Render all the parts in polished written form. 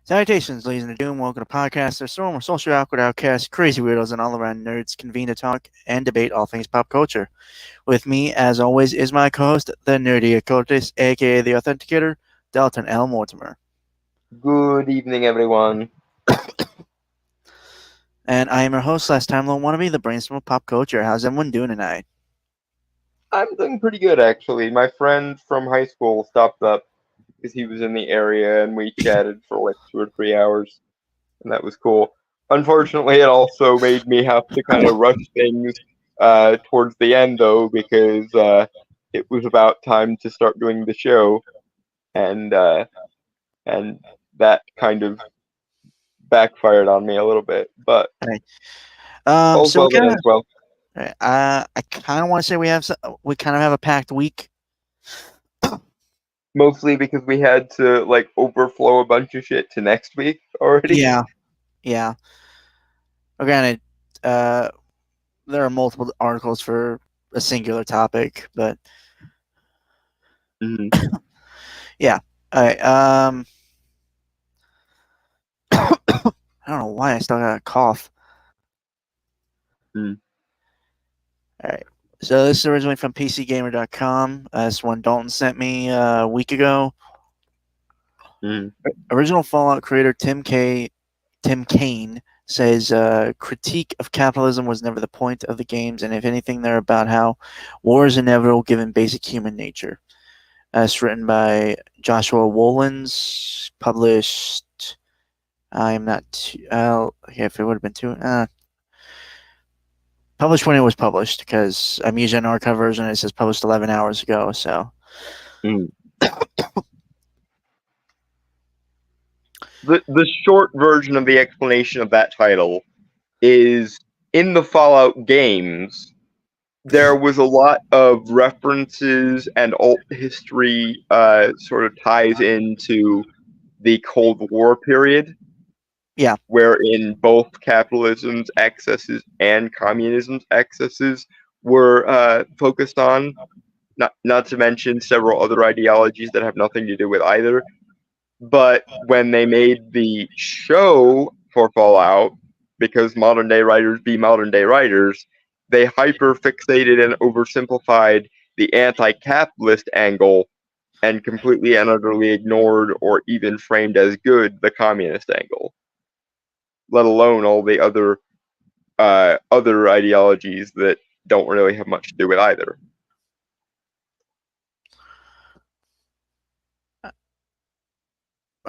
Salutations, ladies and gentlemen. Welcome to Podcast The Storm, where social awkward outcasts, crazy weirdos, and all around nerds convene to talk and debate all things pop culture. With me, as always, is my co-host, the nerdy occultist, aka the Authenticator, Dalton L. Mortimer. Good evening, everyone. And I am your host, last time lone wannabe, the brainstorm of pop culture. How's everyone doing tonight? I'm doing pretty good, actually. My friend from high school stopped up because he was in the area, and we chatted for like 2 or 3 hours, and that was cool. Unfortunately, it also made me have to kind of rush things towards the end, though, because it was about time to start doing the show, and that kind of backfired on me a little bit. But Right. all's So well that ends well. I kind of want to say we kind of have a packed week. Mostly because we had to like overflow a bunch of shit to next week already. Yeah. Granted, there are multiple articles for a singular topic, but Mm-hmm. yeah. All right. I don't know why I still got a cough. Mm. All right. So this is originally from PCGamer.com. This one Dalton sent me a week ago. Mm. Original Fallout creator Tim Kaine says critique of capitalism was never the point of the games, and if anything, they're about how war is inevitable given basic human nature. It's written by Joshua Wolins, published. I'm not. If it would have been too. Published when it was published, because I'm using an archive version. And it says published 11 hours ago. So. Mm. The short version of the explanation of that title is in the Fallout games. There was a lot of references and alt history sort of ties into the Cold War period. Yeah. Wherein both capitalism's excesses and communism's excesses were focused on. Not to mention several other ideologies that have nothing to do with either. But when they made the show for Fallout, because modern day writers be modern day writers, they hyper fixated and oversimplified the anti capitalist angle and completely and utterly ignored or even framed as good the communist angle, let alone all the other ideologies that don't really have much to do with either.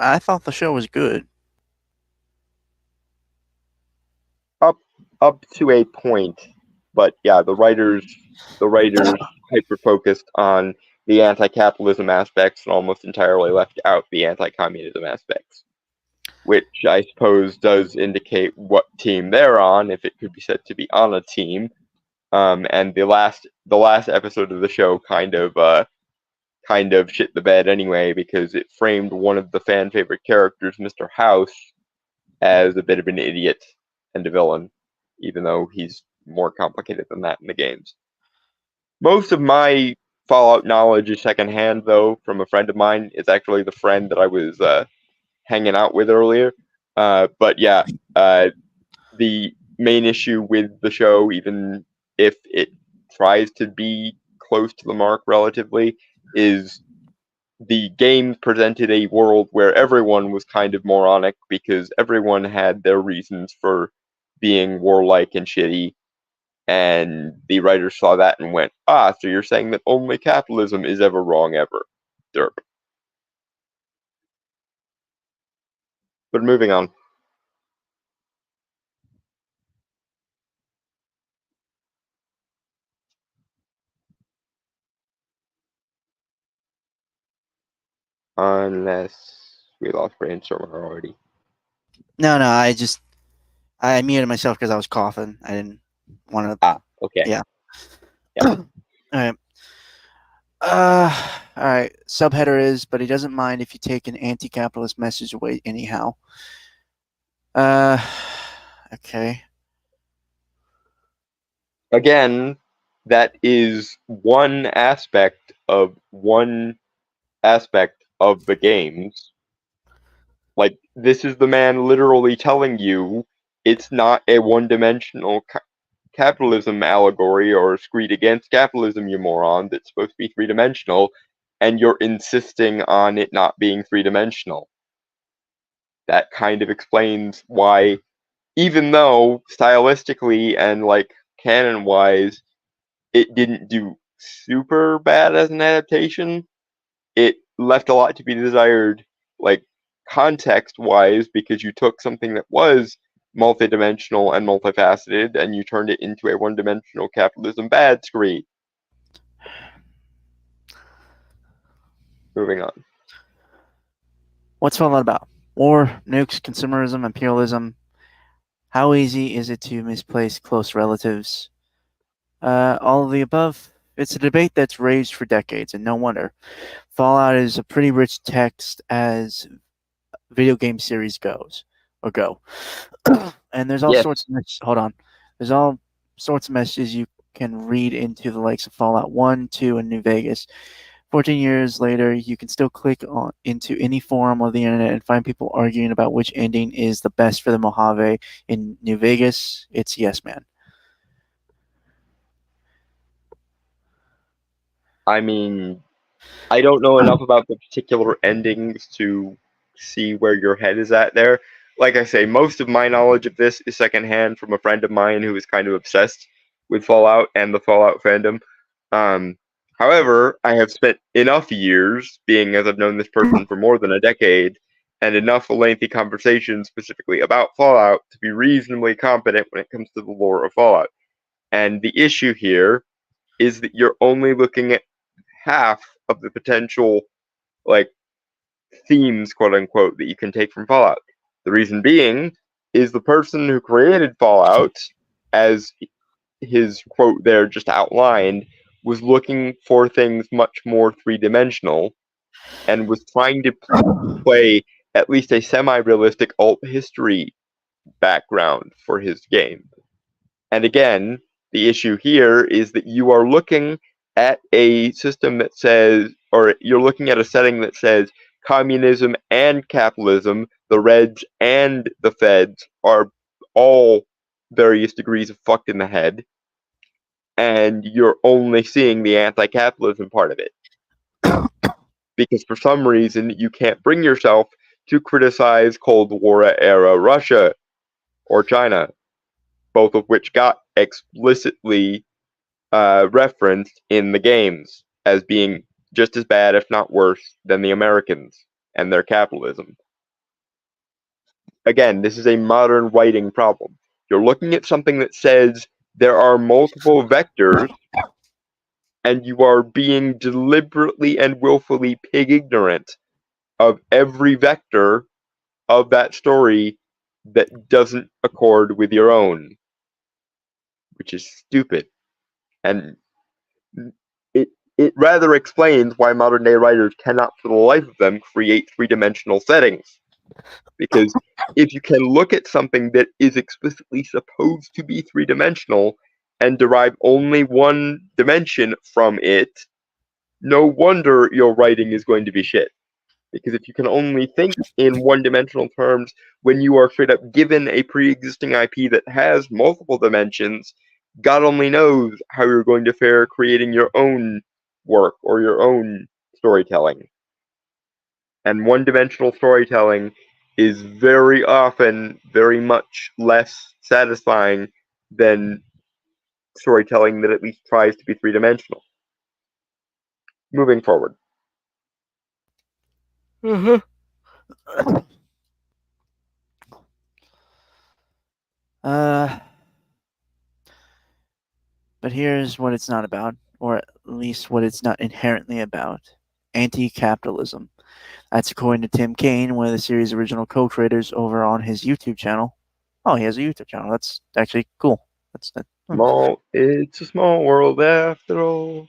I thought the show was good. Up to a point, but yeah, the writers hyper focused on the anti-capitalism aspects and almost entirely left out the anti-communism aspects, which I suppose does indicate what team they're on, if it could be said to be on a team. And the last episode of the show kind of shit the bed anyway, because it framed one of the fan favorite characters, Mr. House, as a bit of an idiot and a villain, even though he's more complicated than that in the games. Most of my Fallout knowledge is secondhand, though, from a friend of mine. It's actually the friend that I was hanging out with earlier. But yeah, the main issue with the show, even if it tries to be close to the mark relatively, is the game presented a world where everyone was kind of moronic because everyone had their reasons for being warlike and shitty. And the writers saw that and went, so you're saying that only capitalism is ever wrong ever. Derp. But moving on. Unless we lost brainstorming already. No, I muted myself because I was coughing. I didn't want to. Okay. Yeah. Yeah. All right. All right. Subheader is, but he doesn't mind if you take an anti-capitalist message away anyhow. Okay. Again, that is one aspect of the games. Like, this is the man literally telling you it's not a one-dimensional capitalism allegory or a screed against capitalism, you moron, that's supposed to be three-dimensional, and you're insisting on it not being three-dimensional. That kind of explains why, even though stylistically and like canon-wise, it didn't do super bad as an adaptation, it left a lot to be desired, like context-wise, because you took something that was multidimensional and multifaceted and you turned it into a one-dimensional capitalism bad screed. Moving on. What's Fallout about? War, nukes, consumerism, imperialism. How easy is it to misplace close relatives? All of the above. It's a debate that's raged for decades, and no wonder. Fallout is a pretty rich text as video game series goes or go. And there's all Yes. sorts of hold on. There's all sorts of messages you can read into the likes of Fallout 1, 2, and New Vegas. 14 years later, you can still click into any forum of the internet and find people arguing about which ending is the best for the Mojave. In New Vegas, it's Yes Man. I mean, I don't know enough about the particular endings to see where your head is at there. Like I say, most of my knowledge of this is secondhand from a friend of mine who is kind of obsessed with Fallout and the Fallout fandom. However, I have spent enough years, being as I've known this person for more than a decade, and enough lengthy conversations specifically about Fallout to be reasonably competent when it comes to the lore of Fallout. And the issue here is that you're only looking at half of the potential, like, themes, quote unquote, that you can take from Fallout. The reason being is the person who created Fallout, as his quote there just outlined, was looking for things much more three-dimensional and was trying to play at least a semi-realistic alt history background for his game. And again, the issue here is that you are looking at a system that says, or you're looking at a setting that says communism and capitalism, the Reds and the Feds, are all various degrees of fucked in the head, and you're only seeing the anti-capitalism part of it. Because for some reason, you can't bring yourself to criticize Cold War era Russia or China, both of which got explicitly referenced in the games as being just as bad, if not worse, than the Americans and their capitalism. Again, this is a modern writing problem. You're looking at something that says there are multiple vectors, and you are being deliberately and willfully pig ignorant of every vector of that story that doesn't accord with your own, which is stupid. And it rather explains why modern day writers cannot, for the life of them, create three-dimensional settings. Because if you can look at something that is explicitly supposed to be three-dimensional and derive only one dimension from it, no wonder your writing is going to be shit. Because if you can only think in one-dimensional terms when you are straight up given a pre-existing IP that has multiple dimensions, God only knows how you're going to fare creating your own work or your own storytelling. And one-dimensional storytelling is very often very much less satisfying than storytelling that at least tries to be three-dimensional. Moving forward. Mm-hmm. But here's what it's not about, or at least what it's not inherently about: anti-capitalism. That's according to Tim Kaine, one of the series' original co-creators, over on his YouTube channel. Oh, he has a YouTube channel. That's actually cool. That's that. It's a small world after all.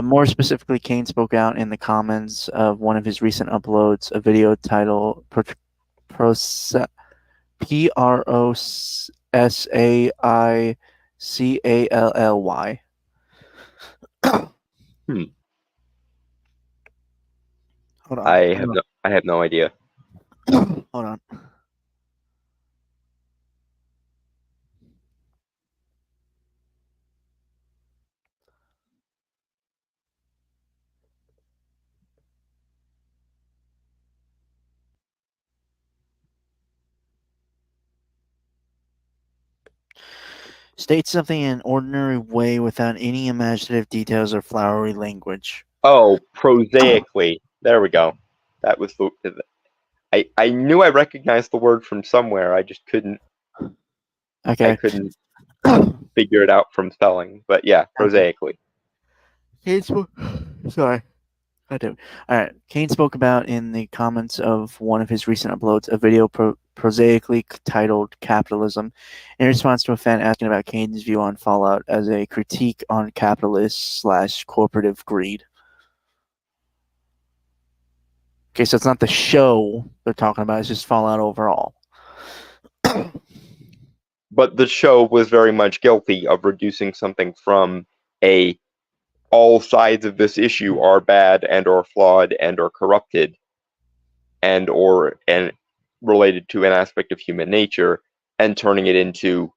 More specifically, Kane spoke out in the comments of one of his recent uploads, a video titled Prosaically. Hold on. I have no idea. Hold on. State something in an ordinary way without any imaginative details or flowery language. Oh, prosaically. There we go. That was the. I knew I recognized the word from somewhere. I just couldn't. Okay. I couldn't figure it out from spelling. But yeah, prosaically. Sorry. I do. All right. Kane spoke about in the comments of one of his recent uploads a video prosaically titled "Capitalism," in response to a fan asking about Kane's view on Fallout as a critique on capitalist/corporative greed. Okay, so it's not the show they're talking about; it's just Fallout overall. But the show was very much guilty of reducing something from a all sides of this issue are bad and or flawed and or corrupted and related to an aspect of human nature and turning it into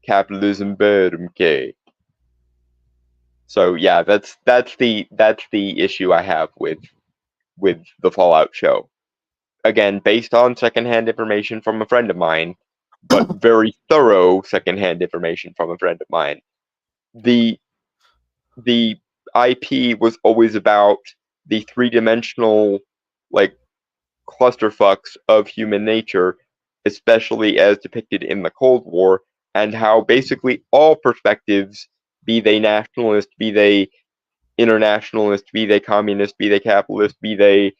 capitalism bad. Okay. So yeah, that's the issue I have with the Fallout show. Again, based on secondhand information from a friend of mine, but very thorough secondhand information from a friend of mine. The IP was always about the three-dimensional, like, clusterfucks of human nature, especially as depicted in the Cold War, and how basically all perspectives, be they nationalist, be they internationalist, be they communist, be they capitalist, be they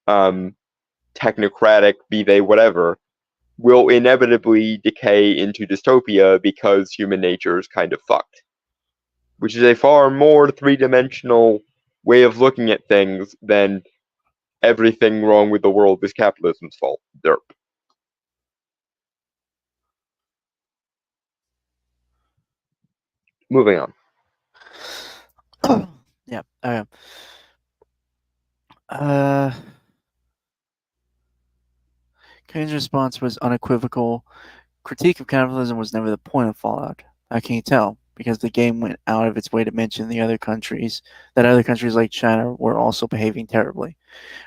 technocratic, be they whatever, will inevitably decay into dystopia because human nature is kind of fucked. Which is a far more three-dimensional way of looking at things than everything wrong with the world is capitalism's fault. Derp. Moving on. Yeah. Kane's response was unequivocal. Critique of capitalism was never the point of Fallout. How can you tell? Because the game went out of its way to mention that other countries like China were also behaving terribly.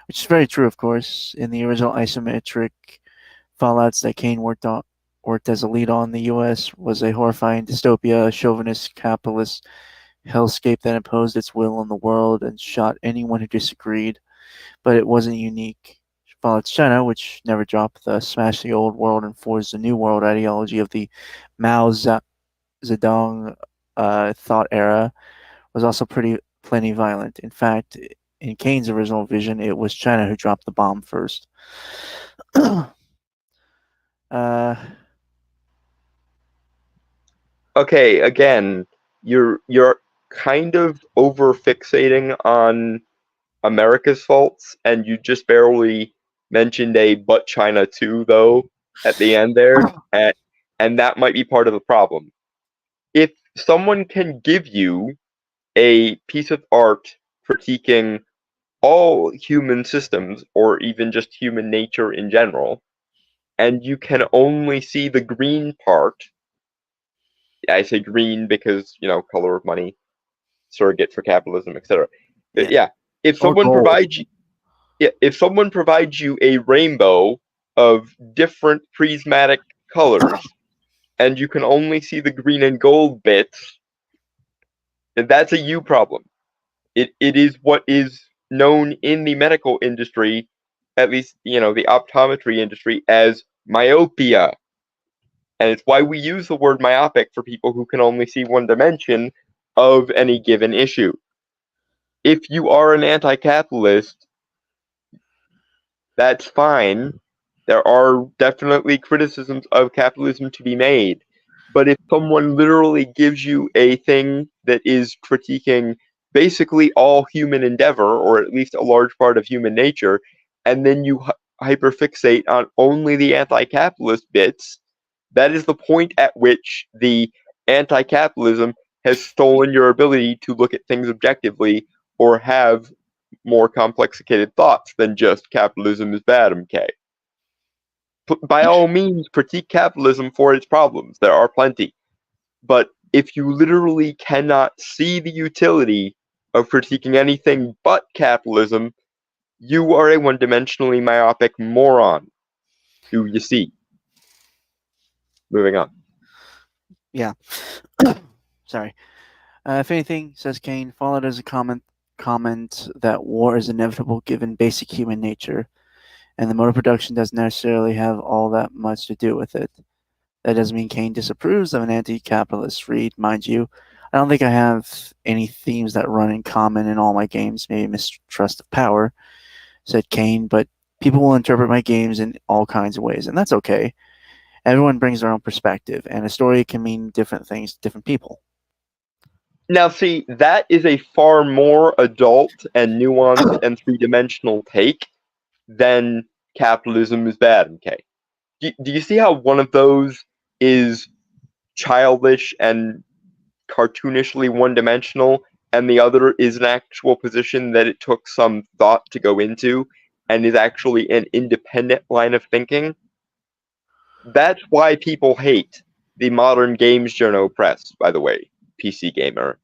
Which is very true, of course. In the original isometric Fallouts that Kane worked as a lead on, the US was a horrifying dystopia, a chauvinist capitalist hellscape that imposed its will on the world and shot anyone who disagreed. But it wasn't unique. Fallout's China, which never dropped the smash the old world and forge the new world ideology of the Mao Zedong thought era, was also plenty violent. In fact, in Kane's original vision, it was China who dropped the bomb first. Okay, again, you're kind of over fixating on America's faults, and you just barely mentioned a "but China too" though at the end there, and that might be part of the problem. If someone can give you a piece of art critiquing all human systems or even just human nature in general, and you can only see the green part. I say green because, color of money, surrogate for capitalism, etc. Yeah. Yeah, if Or someone gold. provides you, if someone provides you a rainbow of different prismatic colors and you can only see the green and gold bits, then that's a you problem. It is what is known in the medical industry, at least the optometry industry, as myopia. And it's why we use the word myopic for people who can only see one dimension of any given issue. If you are an anti-capitalist, that's fine. There are definitely criticisms of capitalism to be made. But if someone literally gives you a thing that is critiquing basically all human endeavor, or at least a large part of human nature, and then you hyperfixate on only the anti capitalist bits, that is the point at which the anti capitalism has stolen your ability to look at things objectively or have more complicated thoughts than just capitalism is bad, MK. By all means, critique capitalism for its problems. There are plenty. But if you literally cannot see the utility of critiquing anything but capitalism, you are a one-dimensionally myopic moron. Do you see? Moving on. Yeah. Sorry. If anything, says Kane, followed as a comment that war is inevitable given basic human nature, and the mode of production doesn't necessarily have all that much to do with it. That doesn't mean Kane disapproves of an anti-capitalist read, mind you. I don't think I have any themes that run in common in all my games, maybe mistrust of power, said Kane, but people will interpret my games in all kinds of ways, and that's okay. Everyone brings their own perspective, and a story can mean different things to different people. Now, see, that is a far more adult and nuanced and three-dimensional take than capitalism is bad, MK. Do you see how one of those is childish and cartoonishly one-dimensional, and the other is an actual position that it took some thought to go into and is actually an independent line of thinking? That's why people hate the modern games journal press, by the way, PC Gamer.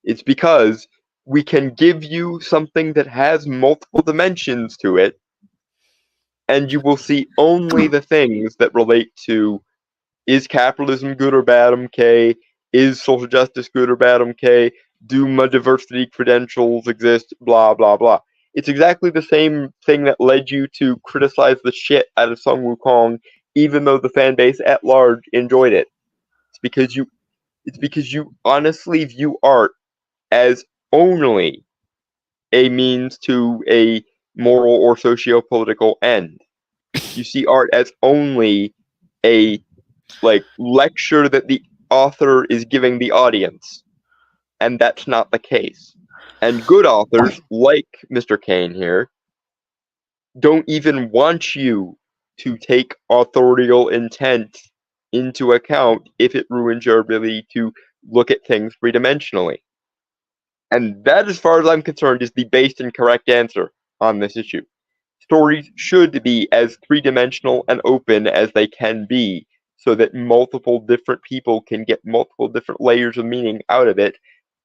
It's because we can give you something that has multiple dimensions to it, and you will see only the things that relate to: is capitalism good or bad, MK? Is social justice good or bad, MK? Do my diversity credentials exist? Blah, blah, blah. It's exactly the same thing that led you to criticize the shit out of Sung Wukong, even though the fan base at large enjoyed it. It's because you honestly view art as only a means to a moral or socio-political end. You see art as only a lecture that the author is giving the audience, and that's not the case. And good authors, like Mr. Kane here, don't even want you to take authorial intent into account if it ruins your ability to look at things three-dimensionally. And that, as far as I'm concerned, is the based and correct answer on this issue. Stories should be as three-dimensional and open as they can be, so that multiple different people can get multiple different layers of meaning out of it,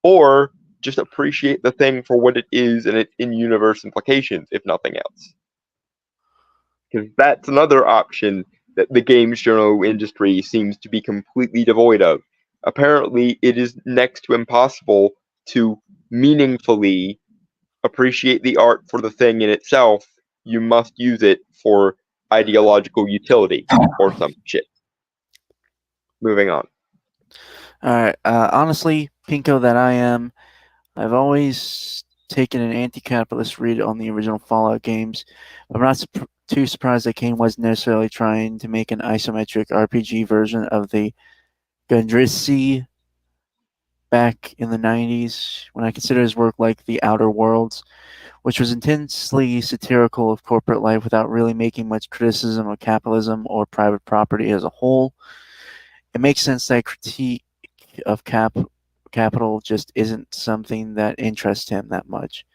or just appreciate the thing for what it is and its in-universe implications, if nothing else. Because that's another option that the games journal industry seems to be completely devoid of. Apparently, it is next to impossible to meaningfully appreciate the art for the thing in itself. You must use it for ideological utility or some shit. Moving on. All right. Honestly, Pinko that I am, I've always taken an anti-capitalist read on the original Fallout games. I'm not too surprised that Kane wasn't necessarily trying to make an isometric RPG version of the Gundrisi back in the 90s, when I consider his work like The Outer Worlds, which was intensely satirical of corporate life without really making much criticism of capitalism or private property as a whole. It makes sense that critique of capital just isn't something that interests him that much.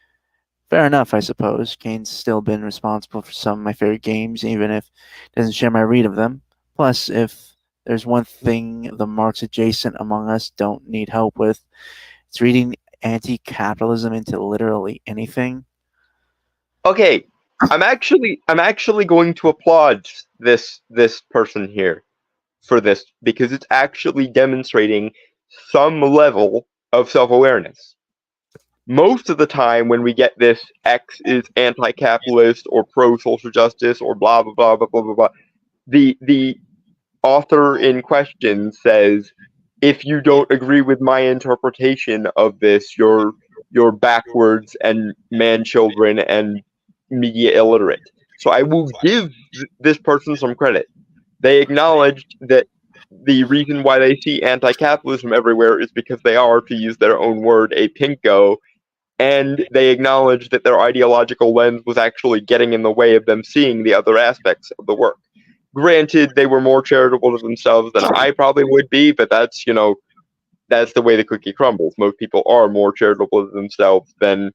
Fair enough, I suppose. Kane's still been responsible for some of my favorite games, even if he doesn't share my read of them. Plus, if there's one thing the Marx adjacent among us don't need help with, it's reading anti-capitalism into literally anything. Okay, I'm actually going to applaud this person here for this because it's actually demonstrating some level of self-awareness. Most of the time when we get this X is anti-capitalist or pro-social justice or blah blah blah blah blah blah blah, the author in question says, if you don't agree with my interpretation of this, you're backwards and man children and media illiterate. So I will give this person some credit. They acknowledged that the reason why they see anti-capitalism everywhere is because they are, to use their own word, a pinko, and they acknowledged that their ideological lens was actually getting in the way of them seeing the other aspects of the work. Granted, they were more charitable to themselves than I probably would be, but that's, that's the way the cookie crumbles. Most people are more charitable to themselves than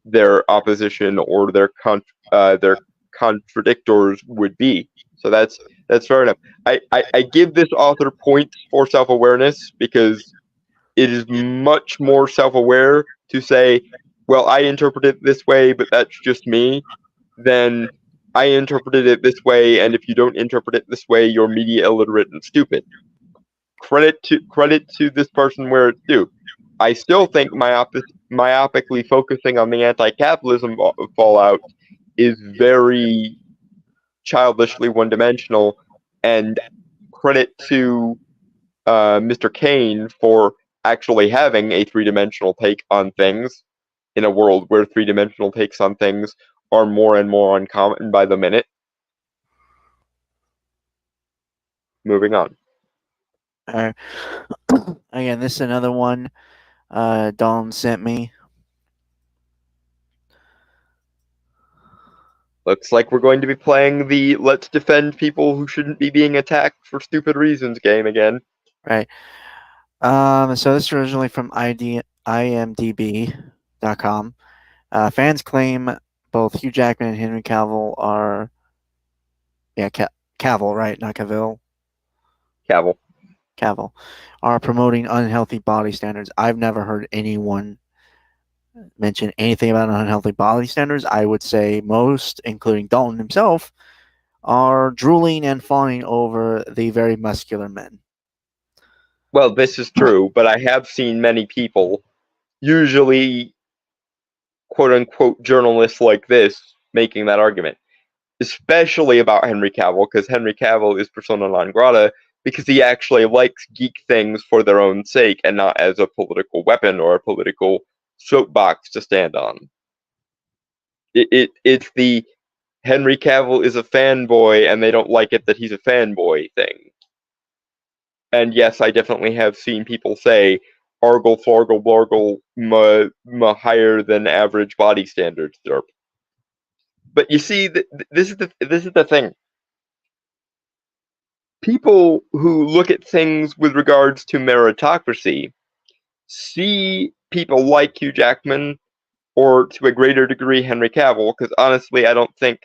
their opposition or their contradictors would be. So that's fair enough. I give this author points for self-awareness because it is much more self-aware to say, well, I interpret it this way, but that's just me, than I interpreted it this way, and if you don't interpret it this way, you're media illiterate and stupid. Credit to this person where it's due. I still think myopically focusing on the anti-capitalism fallout is very childishly one-dimensional, and credit to Mr. Kane for actually having a three-dimensional take on things in a world where three-dimensional takes on things are more and more uncommon by the minute. Moving on. Again, this is another one Dawn sent me. Looks like we're going to be playing the let's defend people who shouldn't be being attacked for stupid reasons game again. Right. So this is originally from imdb.com. Fans claim both Hugh Jackman and Henry Cavill are, Cavill, right? Not Cavill. Cavill are promoting unhealthy body standards. I've never heard anyone mention anything about unhealthy body standards. I would say most, including Dalton himself, are drooling and fawning over the very muscular men. Well, this is true, but I have seen many people, usually quote unquote journalists like this, making that argument. Especially about Henry Cavill, because Henry Cavill is persona non grata because he actually likes geek things for their own sake and not as a political weapon or a political soapbox to stand on. It's the Henry Cavill is a fanboy and they don't like it that he's a fanboy thing. And yes, I definitely have seen people say Argle, Flargle, Blargle, higher than average body standards, derp. But you see, this is the thing. People who look at things with regards to meritocracy see people like Hugh Jackman, or to a greater degree Henry Cavill, because honestly, I don't think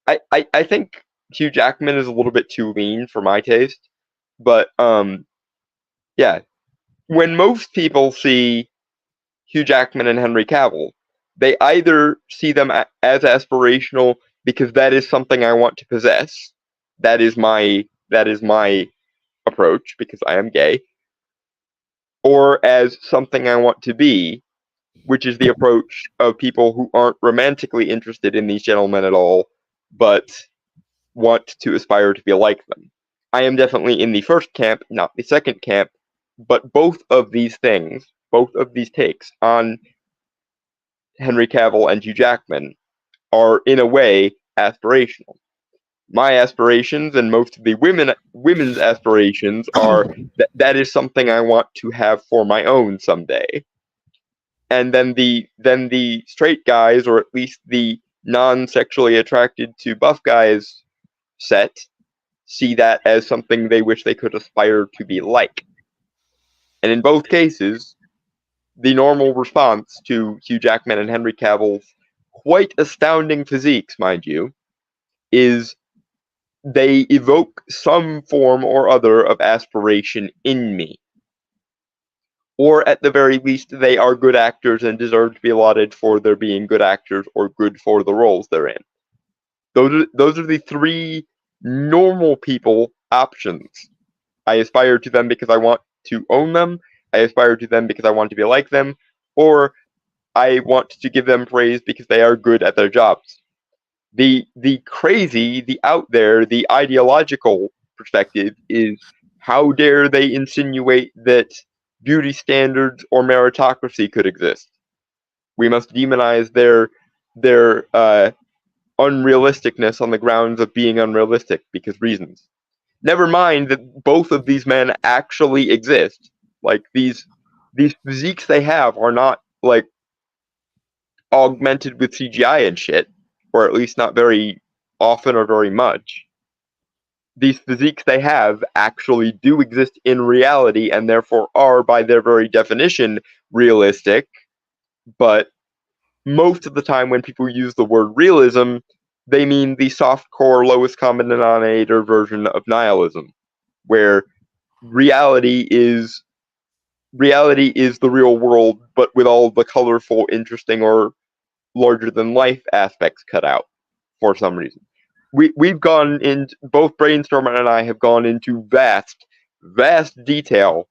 I think Hugh Jackman is a little bit too lean for my taste. But yeah, when most people see Hugh Jackman and Henry Cavill, they either see them as aspirational because that is something I want to possess. That is my approach because I am gay, or as something I want to be, which is the approach of people who aren't romantically interested in these gentlemen at all, but want to aspire to be like them. I am definitely in the first camp, not the second camp, but both of these things, both of these takes on Henry Cavill and Hugh Jackman are in a way aspirational. My aspirations and most of the women's aspirations are that is something I want to have for my own someday. And then the straight guys, or at least the non-sexually attracted to buff guys set, see that as something they wish they could aspire to be like. And in both cases, the normal response to Hugh Jackman and Henry Cavill's quite astounding physiques, mind you, is they evoke some form or other of aspiration in me. Or at the very least, they are good actors and deserve to be lauded for their being good actors or good for the roles they're in. Those are the three normal people options. I aspire to them because I want to own them. I aspire to them because I want to be like them, or I want to give them praise because they are good at their jobs. The crazy, the out there, the ideological perspective is how dare they insinuate that beauty standards or meritocracy could exist? We must demonize their unrealisticness on the grounds of being unrealistic because reasons. Never mind that both of these men actually exist. Like these physiques they have are not like augmented with CGI and shit, or at least not very often or very much. These physiques they have actually do exist in reality and therefore are, by their very definition, realistic. But most of the time, when people use the word realism, they mean the softcore, lowest common denominator version of nihilism, where reality is the real world, but with all the colorful, interesting, or larger than life aspects cut out for some reason. We've gone in, both Brainstormer and I have gone into vast detail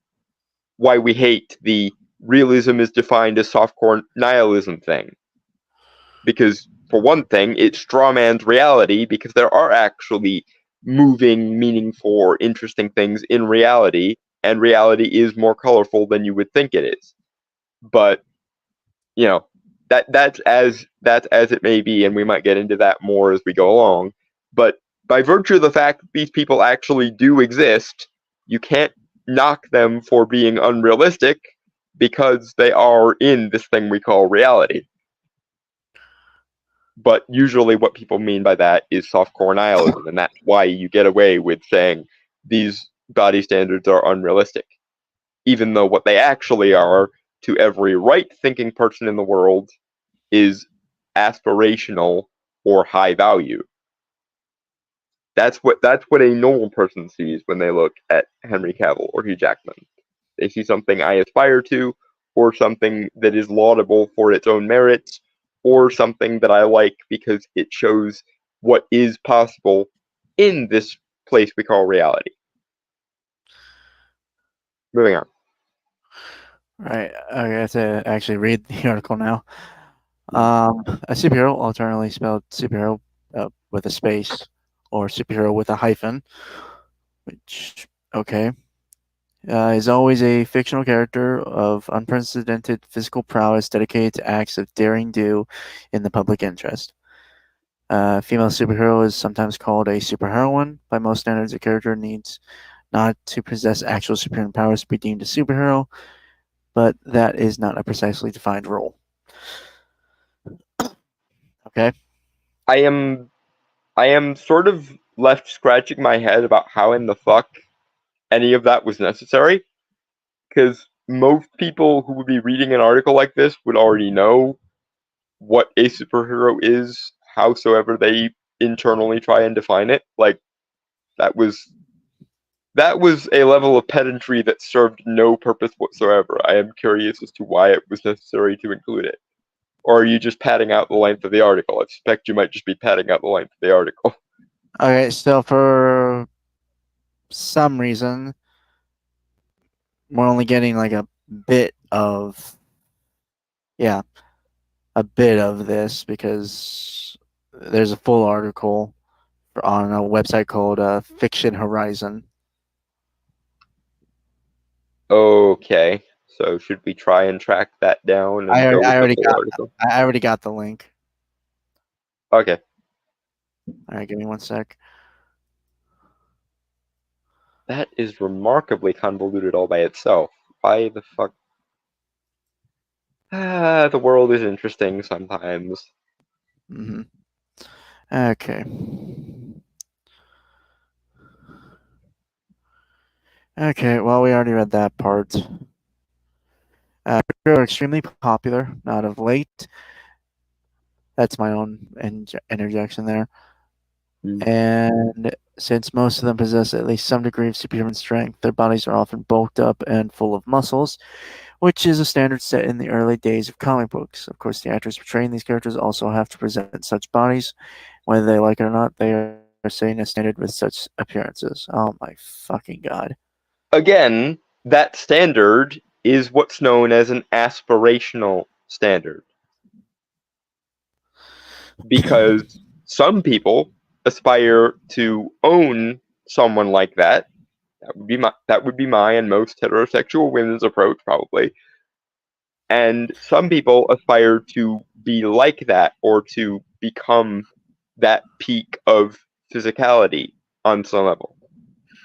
why we hate the realism is defined as softcore nihilism thing. Because for one thing, it strawmans reality because there are actually moving, meaningful, or interesting things in reality, and reality is more colorful than you would think it is. But you know, that's as it may be, and we might get into that more as we go along. But by virtue of the fact that these people actually do exist, you can't knock them for being unrealistic because they are in this thing we call reality. But usually what people mean by that is softcore nihilism, and that's why you get away with saying these body standards are unrealistic. Even though what they actually are, to every right-thinking person in the world, is aspirational or high value. That's what a normal person sees when they look at Henry Cavill or Hugh Jackman. They see something I aspire to, or something that is laudable for its own merits, or something that I like because it shows what is possible in this place we call reality. Moving on. Right. I have to actually read the article now. A superhero, alternately spelled superhero with a space, or superhero with a hyphen, which, okay, is always a fictional character of unprecedented physical prowess dedicated to acts of daring do in the public interest. Female superhero is sometimes called a superheroine. By most standards, a character needs not to possess actual superhuman powers to be deemed a superhero, but that is not a precisely defined role. Okay. I am sort of left scratching my head about how in the fuck any of that was necessary, because most people who would be reading an article like this would already know what a superhero is, howsoever they internally try and define it. Like that was a level of pedantry that served no purpose whatsoever. I am curious as to why it was necessary to include it. Or are you just padding out the length of the article? I suspect you might just be padding out the length of the article. Okay, so for some reason, we're only getting like a bit of, yeah, a bit of this because there's a full article on a website called Fiction Horizon. Okay, so should we try and track that down and go with the full article? I already got the link. Okay. All right, give me one sec. That is remarkably convoluted all by itself. Why the fuck? The world is interesting sometimes. Mm-hmm. Okay. Okay, well, we already read that part. Are extremely popular, not of late. That's my own interjection there. And since most of them possess at least some degree of superhuman strength, their bodies are often bulked up and full of muscles, which is a standard set in the early days of comic books. Of course, the actors portraying these characters also have to present such bodies, whether they like it or not. They are setting a standard with such appearances. Oh my fucking god! Again, that standard is what's known as an aspirational standard. Because some people aspire to own someone like that. That would be my and most heterosexual women's approach, probably. And some people aspire to be like that or to become that peak of physicality on some level.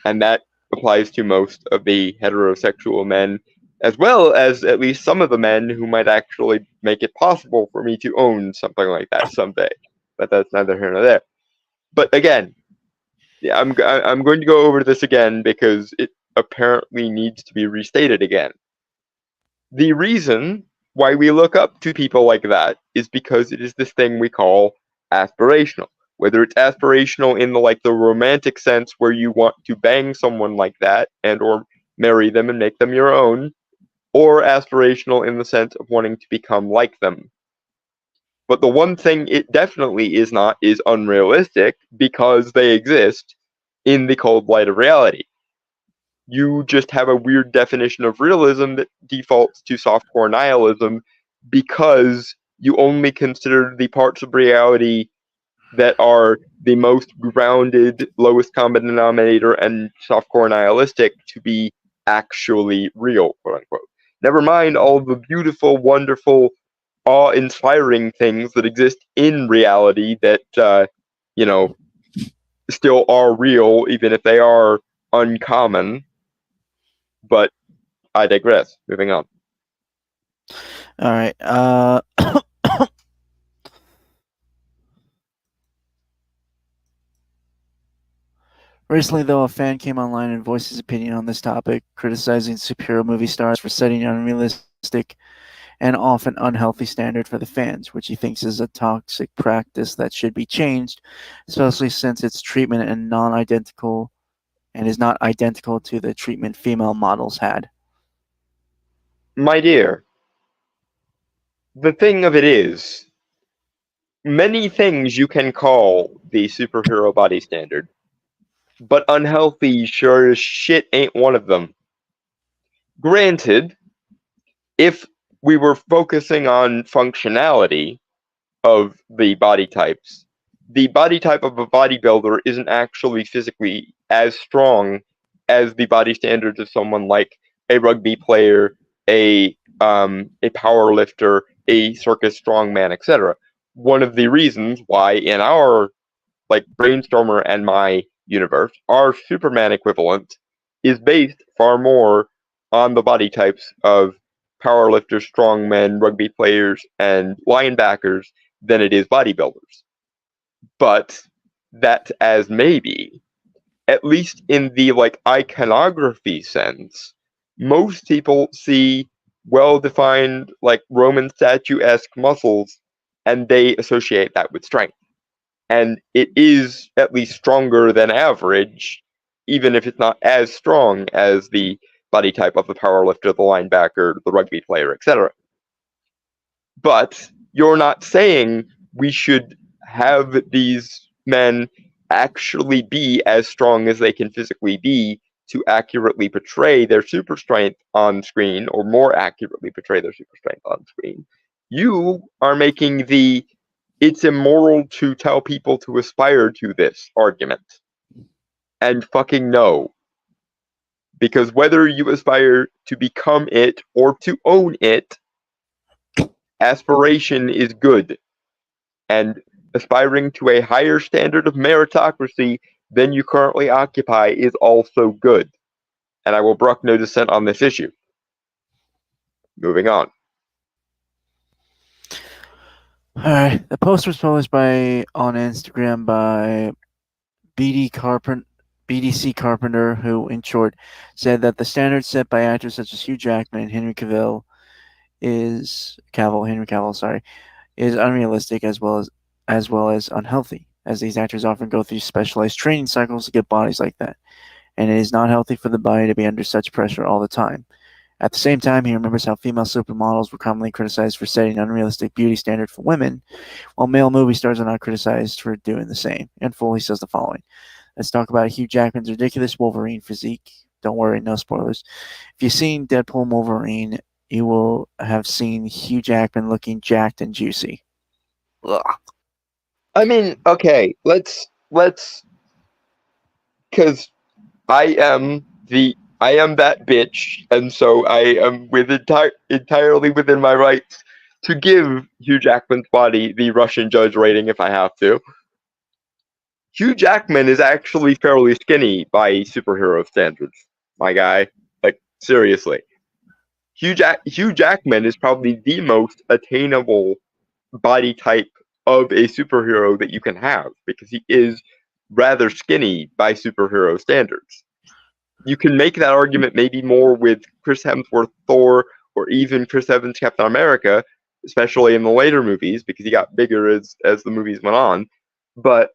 And that applies to most of the heterosexual men, as well as at least some of the men who might actually make it possible for me to own something like that someday. But that's neither here nor there. But again, yeah, I'm going to go over this again because it apparently needs to be restated again. The reason why we look up to people like that is because it is this thing we call aspirational. Whether it's aspirational in the romantic sense where you want to bang someone like that and or marry them and make them your own, or aspirational in the sense of wanting to become like them. But the one thing it definitely is not is unrealistic because they exist in the cold light of reality. You just have a weird definition of realism that defaults to softcore nihilism because you only consider the parts of reality that are the most grounded, lowest common denominator, and softcore nihilistic to be actually real, quote unquote. Never mind all the beautiful, wonderful, awe-inspiring things that exist in reality that, still are real, even if they are uncommon. But I digress. Moving on. All right. Recently, though, a fan came online and voiced his opinion on this topic, criticizing superhero movie stars for setting an unrealistic and often unhealthy standard for the fans, which he thinks is a toxic practice that should be changed, especially since its treatment and non-identical and is not identical to the treatment female models had. My dear, the thing of it is, many things you can call the superhero body standard, but unhealthy sure as shit ain't one of them. Granted, if we were focusing on functionality of the body types, the body type of a bodybuilder isn't actually physically as strong as the body standards of someone like a rugby player, a power lifter, a circus strongman, etc. One of the reasons why in our Brainstormer and my universe, our Superman equivalent is based far more on the body types of powerlifters, strongmen, rugby players, and linebackers than it is bodybuilders. But that as maybe, at least in the iconography sense, most people see well-defined Roman statue-esque muscles and they associate that with strength. And it is at least stronger than average, even if it's not as strong as the body type of the powerlifter, the linebacker, the rugby player, etc. But you're not saying we should have these men actually be as strong as they can physically be to accurately portray their super strength on screen, or more accurately portray their super strength on screen. You are making the it's immoral to tell people to aspire to this argument. And fucking no. Because whether you aspire to become it or to own it, aspiration is good. And aspiring to a higher standard of meritocracy than you currently occupy is also good. And I will brook no dissent on this issue. Moving on. Alright, the post was published on Instagram by BDC Carpenter, who, in short, said that the standards set by actors such as Hugh Jackman and Henry Cavill is unrealistic as well as unhealthy, as these actors often go through specialized training cycles to get bodies like that, and it is not healthy for the body to be under such pressure all the time. At the same time, he remembers how female supermodels were commonly criticized for setting unrealistic beauty standards for women, while male movie stars are not criticized for doing the same. In full, he says the following. Let's talk about Hugh Jackman's ridiculous Wolverine physique. Don't worry, no spoilers. If you've seen Deadpool and Wolverine, you will have seen Hugh Jackman looking jacked and juicy. Ugh. I mean, okay, because I am that bitch, and so I am entirely within my rights to give Hugh Jackman's body the Russian judge rating if I have to. Hugh Jackman is actually fairly skinny by superhero standards, my guy. Like, seriously. Hugh Jackman is probably the most attainable body type of a superhero that you can have because he is rather skinny by superhero standards. You can make that argument maybe more with Chris Hemsworth Thor or even Chris Evans Captain America, especially in the later movies because he got bigger as the movies went on. But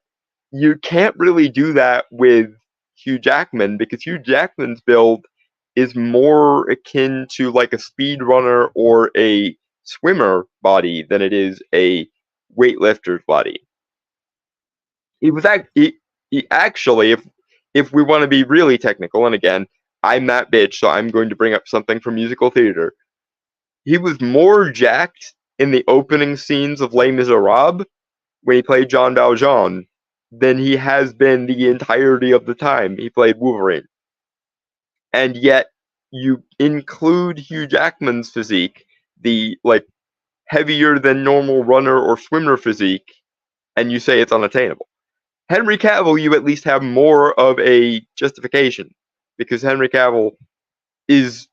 you can't really do that with Hugh Jackman because Hugh Jackman's build is more akin to like a speed runner or a swimmer body than it is a weightlifter's body. He was he actually, if we want to be really technical, and again, I'm that bitch, so I'm going to bring up something from musical theater. He was more jacked in the opening scenes of Les Miserables when he played Jean Valjean than he has been the entirety of the time he played Wolverine. And yet, you include Hugh Jackman's physique, the like heavier than normal runner or swimmer physique, and you say it's unattainable. Henry Cavill, you at least have more of a justification because Henry Cavill is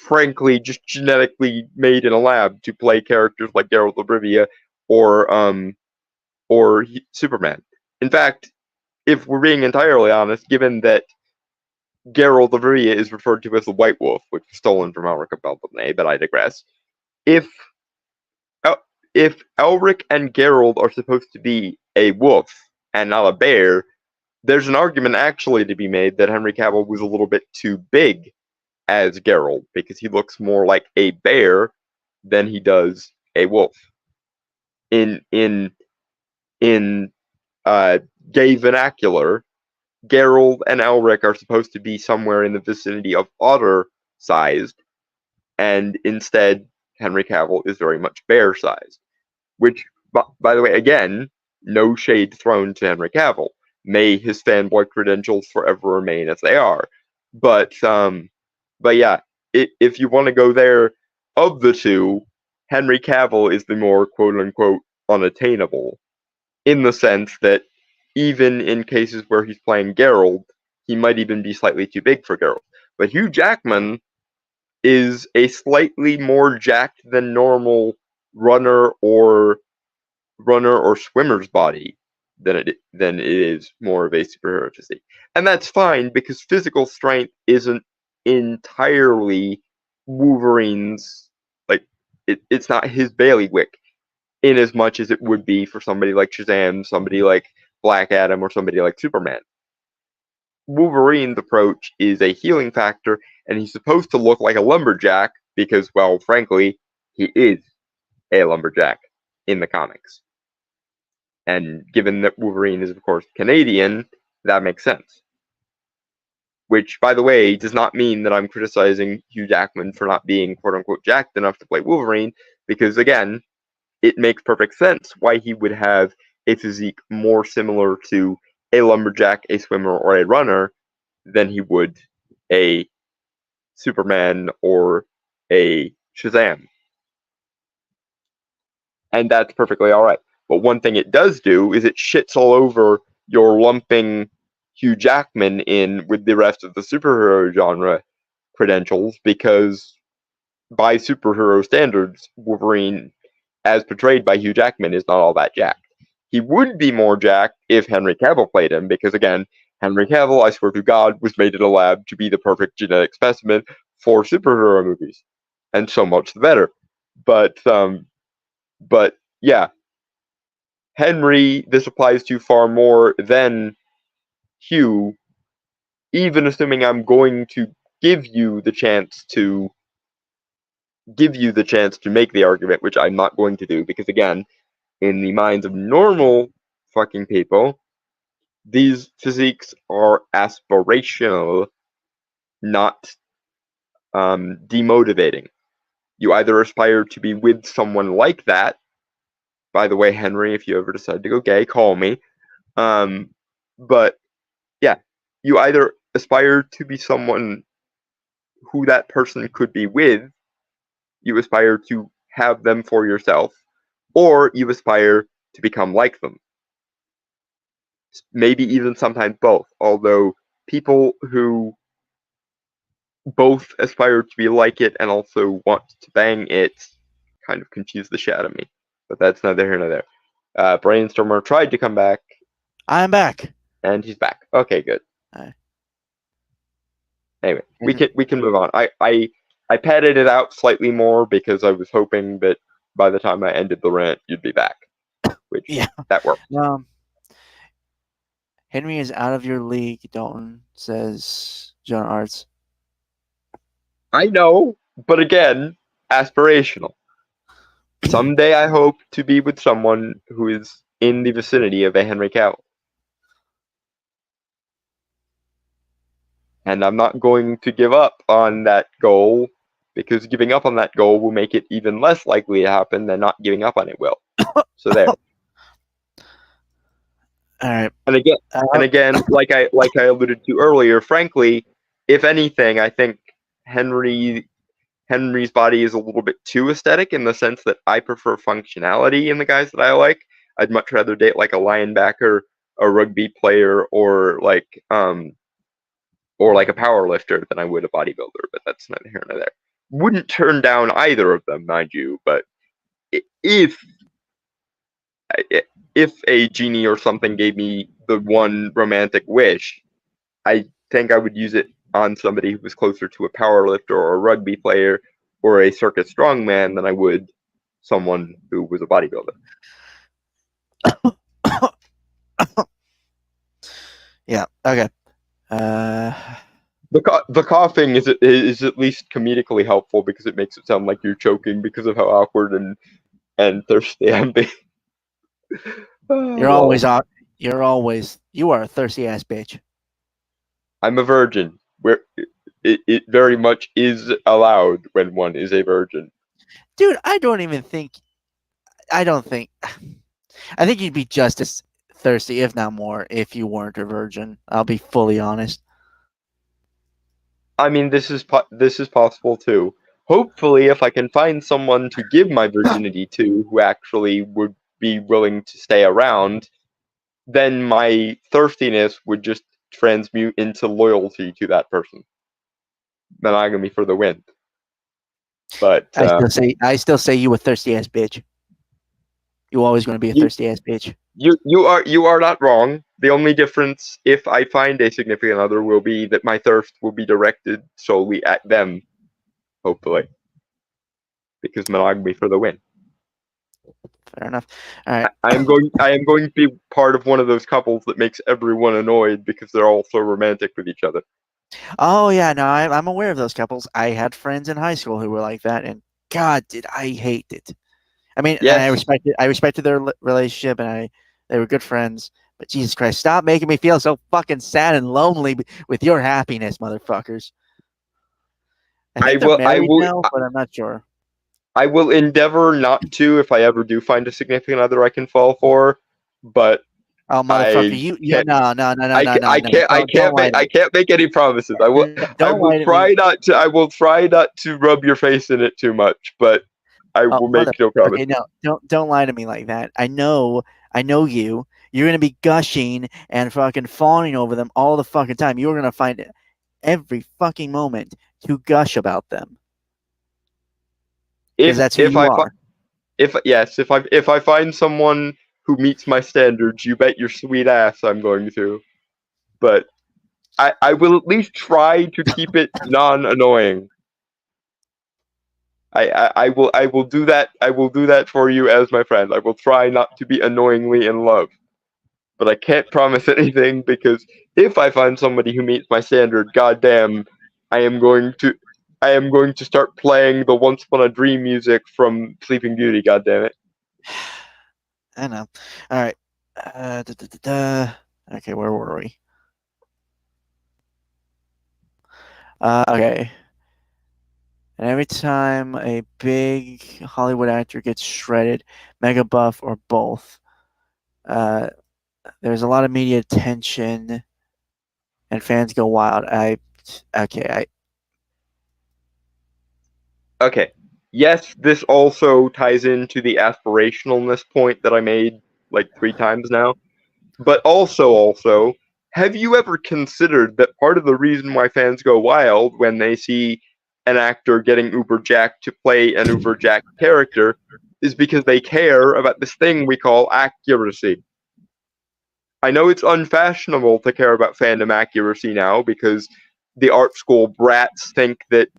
frankly just genetically made in a lab to play characters like Geralt of Rivia or Superman. In fact, if we're being entirely honest, given that Geralt of Rivia is referred to as the White Wolf, which was stolen from Elric of Beltane, but I digress. If Elric and Geralt are supposed to be a wolf and not a bear, there's an argument actually to be made that Henry Cavill was a little bit too big as Geralt because he looks more like a bear than he does a wolf. In gay vernacular, Geralt and Elric are supposed to be somewhere in the vicinity of otter-sized, and instead Henry Cavill is very much bear-sized. Which, by the way, again, no shade thrown to Henry Cavill. May his fanboy credentials forever remain as they are. But yeah, if you want to go there, of the two, Henry Cavill is the more quote-unquote unattainable, in the sense that even in cases where he's playing Geralt, he might even be slightly too big for Geralt. But Hugh Jackman is a slightly more jacked than normal runner or swimmer's body than it is more of a superhero physique. And that's fine because physical strength isn't entirely Wolverine's, like it's not his bailiwick in as much as it would be for somebody like Shazam, somebody like Black Adam, or somebody like Superman. Wolverine's approach is a healing factor, and he's supposed to look like a lumberjack because, well, frankly, he is a lumberjack in the comics. And given that Wolverine is, of course, Canadian, that makes sense. Which, by the way, does not mean that I'm criticizing Hugh Jackman for not being quote-unquote jacked enough to play Wolverine, because, again, it makes perfect sense why he would have a physique more similar to a lumberjack, a swimmer, or a runner than he would a Superman or a Shazam. And that's perfectly alright. But one thing it does do is it shits all over your lumping Hugh Jackman in with the rest of the superhero genre credentials, because by superhero standards, Wolverine, as portrayed by Hugh Jackman, is not all that jacked. He would be more jacked if Henry Cavill played him, because again, Henry Cavill, I swear to God, was made in a lab to be the perfect genetic specimen for superhero movies. And so much the better. But yeah, Henry, this applies to far more than Hugh, even assuming I'm going to give you the chance to give you the chance to make the argument, which I'm not going to do, because again, in the minds of normal fucking people, these physiques are aspirational, not demotivating. You either aspire to be with someone like that. By the way, Henry, if you ever decide to go gay, call me. But yeah, you either aspire to be someone who that person could be with, you aspire to have them for yourself, or you aspire to become like them. Maybe even sometimes both, although people who both aspire to be like it and also want to bang it kind of confuse the shit out of me. But that's neither here nor there. Brainstormer tried to come back, I'm back. and he's back. Okay, good. Alright. Anyway, we can move on. I padded it out slightly more because I was hoping that by the time I ended the rant, you'd be back. Which Yeah. that worked. Henry is out of your league, Dalton, says John Arts. I know, but again, aspirational. Someday I hope to be with someone who is in the vicinity of a Henry Cavill. And I'm not going to give up on that goal, because giving up on that goal will make it even less likely to happen than not giving up on it will. So there. All right. And again, like I alluded to earlier, frankly, if anything, I think Henry's body is a little bit too aesthetic, in the sense that I prefer functionality in the guys that I like. I'd much rather date like a linebacker, a rugby player, or like a power lifter than I would a bodybuilder. But that's neither here nor there. Wouldn't turn down either of them, mind you. But if a genie or something gave me the one romantic wish, I think I would use it on somebody who was closer to a power lifter or a rugby player or a circus strongman than I would someone who was a bodybuilder. Yeah. Okay. The coughing is at least comedically helpful, because it makes it sound like you're choking because of how awkward and thirsty I'm being. You are a thirsty ass bitch. I'm a virgin. Where it very much is allowed when one is a virgin. Dude, I think you'd be just as thirsty, if not more, if you weren't a virgin. I'll be fully honest. I mean, this is possible too. Hopefully, if I can find someone to give my virginity to who actually would be willing to stay around, then my thirstiness would just transmute into loyalty to that person. Monogamy for the win. But I still say you a thirsty ass bitch. You always going to be a thirsty ass bitch. You are not wrong. The only difference, if I find a significant other, will be that my thirst will be directed solely at them, hopefully, because monogamy for the win. Fair enough. All right. I am going to be part of one of those couples that makes everyone annoyed because they're all so romantic with each other. Oh yeah, no, I'm aware of those couples. I had friends in high school who were like that, and God, did I hate it. I mean, Yes. I respected their relationship, and they were good friends. But Jesus Christ, stop making me feel so fucking sad and lonely with your happiness, motherfuckers. I think they're married now, but I'm not sure. I will endeavor not to if I ever do find a significant other I can fall for, but oh motherfucker, I can't make any promises. I will try not to rub your face in it too much, but I will make no promise. Okay, no, don't lie to me like that. I know you. You're gonna be gushing and fucking fawning over them all the fucking time. You're gonna find every fucking moment to gush about them. If that's who you are. If I find someone who meets my standards, you bet your sweet ass I'm going to. But I will at least try to keep it non-annoying. I will do that. I will do that for you as my friend. I will try not to be annoyingly in love. But I can't promise anything, because if I find somebody who meets my standard, goddamn, I am going to I am going to start playing the Once Upon a Dream music from Sleeping Beauty. God damn it! I know. All right. Okay, where were we? Okay. And every time a big Hollywood actor gets shredded, mega buff or both, there's a lot of media attention, and fans go wild. Okay. Yes, this also ties into the aspirationalness point that I made like 3 times now. But also, have you ever considered that part of the reason why fans go wild when they see an actor getting uber jacked to play an uber jacked character is because they care about this thing we call accuracy? I know it's unfashionable to care about fandom accuracy now because the art school brats think that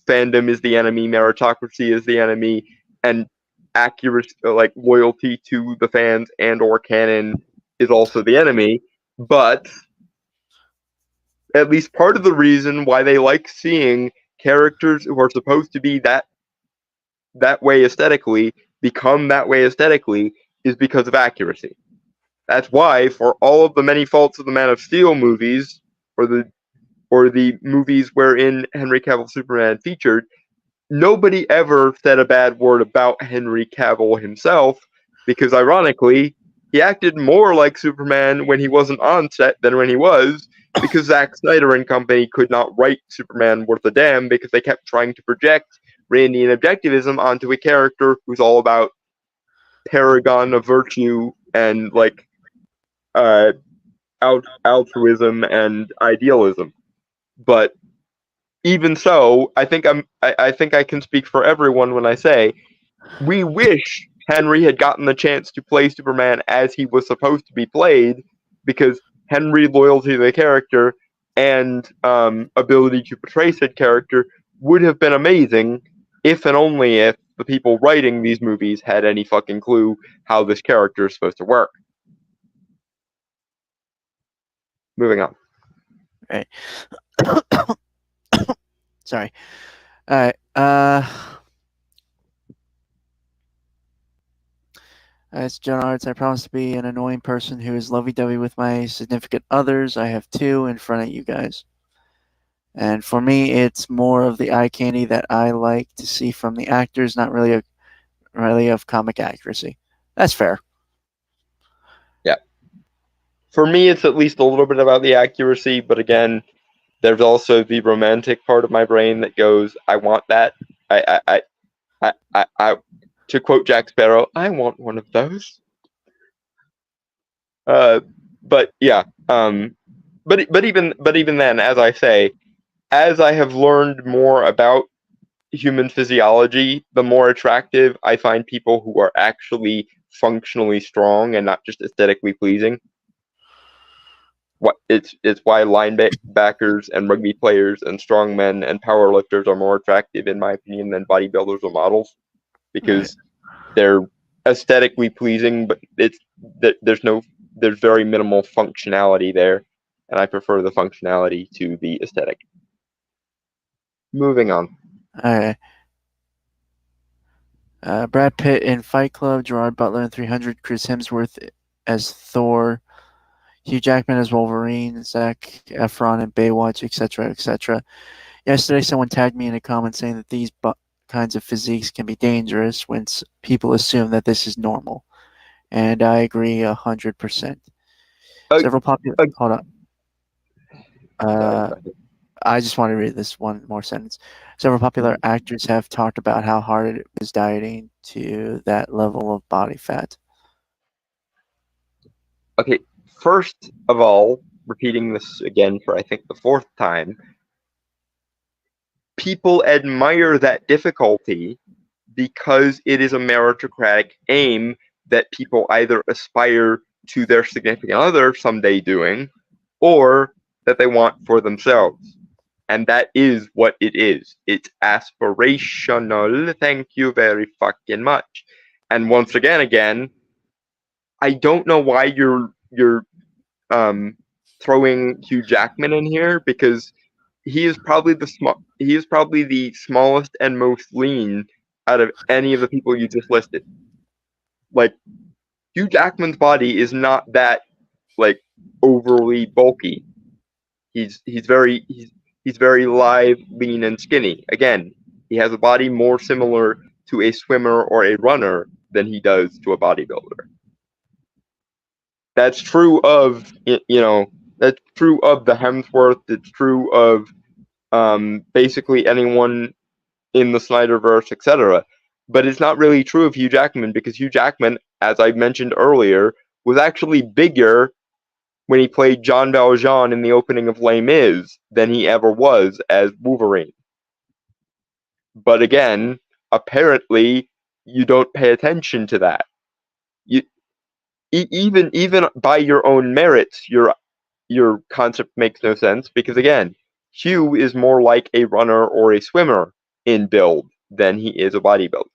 fandom is the enemy, meritocracy is the enemy, and accuracy, like loyalty to the fans and or canon, is also the enemy. But at least part of the reason why they like seeing characters who are supposed to be that way aesthetically become that way aesthetically is because of accuracy. That's why, for all of the many faults of the Man of Steel movies, or the movies wherein Henry Cavill Superman featured, nobody ever said a bad word about Henry Cavill himself, because ironically, he acted more like Superman when he wasn't on set than when he was, because Zack Snyder and company could not write Superman worth a damn because they kept trying to project Randian objectivism onto a character who's all about paragon of virtue and like uh, altruism and idealism. But even so, I think I can speak for everyone when I say we wish Henry had gotten the chance to play Superman as he was supposed to be played, because Henry's loyalty to the character and ability to portray said character would have been amazing if and only if the people writing these movies had any fucking clue how this character is supposed to work. Moving on. Right. Sorry. All right. It's John Arts. I promise to be an annoying person who is lovey-dovey with my significant others. I have two in front of you guys. And for me, it's more of the eye candy that I like to see from the actors, not really of comic accuracy. That's fair. Yeah. For me, it's at least a little bit about the accuracy, but again, there's also the romantic part of my brain that goes, I want that. I to quote Jack Sparrow, I want one of those. But yeah, but even then, as I say, as I have learned more about human physiology, the more attractive I find people who are actually functionally strong and not just aesthetically pleasing. It's why linebackers and rugby players and strongmen and powerlifters are more attractive, in my opinion, than bodybuilders or models, because they're aesthetically pleasing, but there's very minimal functionality there, and I prefer the functionality to the aesthetic. Moving on. All right. Brad Pitt in Fight Club, Gerard Butler in 300, Chris Hemsworth as Thor, Hugh Jackman as Wolverine, Zac Efron in Baywatch, etc., etc. Yesterday, someone tagged me in a comment saying that these kinds of physiques can be dangerous when people assume that this is normal, and I agree 100%. Several popular. Hold on. I just want to read this one more sentence. Several popular actors have talked about how hard it is dieting to that level of body fat. Okay, first of all, repeating this again for I think the 4th time, people admire that difficulty because it is a meritocratic aim that people either aspire to their significant other someday doing, or that they want for themselves. And that is what it is. It's aspirational. Thank you very fucking much. And once again, I don't know why you're throwing Hugh Jackman in here, because he is probably probably the smallest and most lean out of any of the people you just listed. Like, Hugh Jackman's body is not that like overly bulky. He's very live, lean, and skinny. Again, he has a body more similar to a swimmer or a runner than he does to a bodybuilder. That's true of that's true of the Hemsworth. It's true of basically anyone in the Snyderverse, etc. But it's not really true of Hugh Jackman, because Hugh Jackman, as I mentioned earlier, was actually bigger when he played Jean Valjean in the opening of Les Mis than he ever was as Wolverine. But again, apparently you don't pay attention to that. You even by your own merits, your concept makes no sense, because again, Hugh is more like a runner or a swimmer in build than he is a bodybuilder.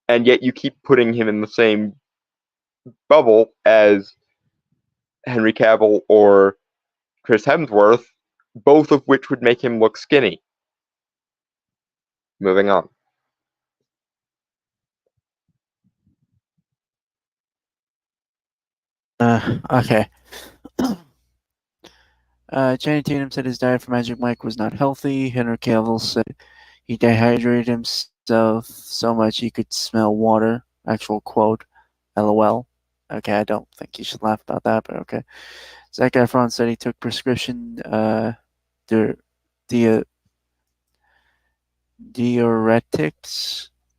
And yet you keep putting him in the same bubble as Henry Cavill or Chris Hemsworth, both of which would make him look skinny. Moving on. Okay. Channing Tatum said his diet for Magic Mike was not healthy. Henry Cavill said he dehydrated himself so much he could smell water. Actual quote. LOL. Okay, I don't think you should laugh about that, but okay. Zac Efron said he took prescription diuretics,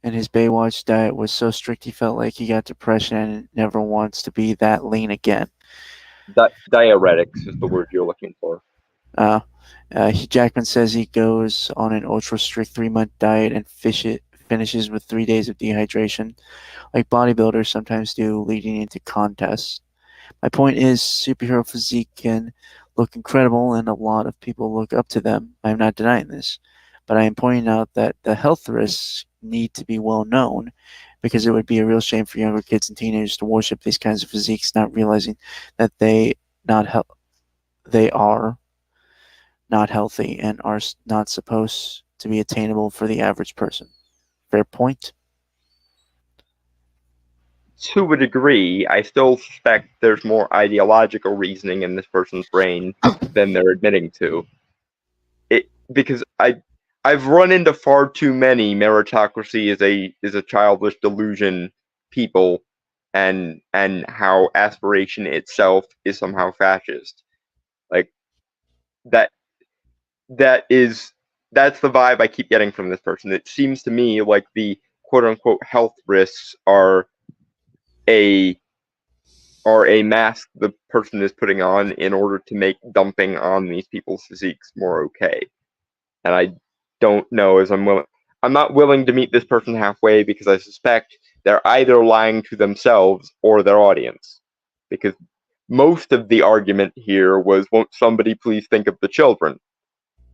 and his Baywatch diet was so strict he felt like he got depression and never wants to be that lean again. Diuretics is the word you're looking for. Jackman says he goes on an ultra strict 3-month diet and finishes with 3 days of dehydration, like bodybuilders sometimes do leading into contests. My point is, superhero physique can look incredible, and a lot of people look up to them. I am not denying this, but I am pointing out that the health risks need to be well known, because it would be a real shame for younger kids and teenagers to worship these kinds of physiques, not realizing that they are not healthy and are not supposed to be attainable for the average person. Fair point? To a degree, I still suspect there's more ideological reasoning in this person's brain than they're admitting to. Because I've run into far too many meritocracy is a childish delusion people, and how aspiration itself is somehow fascist. Like that that's the vibe I keep getting from this person. It seems to me like the quote unquote health risks are a mask the person is putting on in order to make dumping on these people's physiques more okay. And I don't know as I'm not willing to meet this person halfway, because I suspect they're either lying to themselves or their audience. Because most of the argument here was, won't somebody please think of the children?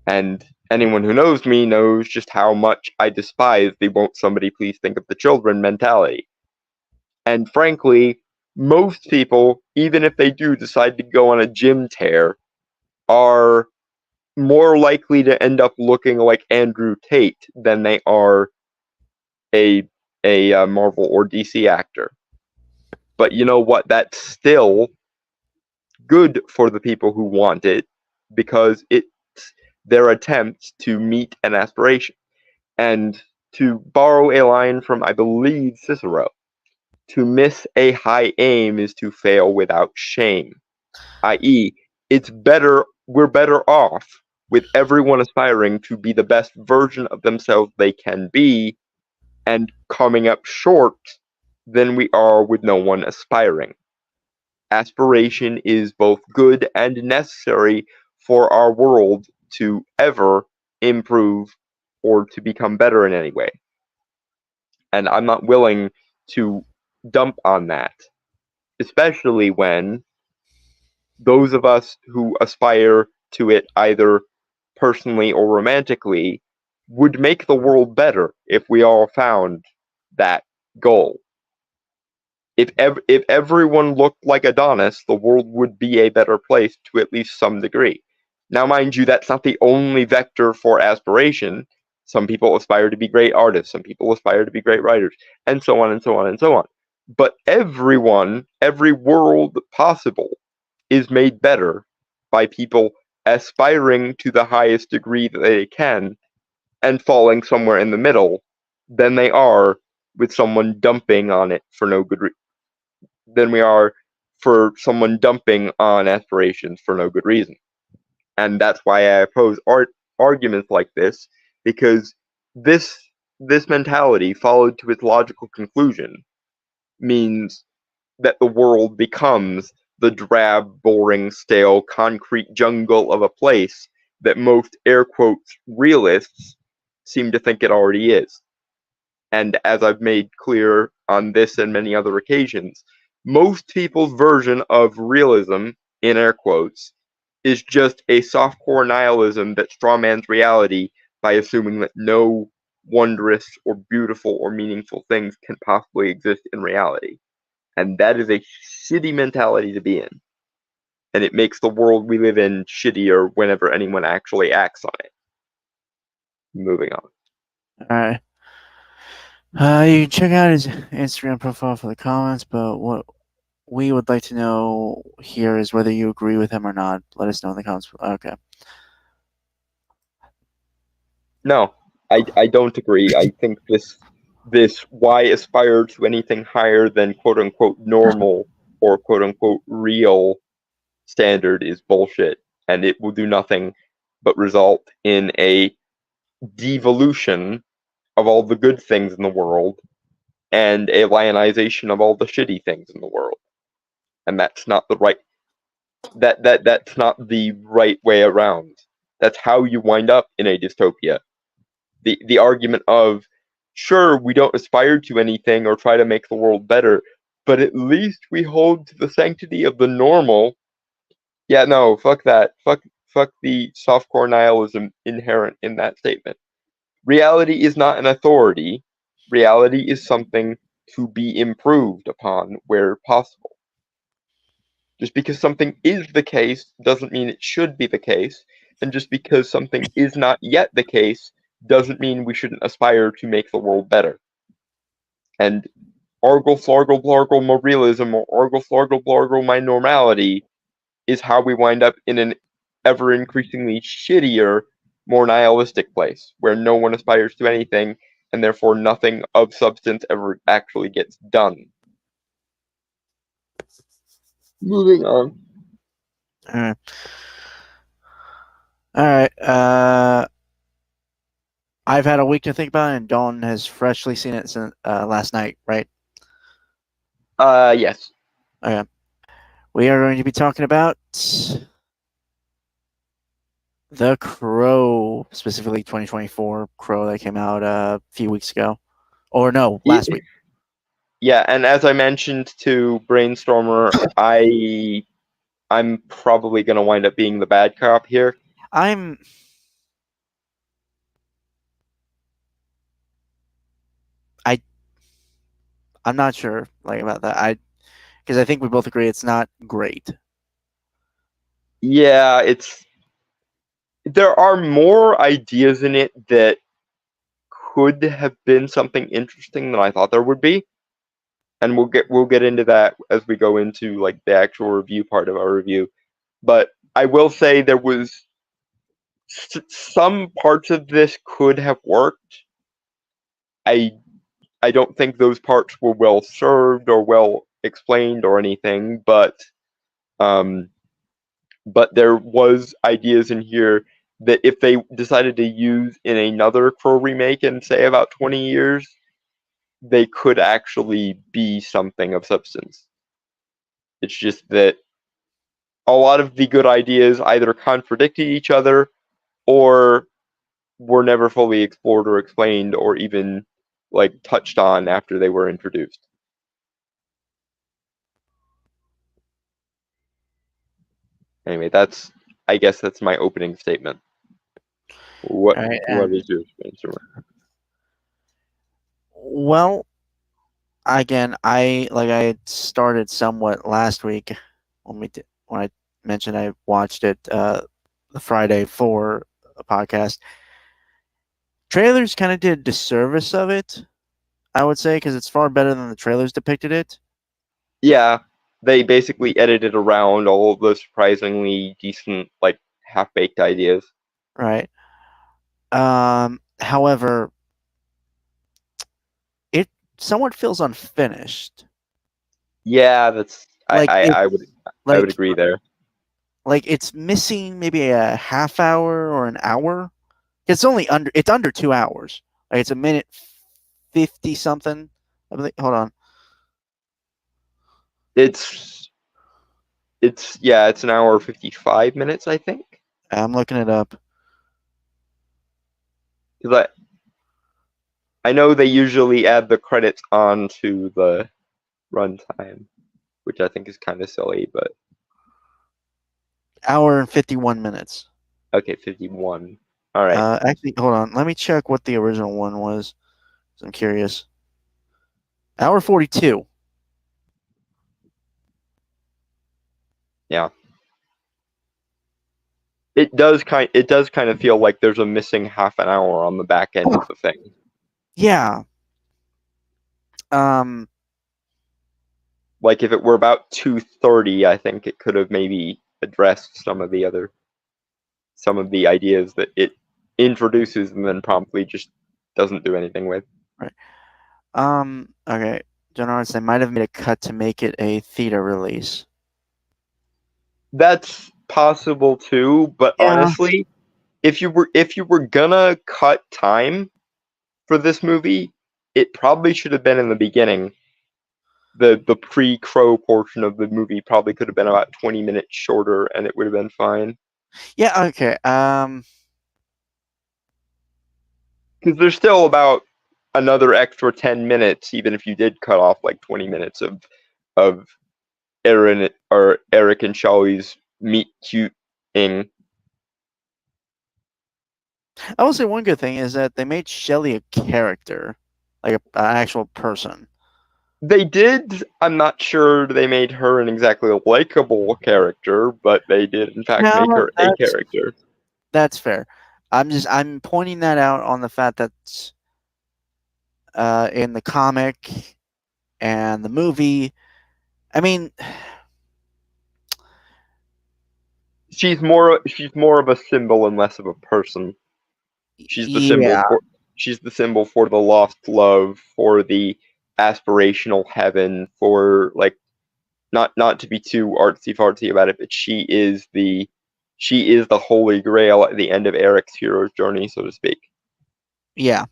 And anyone who knows me knows just how much I despise the won't somebody please think of the children mentality. And frankly, most people, even if they do decide to go on a gym tear, are more likely to end up looking like Andrew Tate than they are a Marvel or DC actor. But you know what? That's still good for the people who want it, because it's their attempt to meet an aspiration. And to borrow a line from, I believe, Cicero, to miss a high aim is to fail without shame. I.e., we're better off with everyone aspiring to be the best version of themselves they can be and coming up short than we are with no one aspiring. Aspiration is both good and necessary for our world to ever improve or to become better in any way. And I'm not willing to dump on that, especially when those of us who aspire to it either personally or romantically would make the world better if we all found that goal. If everyone looked like Adonis, the world would be a better place to at least some degree. Now, mind you, that's not the only vector for aspiration. Some people aspire to be great artists, some people aspire to be great writers, and so on and so on and so on. But everyone, every world possible, is made better by people aspiring to the highest degree that they can and falling somewhere in the middle than they are with someone dumping on it for no good reason. Than we are for someone dumping on aspirations for no good reason. And that's why I oppose arguments like this, because this this mentality, followed to its logical conclusion, means that the world becomes the drab, boring, stale, concrete jungle of a place that most air quotes realists seem to think it already is. And as I've made clear on this and many other occasions, most people's version of realism, in air quotes, is just a softcore nihilism that strawmans reality by assuming that no wondrous or beautiful or meaningful things can possibly exist in reality. And that is a shitty mentality to be in. And it makes the world we live in shittier whenever anyone actually acts on it. Moving on. All right. You can check out his Instagram profile for the comments, but what we would like to know here is whether you agree with him or not. Let us know in the comments. Okay. No, I don't agree. I think this why aspire to anything higher than quote unquote normal or quote unquote real standard is bullshit, and it will do nothing but result in a devolution of all the good things in the world and a lionization of all the shitty things in the world. And that's not the right that's not the right way around. That's how you wind up in a dystopia. The argument of sure we don't aspire to anything or try to make the world better, but at least we hold to the sanctity of the normal. Yeah, no, fuck that. Fuck the softcore nihilism inherent in that statement. Reality is not an authority. Reality is something to be improved upon where possible. Just because something is the case doesn't mean it should be the case, and just because something is not yet the case doesn't mean we shouldn't aspire to make the world better. And argle flargle blargle more realism or argle flargle blargle my normality is how we wind up in an ever increasingly shittier, more nihilistic place where no one aspires to anything and therefore nothing of substance ever actually gets done. Moving on. All right. All right. I've had a week to think about it, and Dawn has freshly seen it since last night, right? Yes. Okay. We are going to be talking about The Crow, specifically 2024 Crow that came out a few weeks ago. Or no, last week. Yeah, and as I mentioned to Brainstormer, I'm probably gonna wind up being the bad cop here. I'm not sure about that. Because I think we both agree it's not great. Yeah, there are more ideas in it that could have been something interesting than I thought there would be. And we'll get into that as we go into like the actual review part of our review. But I will say there was some parts of this could have worked. I don't think those parts were well served or well explained or anything, but there was ideas in here that if they decided to use in another Crow remake in say about 20 years, they could actually be something of substance. It's just that a lot of the good ideas either contradicted each other or were never fully explored or explained or even like touched on after they were introduced. Anyway, I guess that's my opening statement. What is yours, Spencer? Well, again, I started somewhat last week when I mentioned I watched it. the Friday for a podcast. Trailers kind of did a disservice of it, I would say, because it's far better than the trailers depicted it. Yeah, they basically edited around all of the surprisingly decent, like, half-baked ideas. Right. However, it somewhat feels unfinished. Yeah, that's Like I would like agree there. like it's missing maybe a half hour or an hour. It's under 2 hours. Like it's a minute 50 something. I believe, hold on. It's it's an hour 55 minutes, I think. I'm looking it up. Because I know they usually add the credits on to the runtime, which I think is kind of silly, but Hour and 51 minutes. okay, 51. All right. Actually, hold on. Let me check what the original one was. I'm curious. Hour 42. Yeah. It does kind of feel like there's a missing half an hour on the back end of the thing. Yeah. Um. Like if it were about 2:30, I think it could have maybe addressed some of the ideas that it introduces and then promptly just doesn't do anything with. Right. Okay. John Arts, they might have made a cut to make it a theater release. That's possible too, but Yeah. honestly, if you were gonna cut time for this movie, it probably should have been in the beginning. The pre-Crow portion of the movie probably could have been about 20 minutes shorter, and it would have been fine. Yeah. Okay. Because there's still about another extra 10 minutes, even if you did cut off like 20 minutes of Eric and Shelley's meet cuting. I will say one good thing is that they made Shelley a character, like an actual person. They did. I'm not sure they made her an exactly likable character, but they did in fact make her a character. That's fair. I'm pointing that out on the fact that in the comic and the movie, I mean, she's more of a symbol and less of a person. She's the symbol for the lost love, for the aspirational heaven, for like not to be too artsy fartsy about it, but she is the holy grail at the end of Eric's hero's journey, so to speak. Yeah.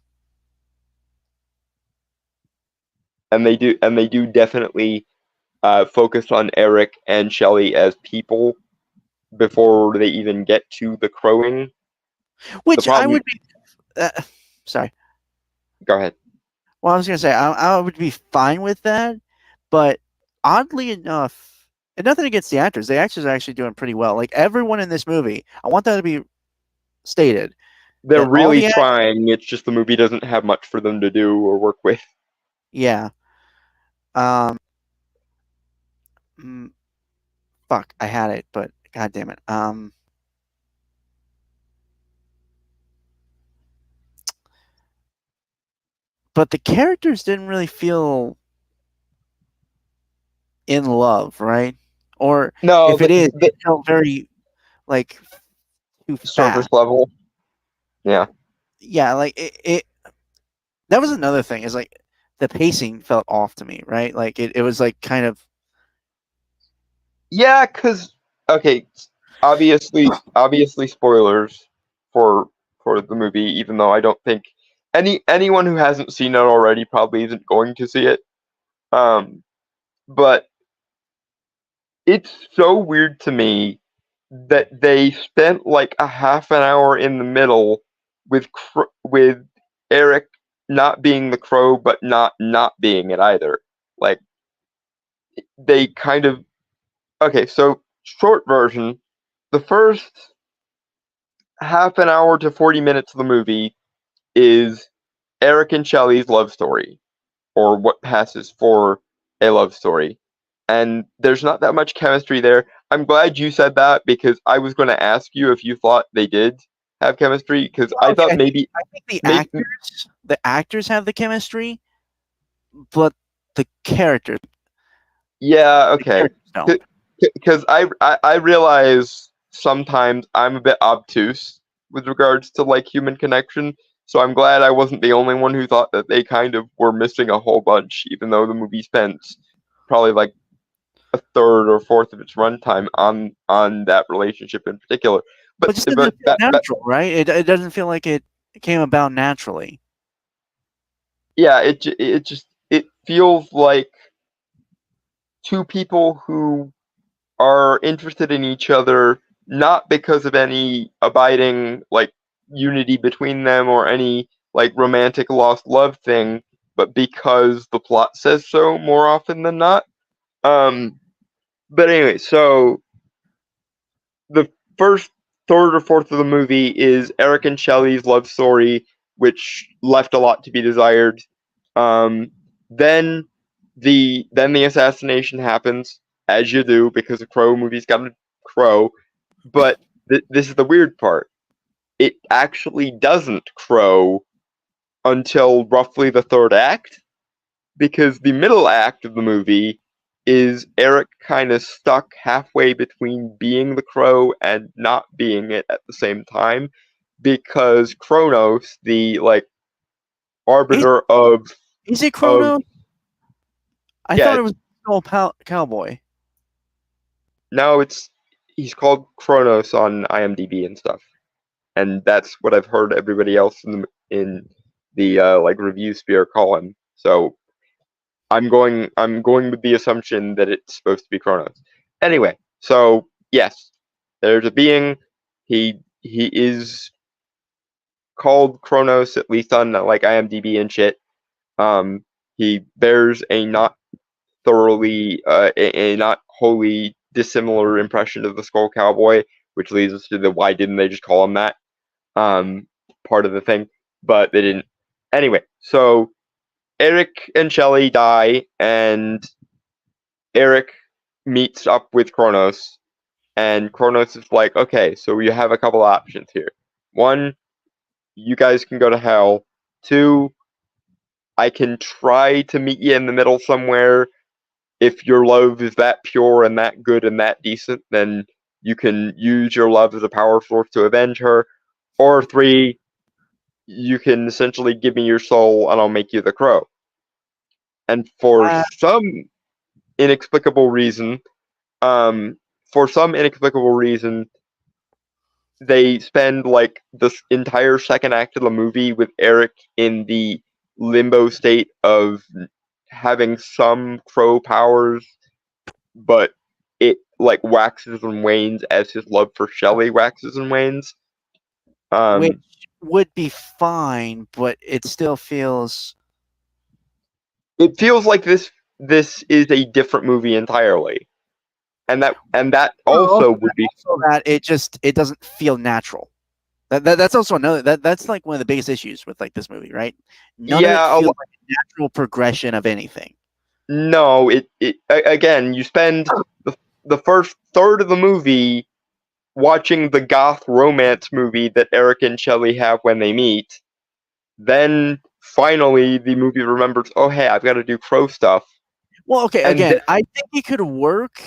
And they do definitely focus on Eric and Shelley as people before they even get to the crowing. Which I would be. Sorry. Go ahead. Well, I was gonna say I would be fine with that, but oddly enough, and nothing against the actors are actually doing pretty well. Like everyone in this movie, I want that to be stated. They're really trying. It's just the movie doesn't have much for them to do or work with. Yeah. Fuck, I had it, but god damn it. But the characters didn't really feel in love, right? Or no, if it is, it felt very like too surface fast. level. Yeah. Yeah, like it. That was another thing. Is like the pacing felt off to me, right? Like it was like kind of. Yeah, because okay, obviously spoilers for the movie. Even though I don't think anyone who hasn't seen it already probably isn't going to see it. But it's so weird to me that they spent like a half an hour in the middle with Eric not being the Crow, but not being it either. Like they kind of okay. So short version, the first half an hour to 40 minutes of the movie is Eric and Shelley's love story, or what passes for a love story. and there's not that much chemistry there. I'm glad you said that because I was going to ask you if you thought they did have chemistry because I Okay, thought maybe I think maybe the actors have the chemistry, but the characters yeah, the okay. characters don't. Because I realize sometimes I'm a bit obtuse with regards to like human connection, so I'm glad I wasn't the only one who thought that they kind of were missing a whole bunch, even though the movie spent probably like a third or fourth of its runtime on that relationship in particular. But But just doesn't feel that natural, right? It doesn't feel like it came about naturally. yeah, it just it feels like two people who are interested in each other not because of any abiding like unity between them or any like romantic lost love thing, but because the plot says so more often than not. Um, but anyway, so the first third or fourth of the movie is Eric and Shelley's love story, which left a lot to be desired. Um, then the assassination happens, as you do, because a Crow movie's got a Crow. But this is the weird part. It actually doesn't Crow until roughly the third act, because the middle act of the movie is Eric kind of stuck halfway between being the Crow and not being it at the same time, because Kronos, the like Is, arbiter is it of Chrono? I yeah, thought it was Skull Cowboy. now it's he's called Kronos on IMDb and stuff, and that's what I've heard everybody else in the like review sphere call him. So I'm going with the assumption that it's supposed to be Kronos. Anyway, so yes, there's a being. He is called Kronos, at least on like IMDb and shit. He bears a not thoroughly a not wholly dissimilar impression of the Skull Cowboy, which leads us to the why didn't they just call him that um part of the thing, but they didn't. Anyway, so Eric and Shelley die, and Eric meets up with Kronos, and Kronos is like, okay, so you have a couple options here. One, you guys can go to hell. Two, I can try to meet you in the middle somewhere. If your love is that pure and that good and that decent, then you can use your love as a power source to avenge her. Or three, you can essentially give me your soul and I'll make you the crow. And Uh, inexplicable reason, for some inexplicable reason, they spend like the entire second act of the movie with Eric in the limbo state of having some crow powers, but it like waxes and wanes as his love for Shelley waxes and wanes. which Um, would be fine, but it still feels. it feels like this is a different movie entirely, and that Also, also would be that it doesn't feel natural. That's also another that's like one of the biggest issues with like this movie, right? None of it yeah. feels like a natural progression of anything. No, again, you spend the first third of the movie watching the goth romance movie that Eric and Shelley have when they meet. Then finally, the movie remembers, oh hey, I've got to do crow stuff, Well, okay, and again, I think it could work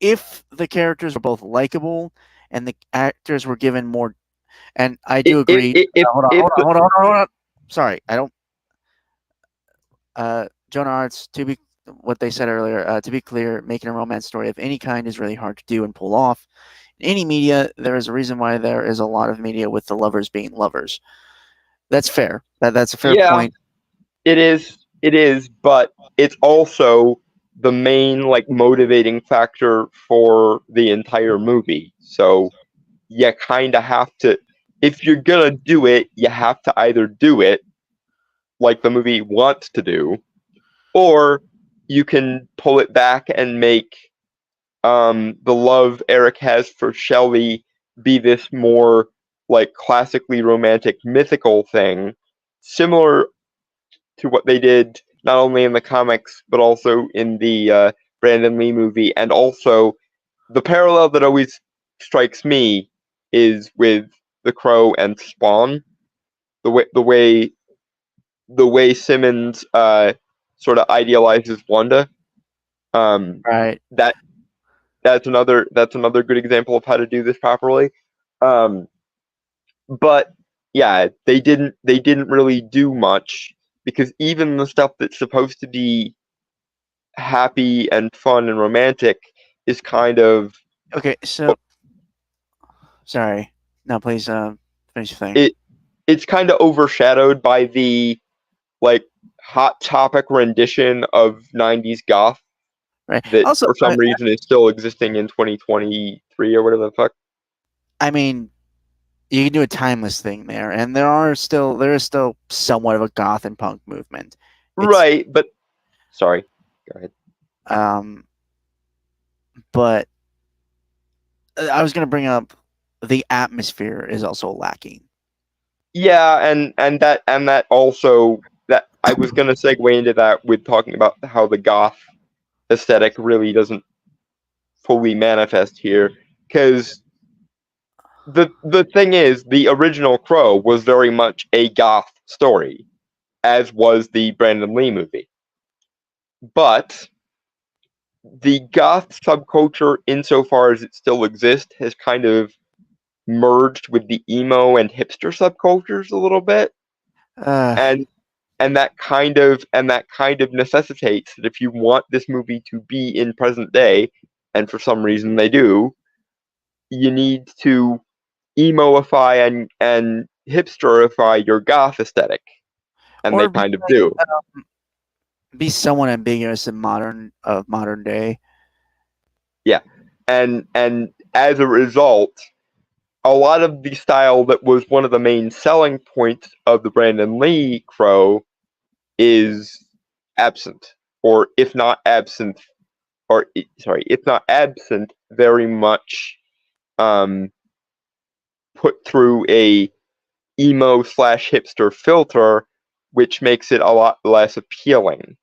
if the characters were both likable and the actors were given more. And I do agree. Hold on, if hold on, hold on, hold on. Sorry, I don't. Jonah Arts, to be what they said earlier, to be clear, making a romance story of any kind is really hard to do and pull off. In any media, there is a reason why there is a lot of media with the lovers being lovers. That's fair. That's a fair yeah, point. it is, but it's also the main like motivating factor for the entire movie. So you kind of have to, if you're gonna do it, you have to either do it like the movie wants to do, or you can pull it back and make the love Eric has for Shelley be this more like classically romantic mythical thing, similar to what they did not only in the comics but also in the Brandon Lee movie, and also the parallel that always strikes me is with The Crow and Spawn. The way Simmons sort of idealizes Wanda. Right. That's another good example of how to do this properly. Um, but yeah, they didn't really do much, because even the stuff that's supposed to be happy and fun and romantic is kind of Okay. So sorry. No, please finish your thing. it's kind of overshadowed by the like hot topic rendition of 90s goth Right. that Also, for some reason is still existing in 2023 or whatever the fuck. I mean, you can do a timeless thing there, and there is still somewhat of a goth and punk movement. Right, but sorry, go ahead. But I was gonna bring up the atmosphere is also lacking. Yeah, and that also, that I was gonna segue into that with talking about how the goth aesthetic really doesn't fully manifest here, because the thing is, the original Crow was very much a goth story, as was the Brandon Lee movie. But the goth subculture, insofar as it still exists, has kind of merged with the emo and hipster subcultures a little bit, and that kind of necessitates that if you want this movie to be in present day, and for some reason they do, you need to emoify and hipsterify your goth aesthetic, and or they kind of do. Be somewhat ambiguous in modern day. Yeah, and as a result, a lot of the style that was one of the main selling points of the Brandon Lee Crow is absent, or if not absent, very much put through a emo / hipster filter, which makes it a lot less appealing.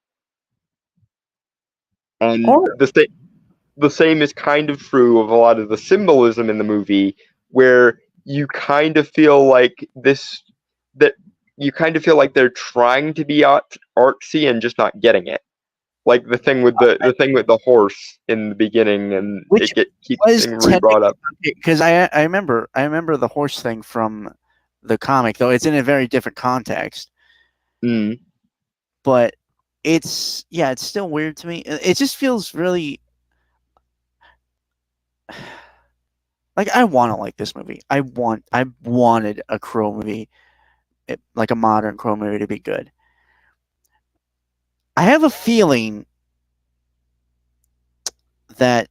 And the same is kind of true of a lot of the symbolism in the movie, where you kind of feel like they're trying to be artsy and just not getting it. Like the thing with the horse in the beginning, and which keeps getting brought up. Because I remember the horse thing from the comic, though it's in a very different context. Mm. But it's still weird to me. It just feels really like I want to like this movie. I wanted a Crow movie, like a modern Crow movie, to be good. I have a feeling that,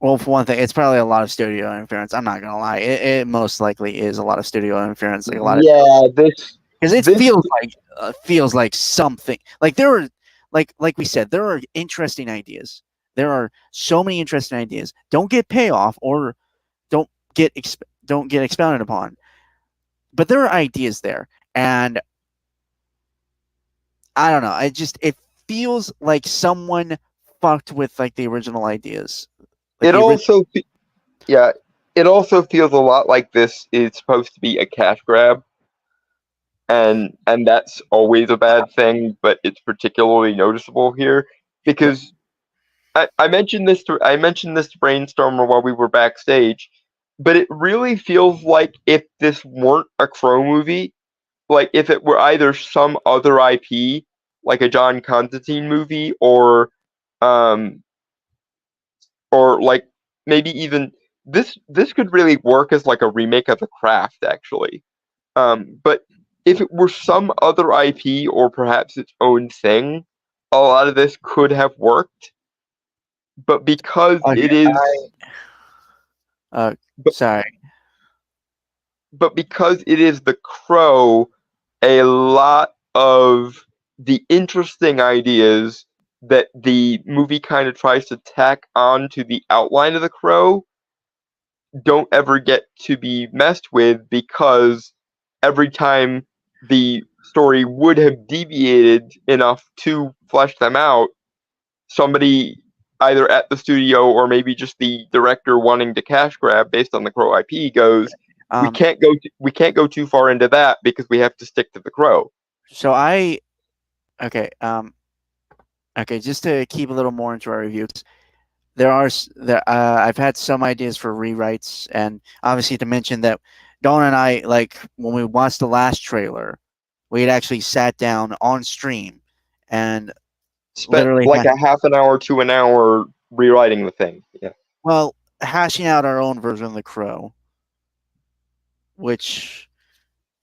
well, for one thing, it's probably a lot of studio interference. I'm not gonna lie; it most likely is a lot of studio interference. Like a lot of because it feels like something. Like there are, like we said, there are interesting ideas. There are so many interesting ideas. Don't get payoff or don't get expounded upon. But there are ideas there, and I don't know. It feels like someone fucked with like the original ideas. Like it also feels a lot like this is supposed to be a cash grab, and that's always a bad thing, but it's particularly noticeable here because I mentioned this to Brainstormer while we were backstage, but it really feels like if this weren't a Crow movie, like if it were either some other IP, like a John Constantine movie, or like maybe even this could really work as like a remake of The Craft, actually. But if it were some other IP or perhaps its own thing, a lot of this could have worked. But because it is, sorry. But because it is The Crow, a lot of the interesting ideas that the movie kind of tries to tack onto the outline of The Crow don't ever get to be messed with, because every time the story would have deviated enough to flesh them out, somebody either at the studio or maybe just the director wanting to cash grab based on the Crow IP goes, Um, we can't go too far into that because we have to stick to the Crow. so okay, okay, just to keep a little more into our reviews, I've had some ideas for rewrites, and obviously to mention that Dawn and I, like when we watched the last trailer, we had actually sat down on stream and Spent literally like a half an hour to an hour rewriting the thing. Yeah. well, hashing out our own version of the Crow, which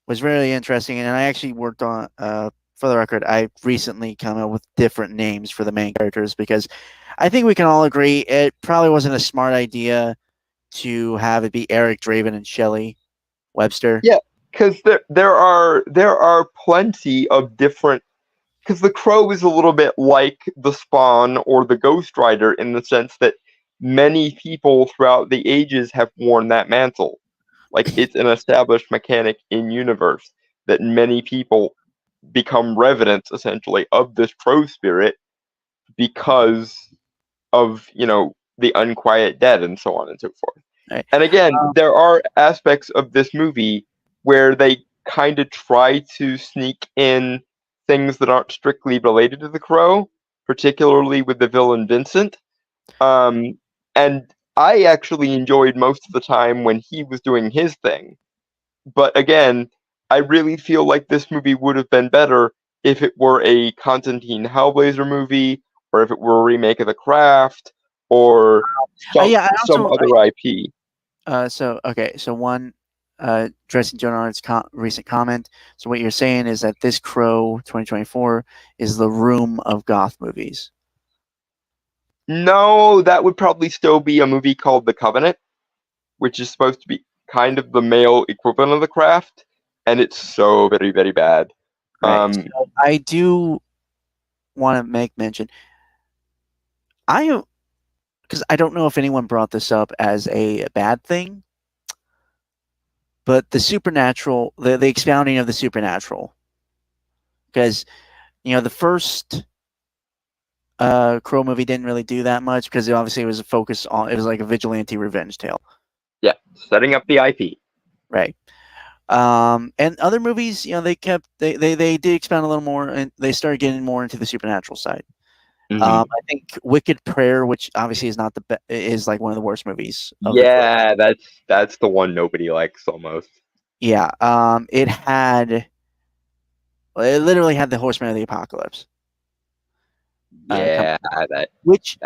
was really interesting. And I actually worked on, for the record, I recently come up with different names for the main characters because I think we can all agree it probably wasn't a smart idea to have it be Eric Draven and Shelley Webster. Yeah, because there are plenty of different. Because the Crow is a little bit like the Spawn or the Ghost Rider in the sense that many people throughout the ages have worn that mantle. Like it's an established mechanic in universe that many people become revenants essentially of this Crow spirit because of the unquiet dead and so on and so forth. Right. And again, there are aspects of this movie where they kind of try to sneak in things that aren't strictly related to the Crow, particularly with the villain Vincent. And I actually enjoyed most of the time when he was doing his thing. But again, I really feel like this movie would have been better if it were a Constantine Hellblazer movie, or if it were a remake of The Craft, or Yeah, some other IP. So one, addressing Joan Arnold's recent comment. So what you're saying is that this Crow 2024 is the Room of goth movies. No, that would probably still be a movie called The Covenant, which is supposed to be kind of the male equivalent of The Craft, and it's so very, very bad. Right. So I do want to make mention. Because I don't know if anyone brought this up as a bad thing, but the supernatural, the expounding of the supernatural, because the first Crow movie didn't really do that much because obviously it was a focus on, it was like a vigilante revenge tale. Yeah, setting up the IP. Right. And other movies, they did expand a little more, and they started getting more into the supernatural side. Mm-hmm. I think Wicked Prayer, which obviously is not is like one of the worst movies. Yeah, that's the one nobody likes almost. Yeah. It literally had the Horseman of the Apocalypse. Yeah, which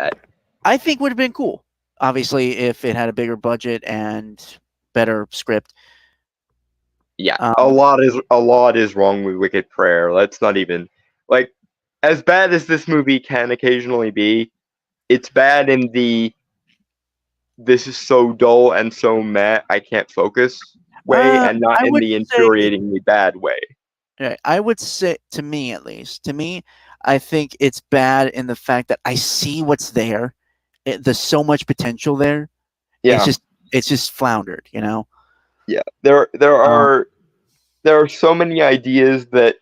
I think would have been cool. Obviously, if it had a bigger budget and better script. Yeah, a lot is wrong with Wicked Prayer. Let's not even like as bad as this movie can occasionally be. It's bad in the this is so dull and so meh I can't focus way, and not in the infuriatingly bad way. Right, I would say, to me at least, I think it's bad in the fact that I see what's there. There's so much potential there. Yeah, it's just floundered. Yeah, there are so many ideas that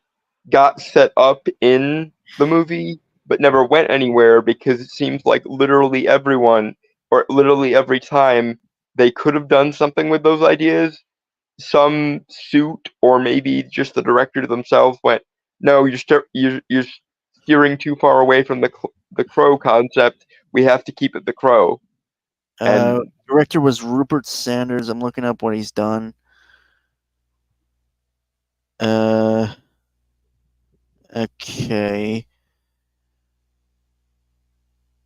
got set up in the movie but never went anywhere because it seems like literally everyone or literally every time they could have done something with those ideas, some suit or maybe just the director themselves went, "No, you're steering too far away from the Crow concept. We have to keep it the Crow." And Director was Rupert Sanders. I'm looking up what he's done. Okay.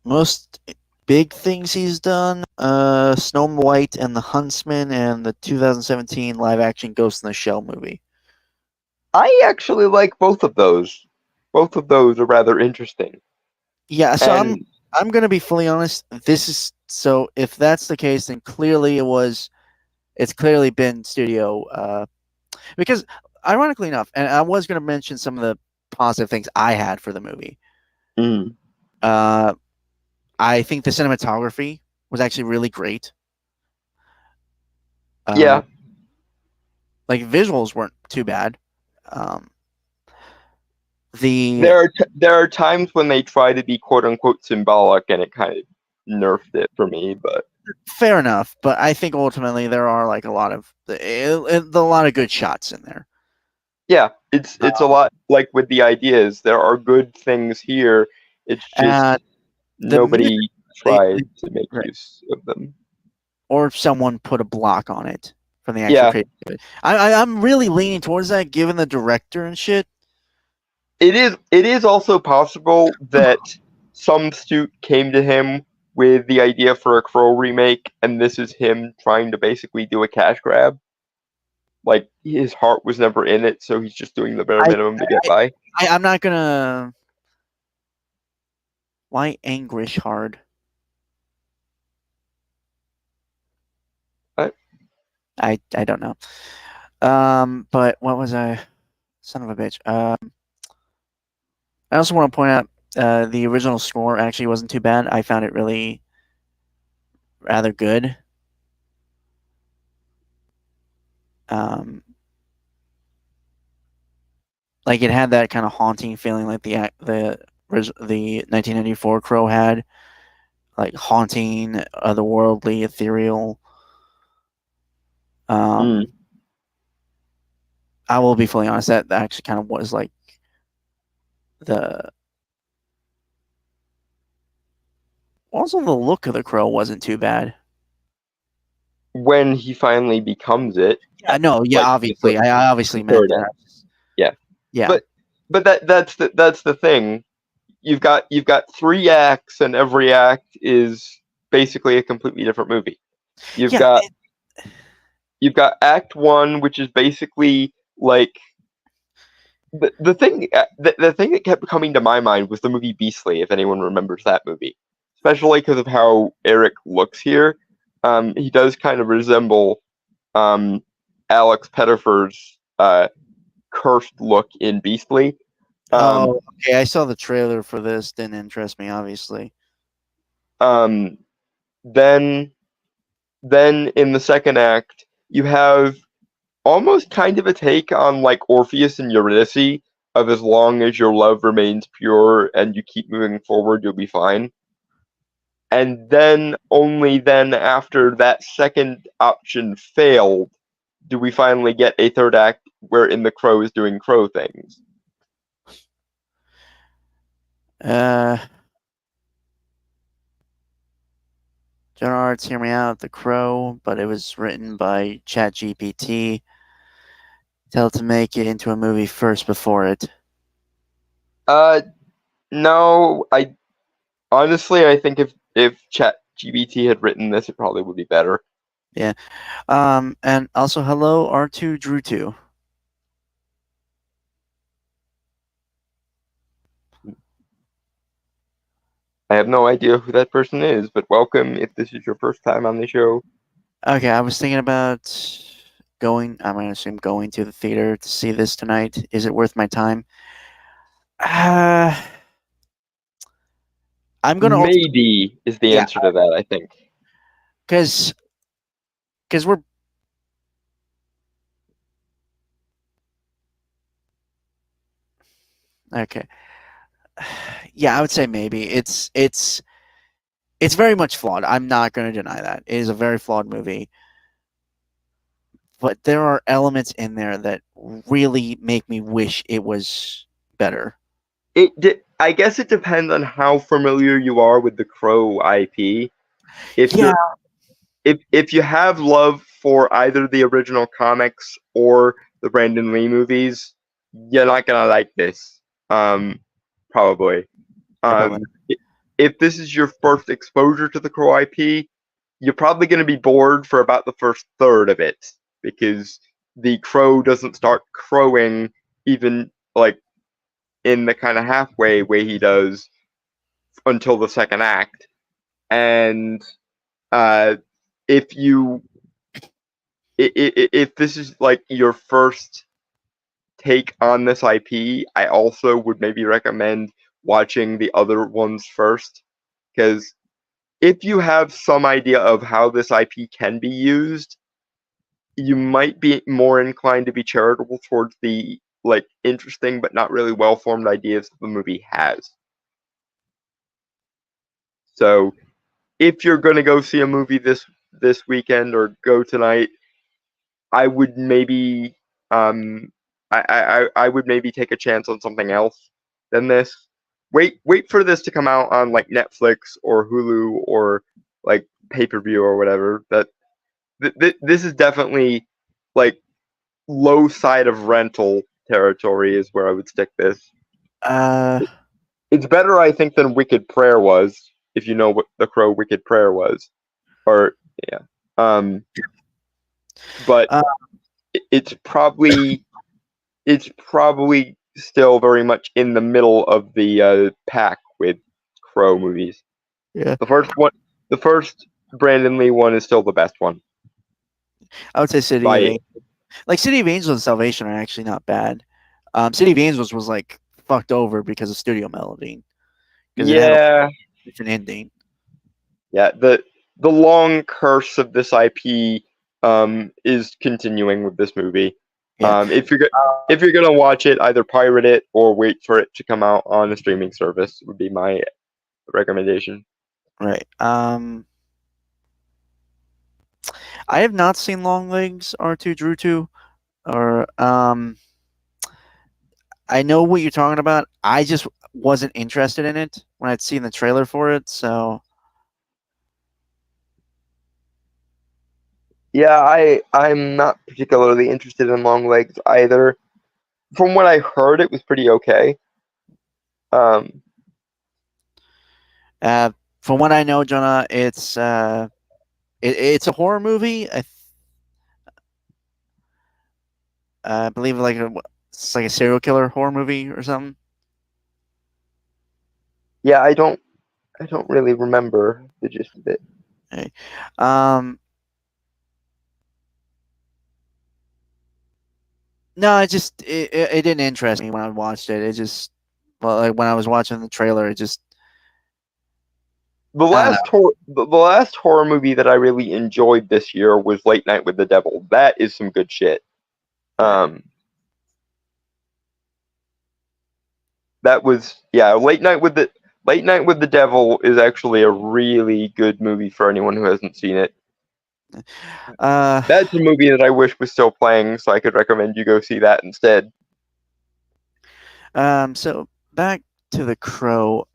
Most big things he's done: Snow White and the Huntsman, and the 2017 live-action Ghost in the Shell movie. I actually like both of those. Both of those are rather interesting. Yeah, so I'm gonna be fully honest. So if that's the case, then clearly it's clearly been studio. Because ironically enough, and I was gonna mention some of the positive things I had for the movie. Mm. I think the cinematography was actually really great. Yeah. Like visuals weren't too bad. There are times when they try to be quote unquote symbolic, and it kind of nerfed it for me. But fair enough, but I think ultimately there are like a lot of good shots in there. yeah, it's a lot like with the ideas. There are good things here. It's just nobody tried to make right. use of them. Or someone put a block on it from the actual Yeah. creativity. I'm really leaning towards that, given the director and shit. It is also possible that some suit came to him with the idea for a Crow remake, and this is him trying to basically do a cash grab. Like his heart was never in it, so he's just doing the bare minimum to get by. I'm not gonna. Why Anguish hard? What? I don't know. But what was I? Son of a bitch. I also want to point out the original score actually wasn't too bad. I found it really rather good. Like it had that kind of haunting feeling, like the 1994 Crow had, like haunting, otherworldly, ethereal. I will be fully honest, that actually kind of was like also the look of the Crow wasn't too bad. When he finally becomes it. No, yeah, like, obviously. I obviously meant that. Yeah. Yeah. But that's the thing. You've got 3 acts, and every act is basically a completely different movie. You've got Act 1, which is basically like the thing that kept coming to my mind was the movie Beastly, if anyone remembers that movie, especially because of how Eric looks here. He does kind of resemble Alex Pettyfer's cursed look in Beastly. Okay. I saw the trailer for this. Didn't interest me, obviously. Then in the second act, you have almost kind of a take on like Orpheus and Eurydice, of as long as your love remains pure and you keep moving forward, you'll be fine. And then only then, after that second option failed, do we finally get a third act wherein the Crow is doing Crow things. John Arts, hear me out, The Crow, but it was written by ChatGPT. Tell it to make it into a movie first before it. No, I think if ChatGPT had written this, it probably would be better. Yeah. And also, hello, R2 Drew 2. I have no idea who that person is, but welcome if this is your first time on the show. Okay, I was thinking about I'm going to assume going to the theater to see this tonight. Is it worth my time? I'm going to... Maybe is the answer to that, I think. Because we're... Okay. Yeah, I would say maybe. It's very much flawed. I'm not going to deny that. It is a very flawed movie. But there are elements in there that really make me wish it was better. I guess it depends on how familiar you are with the Crow IP. If you have love for either the original comics or the Brandon Lee movies, you're not gonna like this. Probably. If this is your first exposure to the Crow IP, you're probably going to be bored for about the first third of it, because the Crow doesn't start crowing even like in the kind of halfway way he does until the second act. And if this is like your first take on this IP, I also would maybe recommend watching the other ones first, because if you have some idea of how this IP can be used, you might be more inclined to be charitable towards the like interesting but not really well formed ideas the movie has. So if you're gonna go see a movie this weekend or go tonight, I would maybe I would maybe take a chance on something else than this. Wait for this to come out on like Netflix or Hulu or like pay-per-view or whatever. That this is definitely like low side of rental territory is where I would stick this. Uh, It's better, I think, than Wicked Prayer was, if you know what The Crow Wicked Prayer was. Or yeah. But uh, it's probably still very much in the middle of the pack with Crow movies. yeah, The first Brandon Lee one is still the best one. I would say City By of Angels. Like City of Angels and Salvation are actually not bad. City of Angels was like fucked over because of Studio Melody because it had a different ending. yeah. The long curse of this IP is continuing with this movie. Yeah. If you're gonna watch it, either pirate it or wait for it to come out on a streaming service would be my recommendation. Right. I have not seen Long Legs R2 Drew 2 or I know what you're talking about. I just wasn't interested in it when I'd seen the trailer for it, so Yeah, I'm not particularly interested in Long Legs either. From what I heard, it was pretty okay. from what I know, Jonah, it's a horror movie. I believe it's like a serial killer horror movie or something. Yeah, I don't really remember the gist of it. Okay. Um, no, it didn't interest me when I watched it. It just like when I was watching the trailer, it just The I don't know. the last horror movie that I really enjoyed this year was Late Night with the Devil. That is some good shit. Right. That was Late Night with the Devil is actually a really good movie for anyone who hasn't seen it. Uh, That's a movie that I wish was still playing, so I could recommend you go see that instead. so back to The Crow.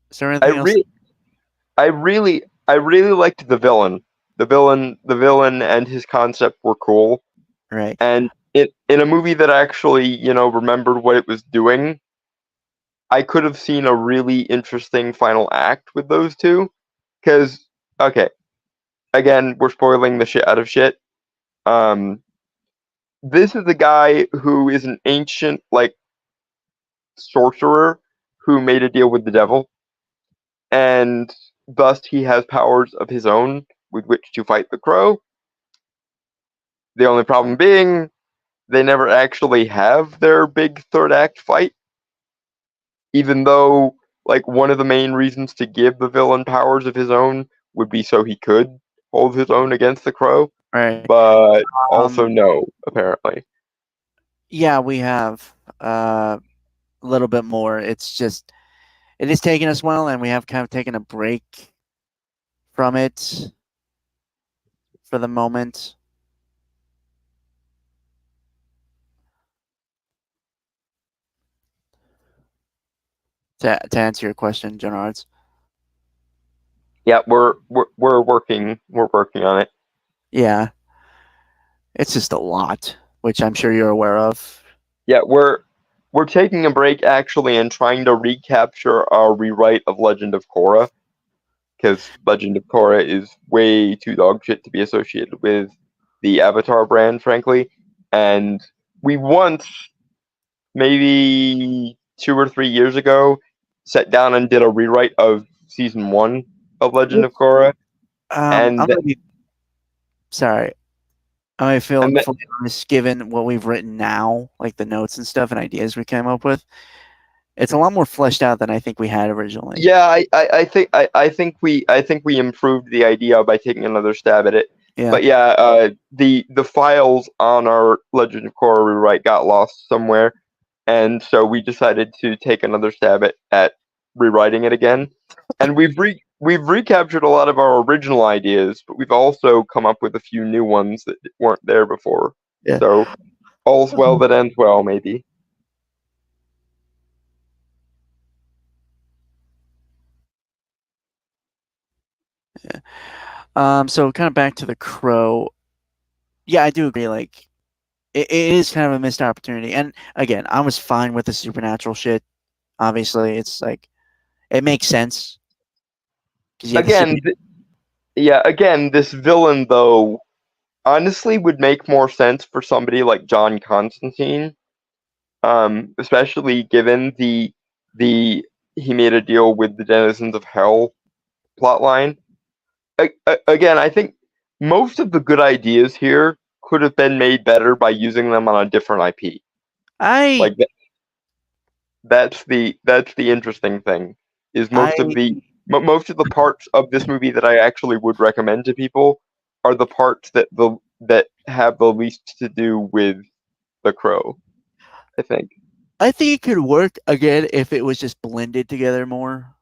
Is there I anything else? re- I really liked the villain. The villain and his concept were cool. Right. And in a movie that actually, remembered what it was doing, I could have seen a really interesting final act with those two. Because, okay, again, we're spoiling the shit out of shit. This is a guy who is an ancient, like, sorcerer who made a deal with the devil, and thus he has powers of his own with which to fight the crow. The only problem being, they never actually have their big third act fight, even though like one of the main reasons to give the villain powers of his own would be so he could hold his own against the crow, Right. but also no, apparently. Yeah, we have a little bit more. It's just it is taking us well, and we have kind of taken a break from it for the moment. To answer your question, Gennards. Yeah, we're working on it. Yeah, it's just a lot, which I'm sure you're aware of. Yeah, we're taking a break actually and trying to recapture our rewrite of Legend of Korra, because Legend of Korra is way too dog shit to be associated with the Avatar brand, frankly. And we once, maybe 2 or 3 years ago, sat down and did a rewrite of season 1 of Legend of Korra, I'm and gonna be sorry. I feel and fully honest, given what we've written now, like the notes and stuff and ideas we came up with. It's a lot more fleshed out than I think we had originally. Yeah, I think we improved the idea by taking another stab at it. Yeah. But yeah, the files on our Legend of Korra rewrite got lost somewhere, and so we decided to take another stab at rewriting it again. And we've recaptured a lot of our original ideas, but we've also come up with a few new ones that weren't there before. Yeah. So all's well that ends well, maybe. So kind of back to the Crow. Yeah, I do agree. Like, it is kind of a missed opportunity. And again, I was fine with the supernatural shit. Obviously, it's like it makes sense because you have the super. Again, yeah, again, this villain though honestly would make more sense for somebody like John Constantine, especially given the he made a deal with the denizens of hell plotline. Again, I think most of the good ideas here could have been made better by using them on a different IP. I Like that's the interesting thing is I most of the parts of this movie that I actually would recommend to people are the parts that have the least to do with the Crow. I think. I think it could work again if it was just blended together more.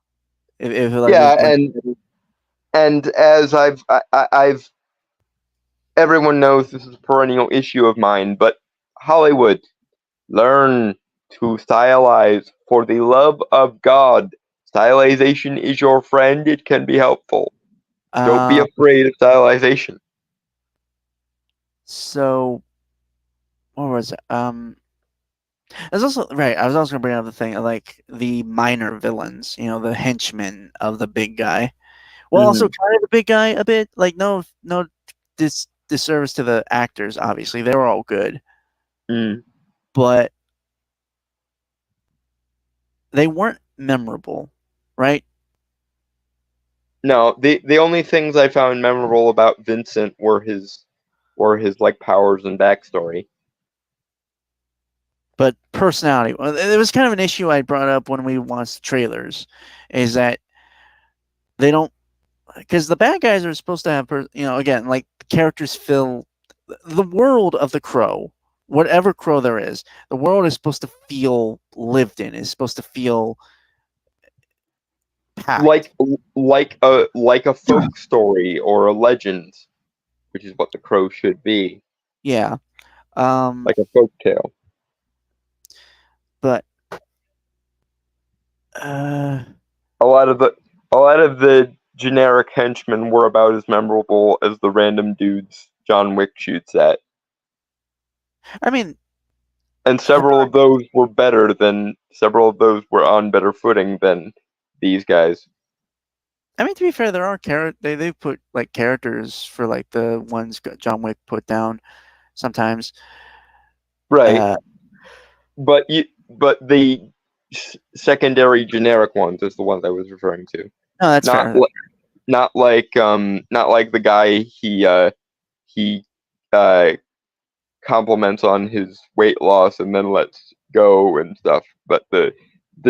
If it like was Yeah, blended. and as I've everyone knows this is a perennial issue of mine, but Hollywood, learn to stylize for the love of God. Stylization is your friend. It can be helpful. Don't be Um. afraid of stylization. So what was it? There's also right. I was also gonna bring up the thing of, like the minor villains. You know, the henchmen of the big guy. Well, also Mm-hmm. kind of the big guy a bit. Like no disservice to the actors. Obviously, they were all good, Mm. but they weren't memorable, right? No, the only things I found memorable about Vincent were his like powers and backstory. But personality. Well, it was kind of an issue I brought up when we watched trailers, is that they don't because the bad guys are supposed to have again like characters fill the world of the Crow, whatever Crow there is. The world is supposed to feel lived in. Is supposed to feel packed. Like like a folk story or a legend, which is what the Crow should be, Yeah. Um. like a folk tale. But uh. A lot of the generic henchmen were about as memorable as the random dudes John Wick shoots at, I mean, and several of those were on better footing than these guys. to be fair, there are they put like characters for like the ones John Wick put down sometimes. Right, Uh. but the secondary generic ones is the ones I was referring to. No, that's Not fair. not like the guy he uh compliments on his weight loss and then lets go and stuff, but the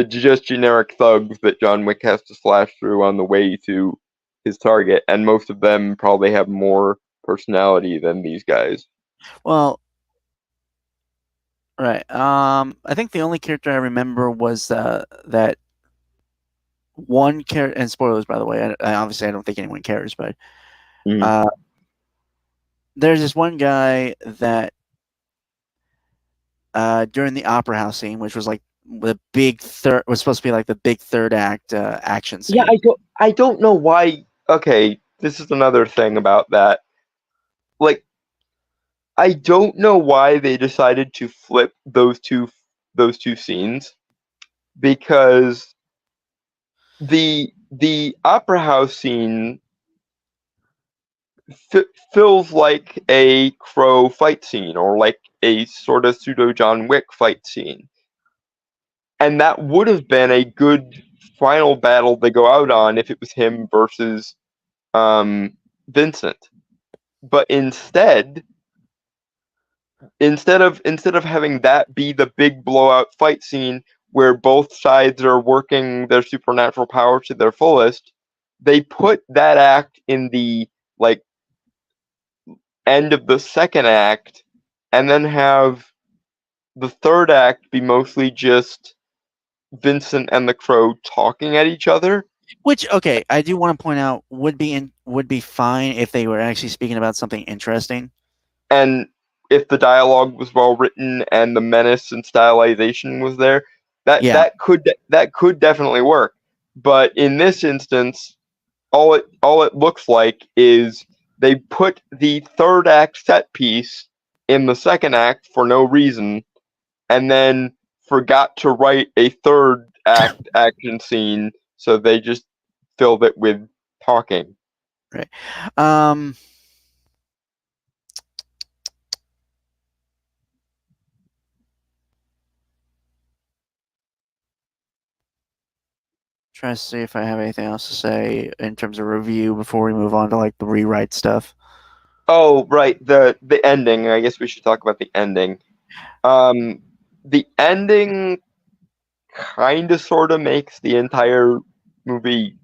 just generic thugs that John Wick has to slash through on the way to his target, and most of them probably have more personality than these guys. Well, right. I think the only character I remember was that one character. And spoilers, by the way. I obviously I don't think anyone cares, but Mm. uh, there's this one guy that during the opera house scene, which was like the big third was supposed to be like the big third act action Yeah, scene. I don't know why. Okay, this is another thing about that. Like, I don't know why they decided to flip those two scenes, because the opera house scene feels like a Crow fight scene or like a sort of pseudo John Wick fight scene, and that would have been a good final battle to go out on if it was him versus Vincent. But instead of having that be the big blowout fight scene, where both sides are working their supernatural power to their fullest, they put that act in the like end of the second act, and then have the third act be mostly just Vincent and the Crow talking at each other. Which, okay, I do want to point out would be fine if they were actually speaking about something interesting. And if the dialogue was well written and the menace and stylization was there, Yeah. that could definitely work. But in this instance, all it looks like is they put the third act set piece in the second act for no reason, and then forgot to write a third act action scene, so they just filled it with talking. Right. Um. Trying to see if I have anything else to say in terms of review before we move on to like the rewrite stuff. Oh, right, the ending. I guess we should talk about the ending. The ending kind of sort of makes the entire movie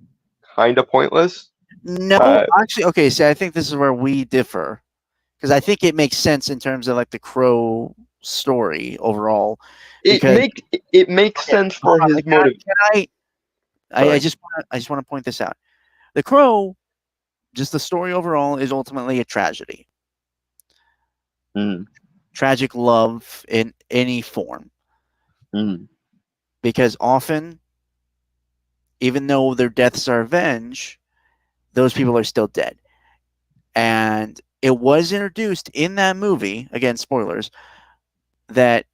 kind of pointless. No, Uh, actually, okay. See, I think this is where we differ because I think it makes sense in terms of like the Crow story overall. Because it makes okay, sense hold for on, his motive. can I Sorry. just want to point this out. The Crow, just the story overall, is ultimately a tragedy. Mm, Tragic love in any form. mm, Because often, even though their deaths are avenged, those people are still dead. And it was introduced in that movie, again, spoilers, that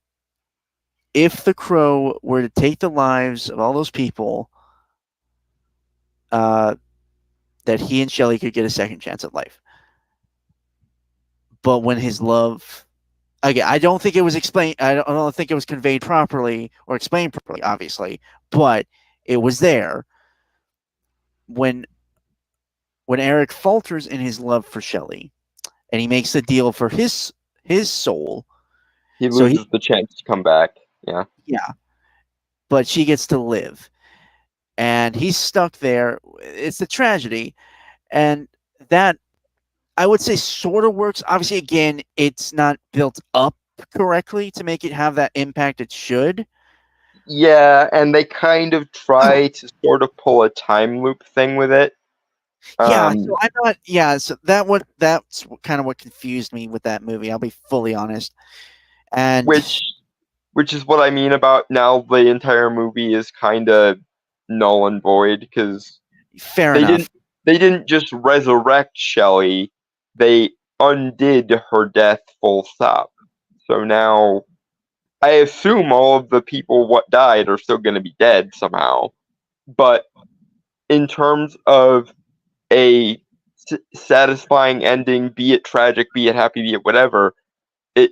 if the Crow were to take the lives of all those people, uh, that he and Shelley could get a second chance at life. But when his love, again, I don't think it was explained. I don't think it was conveyed properly or explained properly, obviously, but it was there. When Eric falters in his love for Shelley, and he makes the deal for his soul, he so loses the chance to come back. Yeah. yeah, but she gets to live, and he's stuck there. It's a tragedy, and that I would say sort of works. Obviously, again, it's not built up correctly to make it have that impact it should. Yeah, and they kind of try to sort of pull a time loop thing with it. Yeah, so Um, I'm not. Yeah, so that's kind of what confused me with that movie. I'll be fully honest. And which which is what I mean about now the entire movie is kind of null and void because fair they enough. didn't they didn't just resurrect Shelley, they undid her death full stop. So now I assume all of the people what died are still going to be dead somehow. But in terms of a satisfying ending, be it tragic, be it happy, be it whatever, it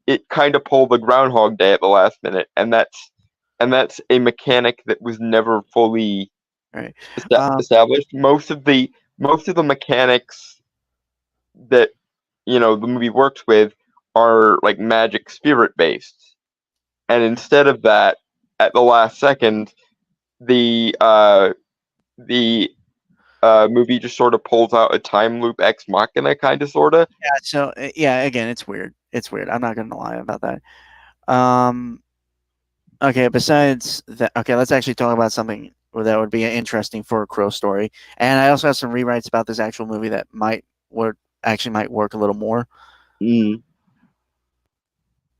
it kind of pulled the Groundhog Day at the last minute, and that's a mechanic that was never fully Right. Um, established. Most of the mechanics that the movie works with are like magic spirit based, and instead of that, at the last second, the movie just sort of pulls out a time loop ex machina kind of sorta. yeah. So yeah, again, it's weird. It's weird. I'm not gonna lie about that. Um, okay. Besides that, okay, let's actually talk about something that would be interesting for a Crow story. And I also have some rewrites about this actual movie that might work a little more. Mm.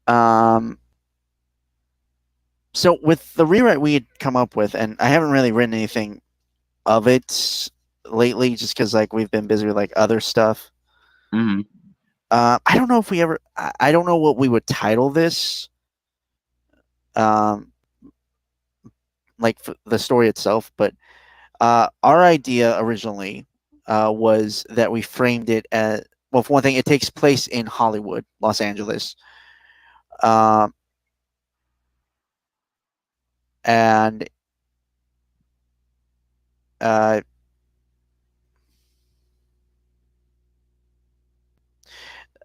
Um, so with the rewrite we had come up with, and I haven't really written anything of it lately, just because like we've been busy with like other stuff. Mm. I don't know if we ever. I don't know what we would title this. Um, like the story itself, but our idea originally was that we framed it as well. For one thing, it takes place in Hollywood, Los Angeles, um, and uh,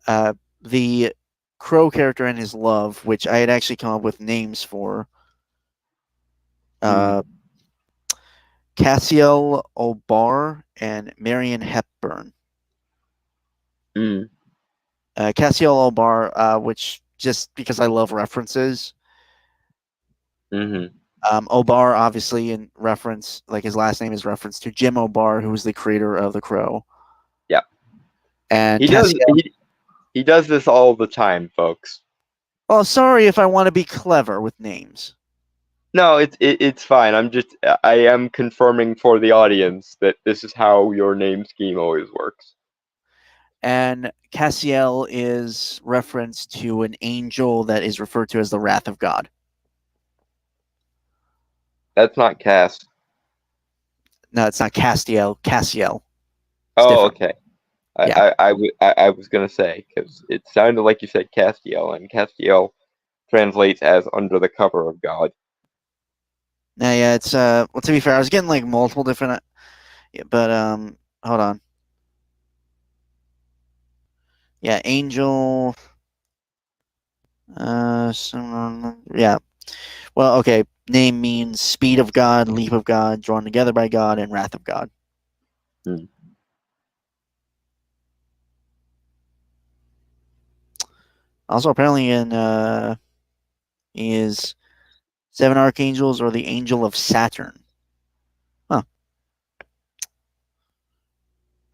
uh, the Crow character and his love, which I had actually come up with names for. Uh, Cassiel O'Barr and Marion Hepburn. Mm. Cassiel O'Barr, which just because I love references. Mm-hmm. O'Barr, obviously, in reference, like his last name is reference to Jim O'Barr, who was the creator of The Crow. Yeah. And He does. Cassiel. He does this all the time, folks. Well, sorry if I want to be clever with names. No, it's fine. I am confirming for the audience that this is how your name scheme always works. And Cassiel is reference to an angel that is referred to as the wrath of God. That's not Cass. No, it's not Castiel. Cassiel. It's Oh, different. okay. Yeah. I was gonna say because it sounded like you said Castiel, and Castiel translates as under the cover of God. Yeah, it's well, to be fair, I was getting like multiple different but hold on. Yeah, angel yeah. Well, okay. Name means speed of God, leap of God, drawn together by God, and wrath of God. Hmm. Also, apparently, in he is seven archangels or the angel of Saturn. Huh.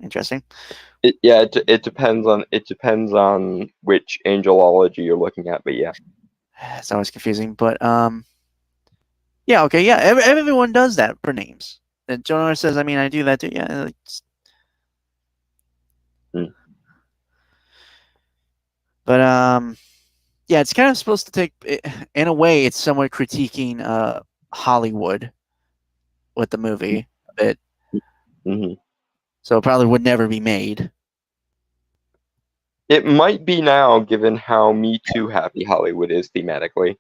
Interesting. It depends on which angelology you're looking at, but yeah. It's always confusing, but yeah, okay, yeah. Everyone does that for names. And Jonah says, I mean, I do that too. Yeah. Hmm. But yeah, it's kind of supposed to take. In a way, it's somewhat critiquing Hollywood with the movie a bit. Mm-hmm. So it probably would never be made. It might be now, given how Me Too happy Hollywood is thematically.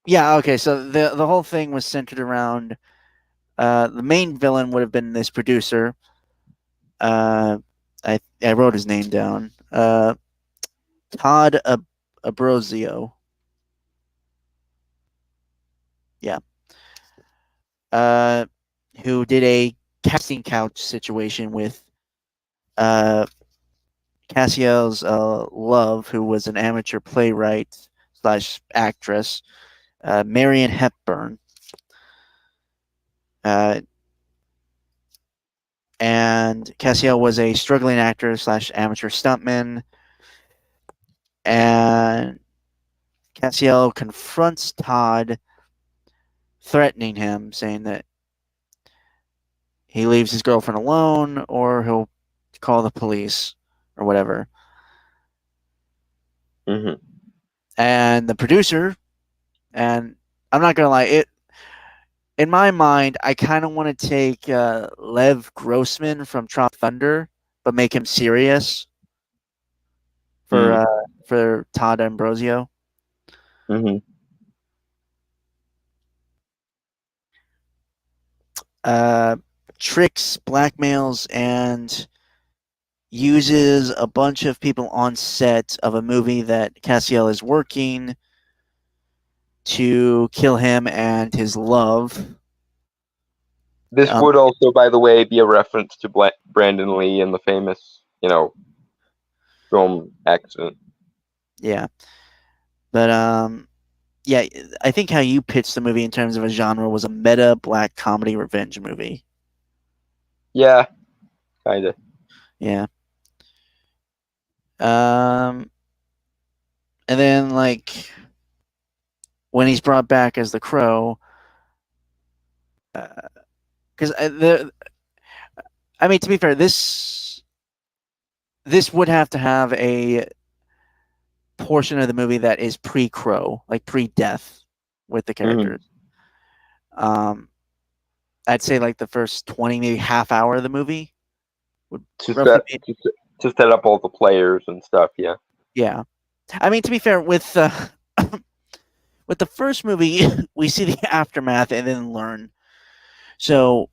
Yeah, okay. So the whole thing was centered around the main villain would have been this producer. I wrote his name down. Todd Abrosio. Yeah. Uh, who did a casting couch situation with Cassiel's love, who was an amateur playwright slash actress, Marion Hepburn. And Cassiel was a struggling actor slash amateur stuntman. And Cassiel confronts Todd, threatening him, saying that he leaves his girlfriend alone or he'll call the police or whatever. Mm-hmm. And the producer, and I'm not gonna lie, it in my mind, I kind of want to take Lev Grossman from Trop Thunder, but make him serious for Todd Ambrosio. Mm-hmm. Tricks, blackmails, and uses a bunch of people on set of a movie that Cassiel is working to kill him and his love. This would also, by the way, be a reference to Brandon Lee and the famous, film accident. Yeah. But yeah, I think how you pitched the movie in terms of a genre was a meta black comedy revenge movie. Yeah, kind of. Yeah. And then like when he's brought back as the Crow, because I mean, to be fair, this would have to have a portion of the movie that is pre-Crow, like pre-death, with the characters. I'd say like the first 20, maybe half hour of the movie would To roughly be. to set up all the players and stuff. Yeah. Yeah, I mean, to be fair, with with the first movie, we see the aftermath and then learn. So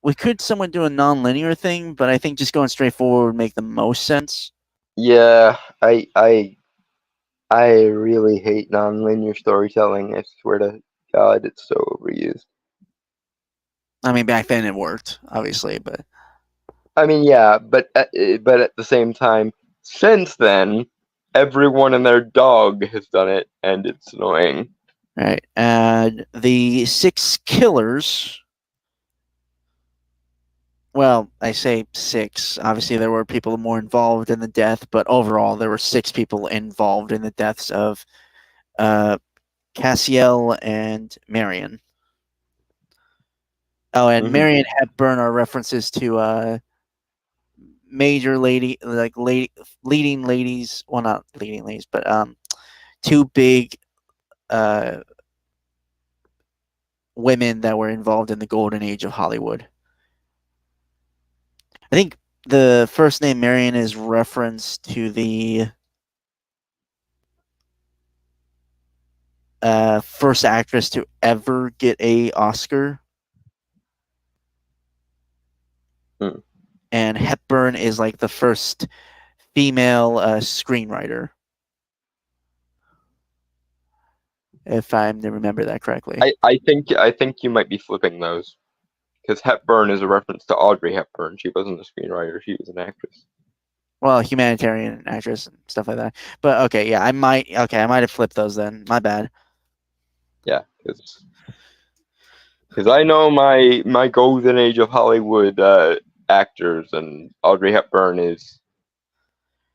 we could somewhat do a non-linear thing, but I think just going straight forward would make the most sense. Yeah, I really hate non-linear storytelling. I swear to God, it's so overused. I mean, back then it worked, obviously, but I mean, yeah, but at the same time, since then, everyone and their dog has done it, and it's annoying. right. And the 6 killers. Well, I say 6. Obviously, there were people more involved in the death, but overall, there were 6 people involved in the deaths of Cassiel and Marion. Oh, and Mhm. Marion Hepburn are references to major leading ladies. Well, not leading ladies, but 2 big uh, women that were involved in the golden age of Hollywood. I think the first name Marion is reference to the first actress to ever get a Oscar, Mm. and Hepburn is like the first female screenwriter, if I'm to remember that correctly. I think you might be flipping those because Hepburn is a reference to Audrey Hepburn. She wasn't a screenwriter; she was an actress. Well, humanitarian actress and stuff like that. But okay, yeah, I might have flipped those then. My bad. Yeah, because I know my golden age of Hollywood actors, and Audrey Hepburn is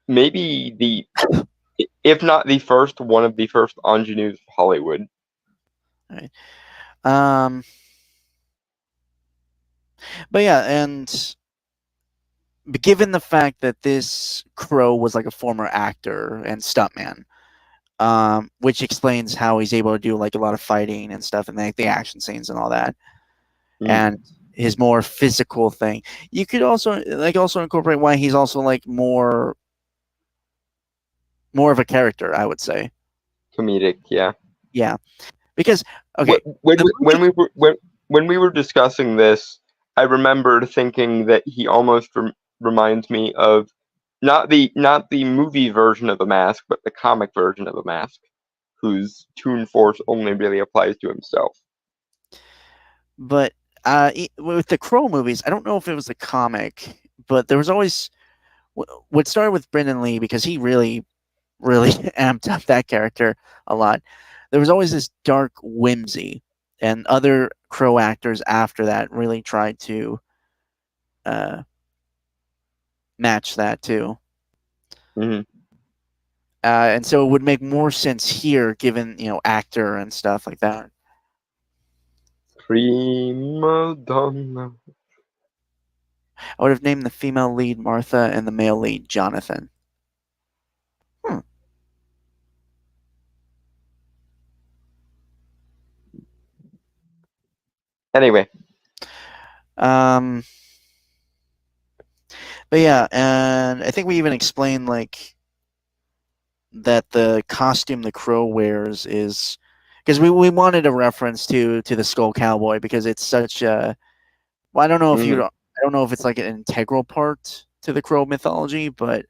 maybe the, if not the first, one of the first ingenues of Hollywood. Right. Um, but yeah, and given the fact that this Crow was like a former actor and stuntman, which explains how he's able to do like a lot of fighting and stuff and like the action scenes and all that, Mm. and his more physical thing. You could also incorporate why he's also like more of a character, I would say. Comedic, yeah. Yeah, because okay, When the movie. when we were discussing this, I remembered thinking that he almost reminds me of not the movie version of the Mask, but the comic version of the Mask, whose Toon Force only really applies to himself. But with the Crow movies, I don't know if it was the comic, but there was always what started with Brendan Lee because he really, really amped up that character a lot. There was always this dark whimsy, and other Crow actors after that really tried to uh, match that too. Mm-hmm. And so it would make more sense here, given actor and stuff like that. Prima donna. I would have named the female lead Martha and the male lead Jonathan. Hmm. Anyway, Um, but yeah, and I think we even explained like that the costume the Crow wears is because we wanted a reference to the Skull Cowboy because it's such a. Well, I don't know if mm-hmm. I don't know if it's like an integral part to the Crow mythology, but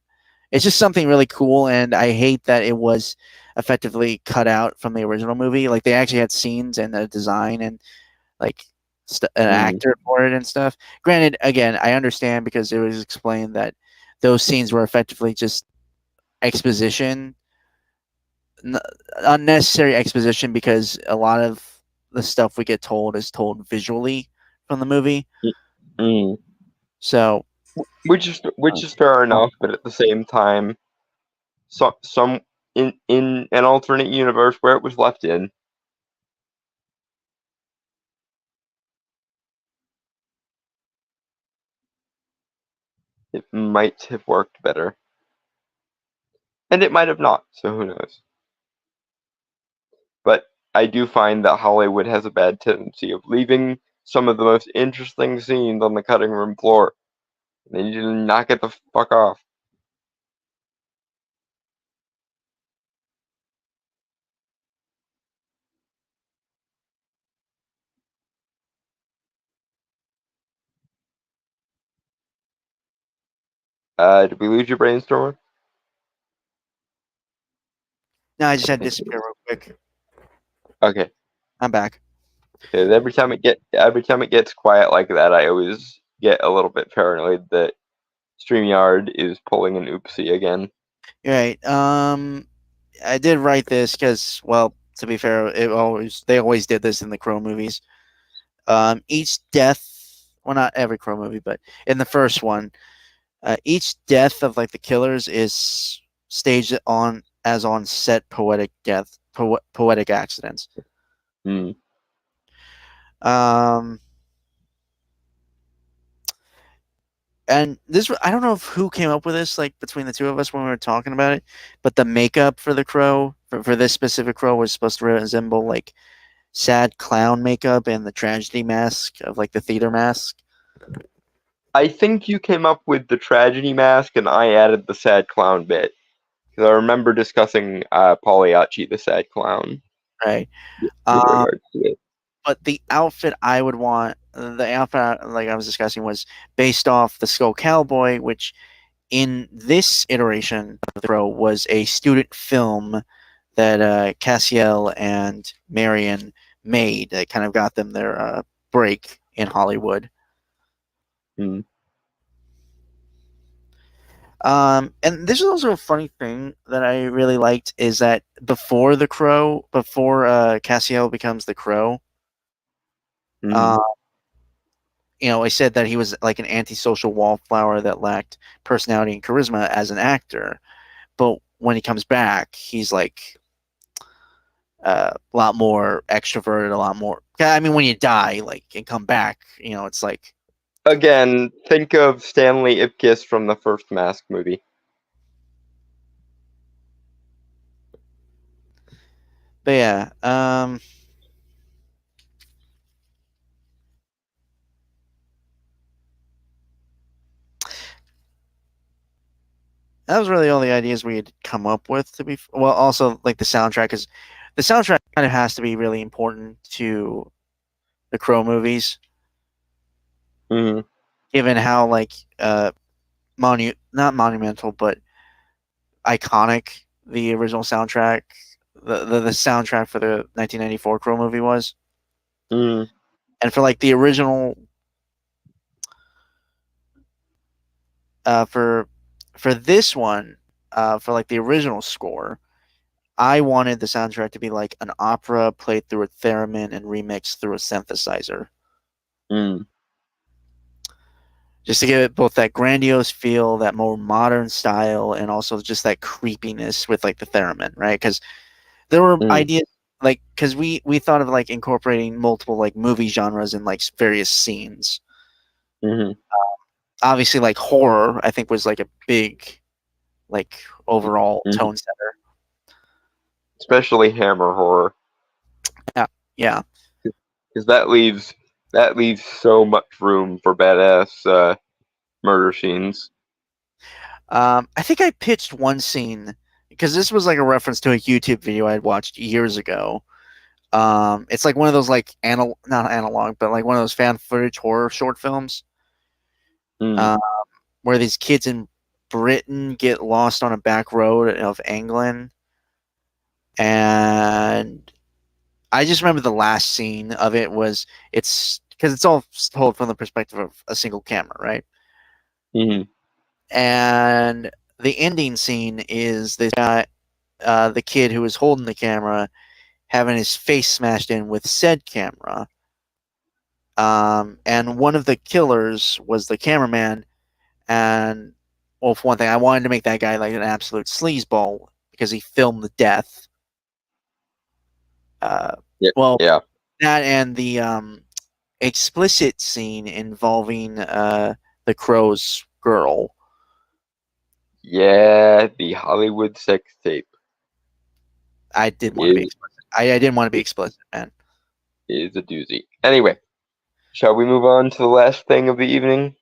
it's just something really cool, and I hate that it was effectively cut out from the original movie. Like they actually had scenes and a design and like an Mm-hmm. actor for it and stuff. Granted, again, I understand because it was explained that those scenes were effectively just exposition, unnecessary exposition because a lot of the stuff we get told is told visually from the movie. Mm-hmm. So, Which is fair enough, but at the same time, some in an alternate universe where it was left in, it might have worked better. And it might have not, so who knows. But I do find that Hollywood has a bad tendency of leaving some of the most interesting scenes on the cutting room floor. They need to knock it the fuck off. Did we lose your brainstormer? no, I just had to disappear real quick. Okay. I'm back. 'Cause every time it gets quiet like that, I always get a little bit paranoid that StreamYard is pulling an oopsie again. Right. I did write this because, well, to be fair, they always did this in the Crow movies. Each death, well, not every Crow movie, but in the first one, each death of like the killers is staged on set poetic accidents. Hmm. Um, and this, I don't know if who came up with this, like between the two of us when we were talking about it, but the makeup for the crow, for this specific crow, was supposed to resemble like sad clown makeup and the tragedy mask of like the theater mask. I think you came up with the tragedy mask, and I added the sad clown bit. Because I remember discussing Pagliacci, the sad clown, Right. with Um, regards to it. but the outfit I would want, the outfit like I was discussing, was based off the Skull Cowboy, which in this iteration of the Crow was a student film that Cassiel and Marion made that kind of got them their break in Hollywood. Hmm. And this is also a funny thing that I really liked is that before Cassiel becomes the Crow, Hmm. uh, I said that he was like an antisocial wallflower that lacked personality and charisma as an actor. But when he comes back, he's like a lot more extroverted, a lot more. I mean, when you die, like and come back, it's like. Again, think of Stanley Ipkiss from the first Mask movie. But yeah, that was really all the ideas we had come up with. Well, also like the soundtrack, because the soundtrack kind of has to be really important to the Crow movies, Hmm. given how like not monumental, but iconic the original soundtrack, the soundtrack for the 1994 Crow movie was, Hmm. and for like the original, for this one, for like the original score, I wanted the soundtrack to be like an opera played through a theremin and remixed through a synthesizer, Hmm. just to give it both that grandiose feel, that more modern style, and also just that creepiness with like the theremin, right? Because there were Hmm. ideas like because we thought of like incorporating multiple like movie genres in like various scenes. Hmm. Obviously, like horror, I think was like a big like overall Hmm. tone setter. Especially Hammer horror, Yeah, yeah. because that leaves so much room for badass murder scenes. I think I pitched one scene because this was like a reference to a YouTube video I had watched years ago. It's like one of those like not analog, but like one of those fan footage horror short films. Hmm. Uh, where these kids in Britain get lost on a back road of England, and I just remember the last scene of it was it's because it's all told from the perspective of a single camera, right? Hmm. And the ending scene is this guy, the kid who was holding the camera, having his face smashed in with said camera. And one of the killers was the cameraman. And well, for one thing, I wanted to make that guy like an absolute sleazeball because he filmed the death. Uh, Yeah. well, Yeah. that and the explicit scene involving the crow's girl. Yeah. The Hollywood sex tape I didn't want to be is explicit. I didn't want to be explicit, man. is a doozy. Anyway, shall we move on to the last thing of the evening?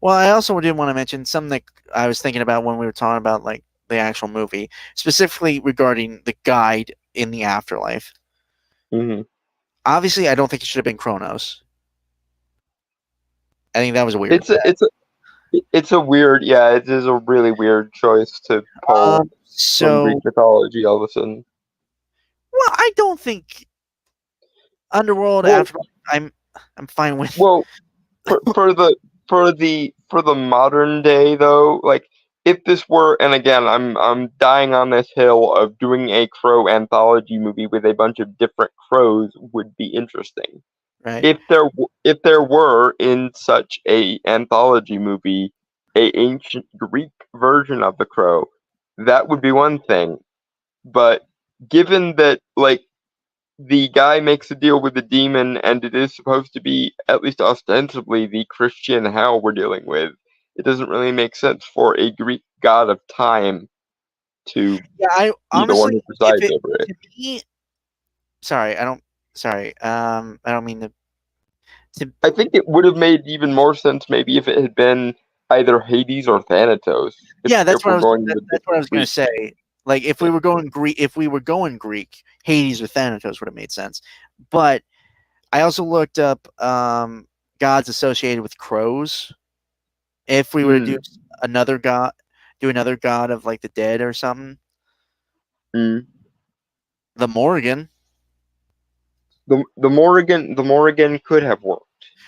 Well, I also did want to mention something that I was thinking about when we were talking about like the actual movie, specifically regarding the guide in the afterlife. Hmm. Obviously, I don't think it should have been Kronos. I think that was weird. It's a it's a it's a weird, yeah, it is a really weird choice to pull from So, Greek mythology all of a sudden. well, I don't think. Underworld, Well, Afterlife, I'm fine with. well, for the modern day though, like if this were, and again, I'm dying on this hill of doing a Crow anthology movie with a bunch of different crows would be interesting. Right. If there were in such a anthology movie a ancient Greek version of the Crow, that would be one thing. But given that like the guy makes a deal with the demon and it is supposed to be at least ostensibly the Christian hell we're dealing with, it doesn't really make sense for a Greek god of time to Yeah, I be the one honestly, who if presides it over it. to me, sorry, I don't. Sorry, I don't mean to. To I think it would have made even more sense maybe if it had been either Hades or Thanatos. If yeah, if we're going with that's what I was gonna Greek. say. Like if we were going Greek, Hades or Thanatos would have made sense. But I also looked up gods associated with crows. If we were to Mm, another god, do another god of like the dead or something, mm. the Morrigan. The Morrigan could have worked.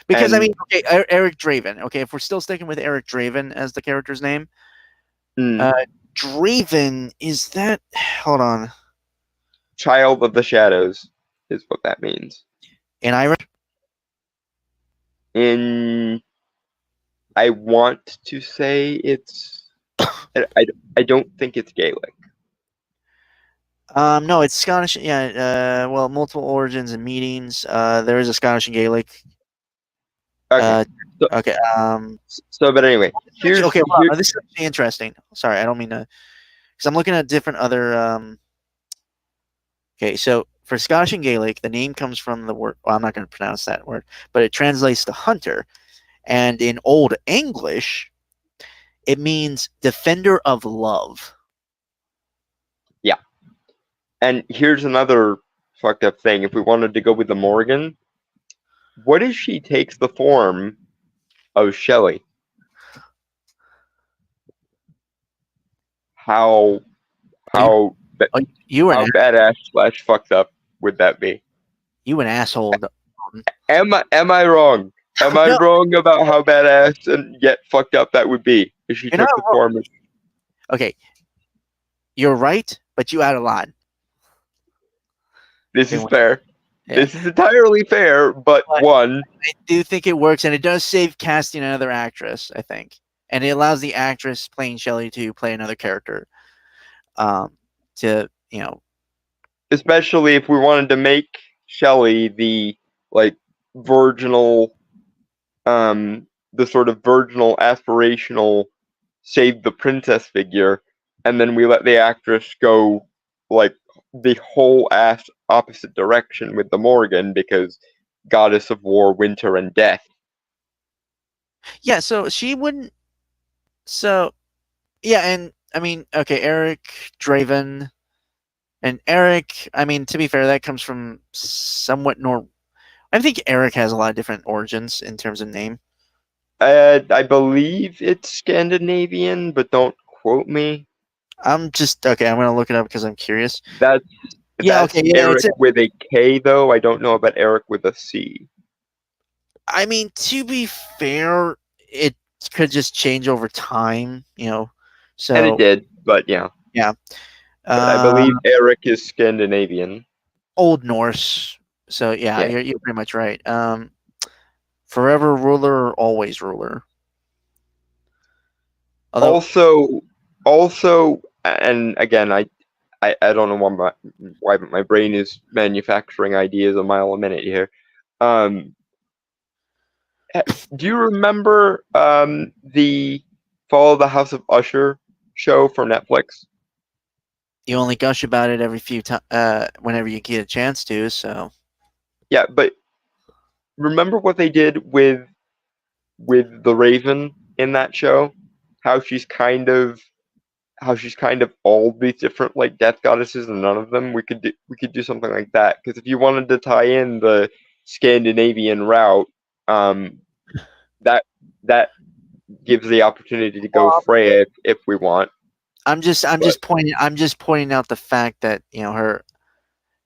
Because I And mean, okay, Eric Draven. Okay, if we're still sticking with Eric Draven as the character's name, mm, uh, Draven is that? Hold on, Child of the Shadows is what that means. in Irish. In I want to say it's I don't think it's Gaelic. No, it's Scottish. Yeah. Well, multiple origins and meanings. There is a Scottish and Gaelic. Okay. Uh, So okay. but anyway, here's Okay. Hold here on. This is actually interesting. Sorry, I don't mean to. Because I'm looking at different other. Okay, so for Scottish and Gaelic, the name comes from the word. Well, I'm not going to pronounce that word, but it translates to hunter. And in Old English, it means defender of love. yeah. And here's another fucked up thing. If we wanted to go with the Morgan, what if she takes the form of Shelley? How You, how ba- you were how badass slash fucked up would that be? an asshole. Am I wrong? Am I No, wrong about how badass and yet fucked up that would be if she you're not took the wrong. form of? Okay, you're right, but you out of line. This Okay, is fair. yeah. This is entirely fair, but But one, I do think it works, and it does save casting another actress, I think, and it allows the actress playing Shelley to play another character. To especially if we wanted to make Shelley the like virginal, the sort of virginal aspirational save the princess figure, and then we let the actress go like the whole ass opposite direction with the Morgan because goddess of war, winter, and death. yeah. So she wouldn't. So yeah, and I mean, okay, Eric Draven. And Eric, I mean, to be fair, that comes from somewhat I think Eric has a lot of different origins in terms of name. I believe it's Scandinavian, but don't quote me. I'm just okay. I'm gonna look it up because I'm curious. That's Yeah, that's okay, yeah, Eric with a K though. I don't know about Eric with a C. I mean, to be fair, it could just change over time, And it So did, but yeah. yeah, But I uh, believe Eric is Scandinavian. Old Norse. So yeah, Yeah. you're pretty much right. Forever ruler, always ruler. Although Also, and again, I don't know why my brain is manufacturing ideas a mile a minute here. Um, do you remember the Fall of the House of Usher show from Netflix? you only gush about it every few times, whenever you get a chance to. So Yeah, but remember what they did with the Raven in that show? How she's kind of all these different like death goddesses and none of them. We could do something like that because if you wanted to tie in the Scandinavian route, um, that gives the opportunity to go Freya if we want. I'm just But pointing out the fact that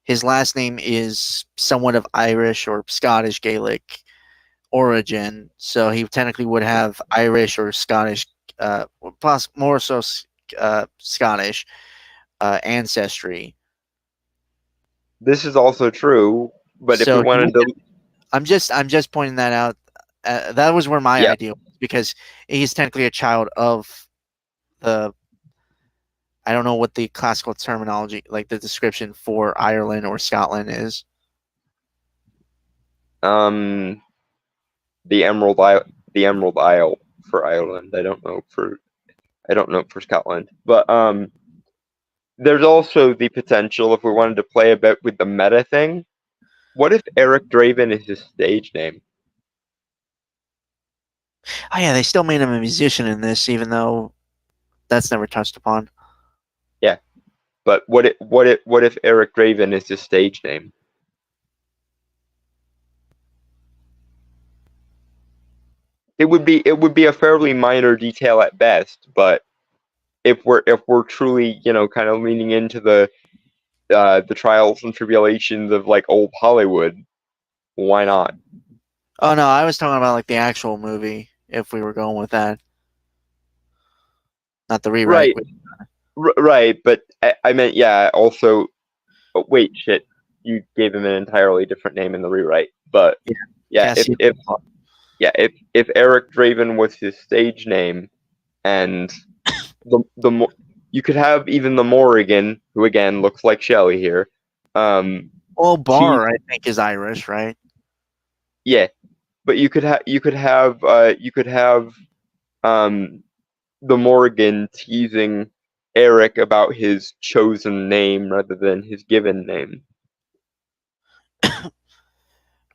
his last name is somewhat of Irish or Scottish Gaelic origin, so he technically would have Irish or Scottish, plus more so Scottish ancestry. This is also true, but if we So wanted to, I'm just pointing that out. That was where my yeah, idea was, because he's technically a child of the. I don't know what the classical terminology, like the description for Ireland or Scotland, is. um, the Emerald Isle for Ireland. I don't know for Scotland, but there's also the potential if we wanted to play a bit with the meta thing. What if Eric Draven is his stage name? Oh yeah, they still made him a musician in this, even though that's never touched upon. Yeah, but what if Eric Draven is his stage name? It would be a fairly minor detail at best, but if we're truly kind of leaning into the trials and tribulations of like old Hollywood, why not? Oh no, I was talking about like the actual movie. If we were going with that, not the rewrite. Right, right, but I meant yeah. Also, oh, wait, shit, you gave him an entirely different name in the rewrite. But Yeah, yeah, Cassie. if Eric Draven was his stage name, and the you could have even the Morrigan, who again looks like Shelley here. Well, She Barr, I think, is Irish, right? yeah, but you could have um the Morrigan teasing Eric about his chosen name rather than his given name.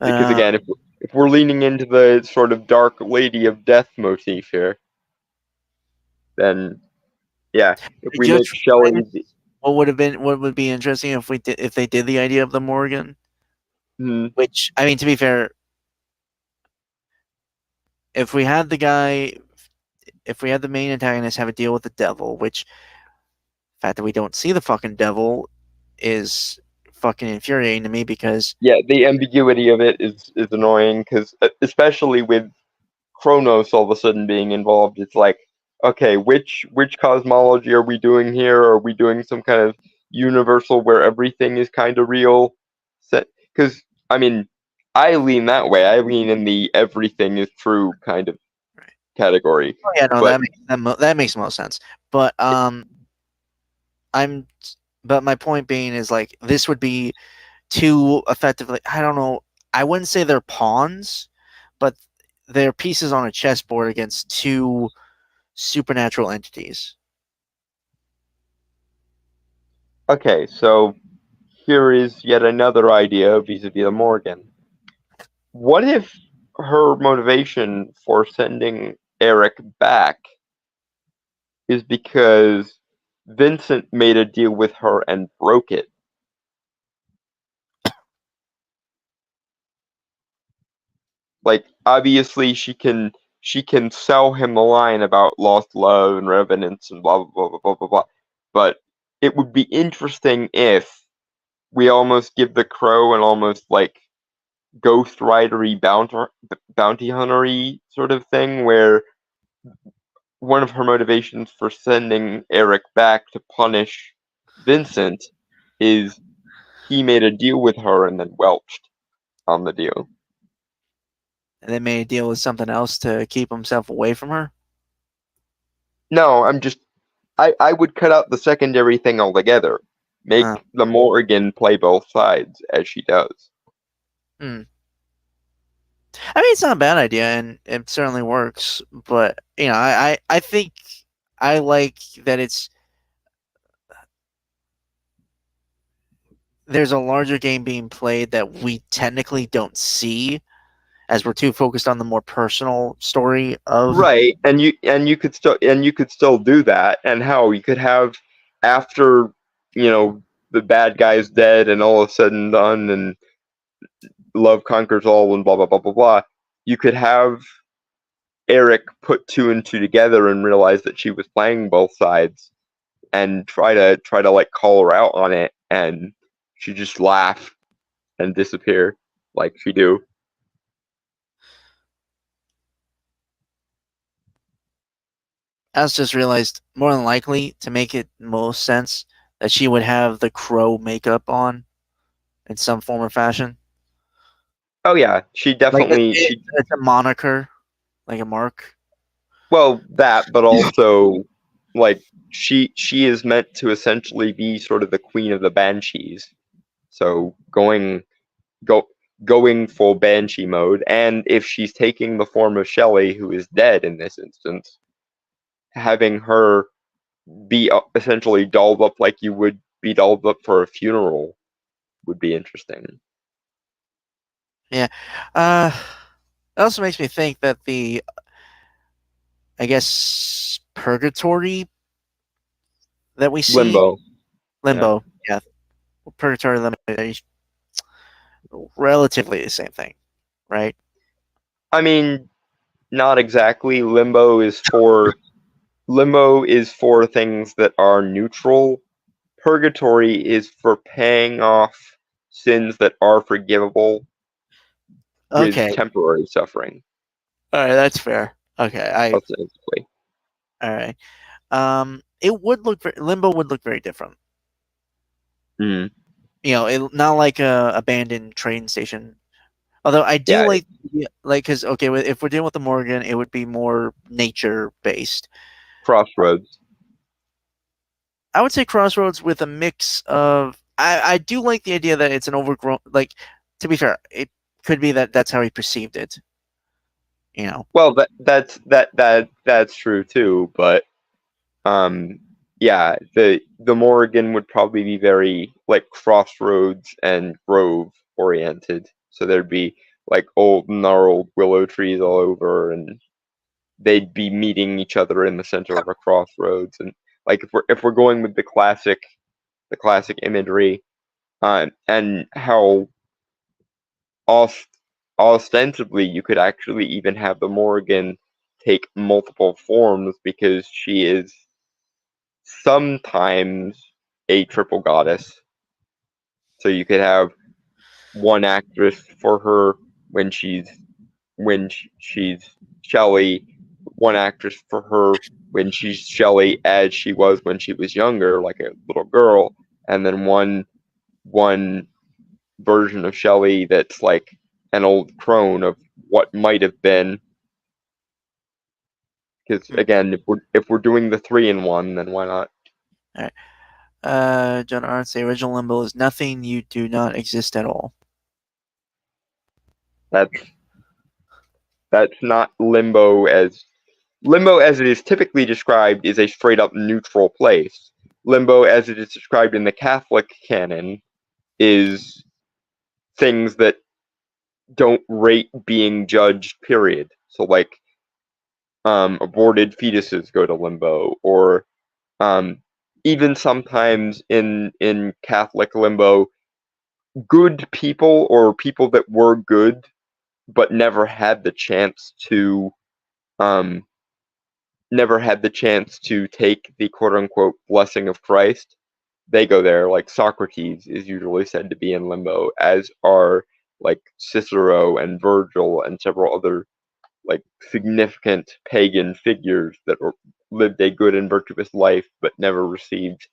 Because Uh, again, if we're leaning into the sort of dark Lady of Death motif here, then yeah, if we make just Shelley, what would be interesting if they did the idea of the Morgan, hmm, which I mean, to be fair, if we had the guy, if we had the main antagonist have a deal with the devil, which the fact that we don't see the fucking devil is fucking infuriating to me, because yeah, the ambiguity of it is annoying because especially with Kronos all of a sudden being involved, it's like, okay, which cosmology are we doing here? Are we doing some kind of universal where everything is kind of real? Because I mean, I lean that way. I lean in the everything is true kind of category. oh yeah, no, But that makes most sense. But I'm but my point being is, like, this would be too effectively, I don't know, I wouldn't say they're pawns, but they're pieces on a chessboard against two supernatural entities. okay, so here is yet another idea vis-a-vis the Morgan. What if her motivation for sending Eric back is because Vincent made a deal with her and broke it? Like obviously she can sell him the line about lost love and revenants and blah blah blah blah blah blah blah. But it would be interesting if we almost give the crow an almost like ghost ridery bounty huntery sort of thing where one of her motivations for sending Eric back to punish Vincent is he made a deal with her and then welched on the deal. And they made a deal with something else to keep himself away from her. No, I would cut out the secondary thing altogether. Uh, Make the Morrigan play both sides as she does. hmm. I mean, it's not a bad idea, and it certainly works. But I think I like that there's a larger game being played that we technically don't see, as we're too focused on the more personal story of. Right, and you could still do that, and how you could have after the bad guy's dead and all is said and done, and love conquers all, and blah blah blah blah blah. You could have Eric put two and two together and realize that she was playing both sides, and try to like call her out on it, and she just laugh and disappear like she do. I also just realized, more than likely, to make it most sense, that she would have the crow makeup on in some form or fashion. Oh yeah, she Like definitely she it's a moniker, like a mark. well that, but also like she is meant to essentially be sort of the queen of the banshees. So go going full banshee mode, and if she's taking the form of Shelley, who is dead in this instance, having her be essentially dolled up like you would be dolled up for a funeral would be interesting. Yeah. It also makes me think that the, I guess, purgatory that we see, Limbo, yeah. limbo, yeah, purgatory, limbo, they're relatively the same thing, right? I mean, not exactly. Limbo is for things that are neutral. Purgatory is for paying off sins that are forgivable with Okay, temporary suffering, all right, that's fair. Okay, ostensibly. all right. It would look limbo would look very different. Mm. Not like a abandoned train station. Although I do Yeah, like because okay, if we're dealing with the Morgan, it would be more nature based. Crossroads. I would say Crossroads with a mix of. I do like the idea that it's an overgrown. Like, to be fair, it could be that that's how he perceived it. You know. Well, that's true too, but um, yeah, the Morrigan would probably be very like Crossroads and Grove oriented. So there'd be like old gnarled willow trees all over, and they'd be meeting each other in the center of a crossroads. And like if we're going with the classic imagery, and how ost- ostensibly you could actually even have the Morrigan take multiple forms because she is sometimes a triple goddess. So you could have one actress for her when she's Shelley, one actress for her when she's Shelley as she was when she was younger, like a little girl, and then one version of Shelley that's like an old crone of what might have been. Because Hmm. again, if we're doing the 3-in-1, then why not? All right. John Arndt, the original Limbo is nothing. You do not exist at all. That's that's not limbo as it is typically described is a straight up neutral place. Limbo as it is described in the Catholic canon is things that don't rate being judged. Period. So like aborted fetuses go to limbo, or um, even sometimes in Catholic limbo, good people or people that were good but um, never had the chance to take the quote unquote blessing of Christ. They go there. Like Socrates is usually said to be in limbo, as are like Cicero and Virgil and several other like significant pagan figures that lived a good and virtuous life but never received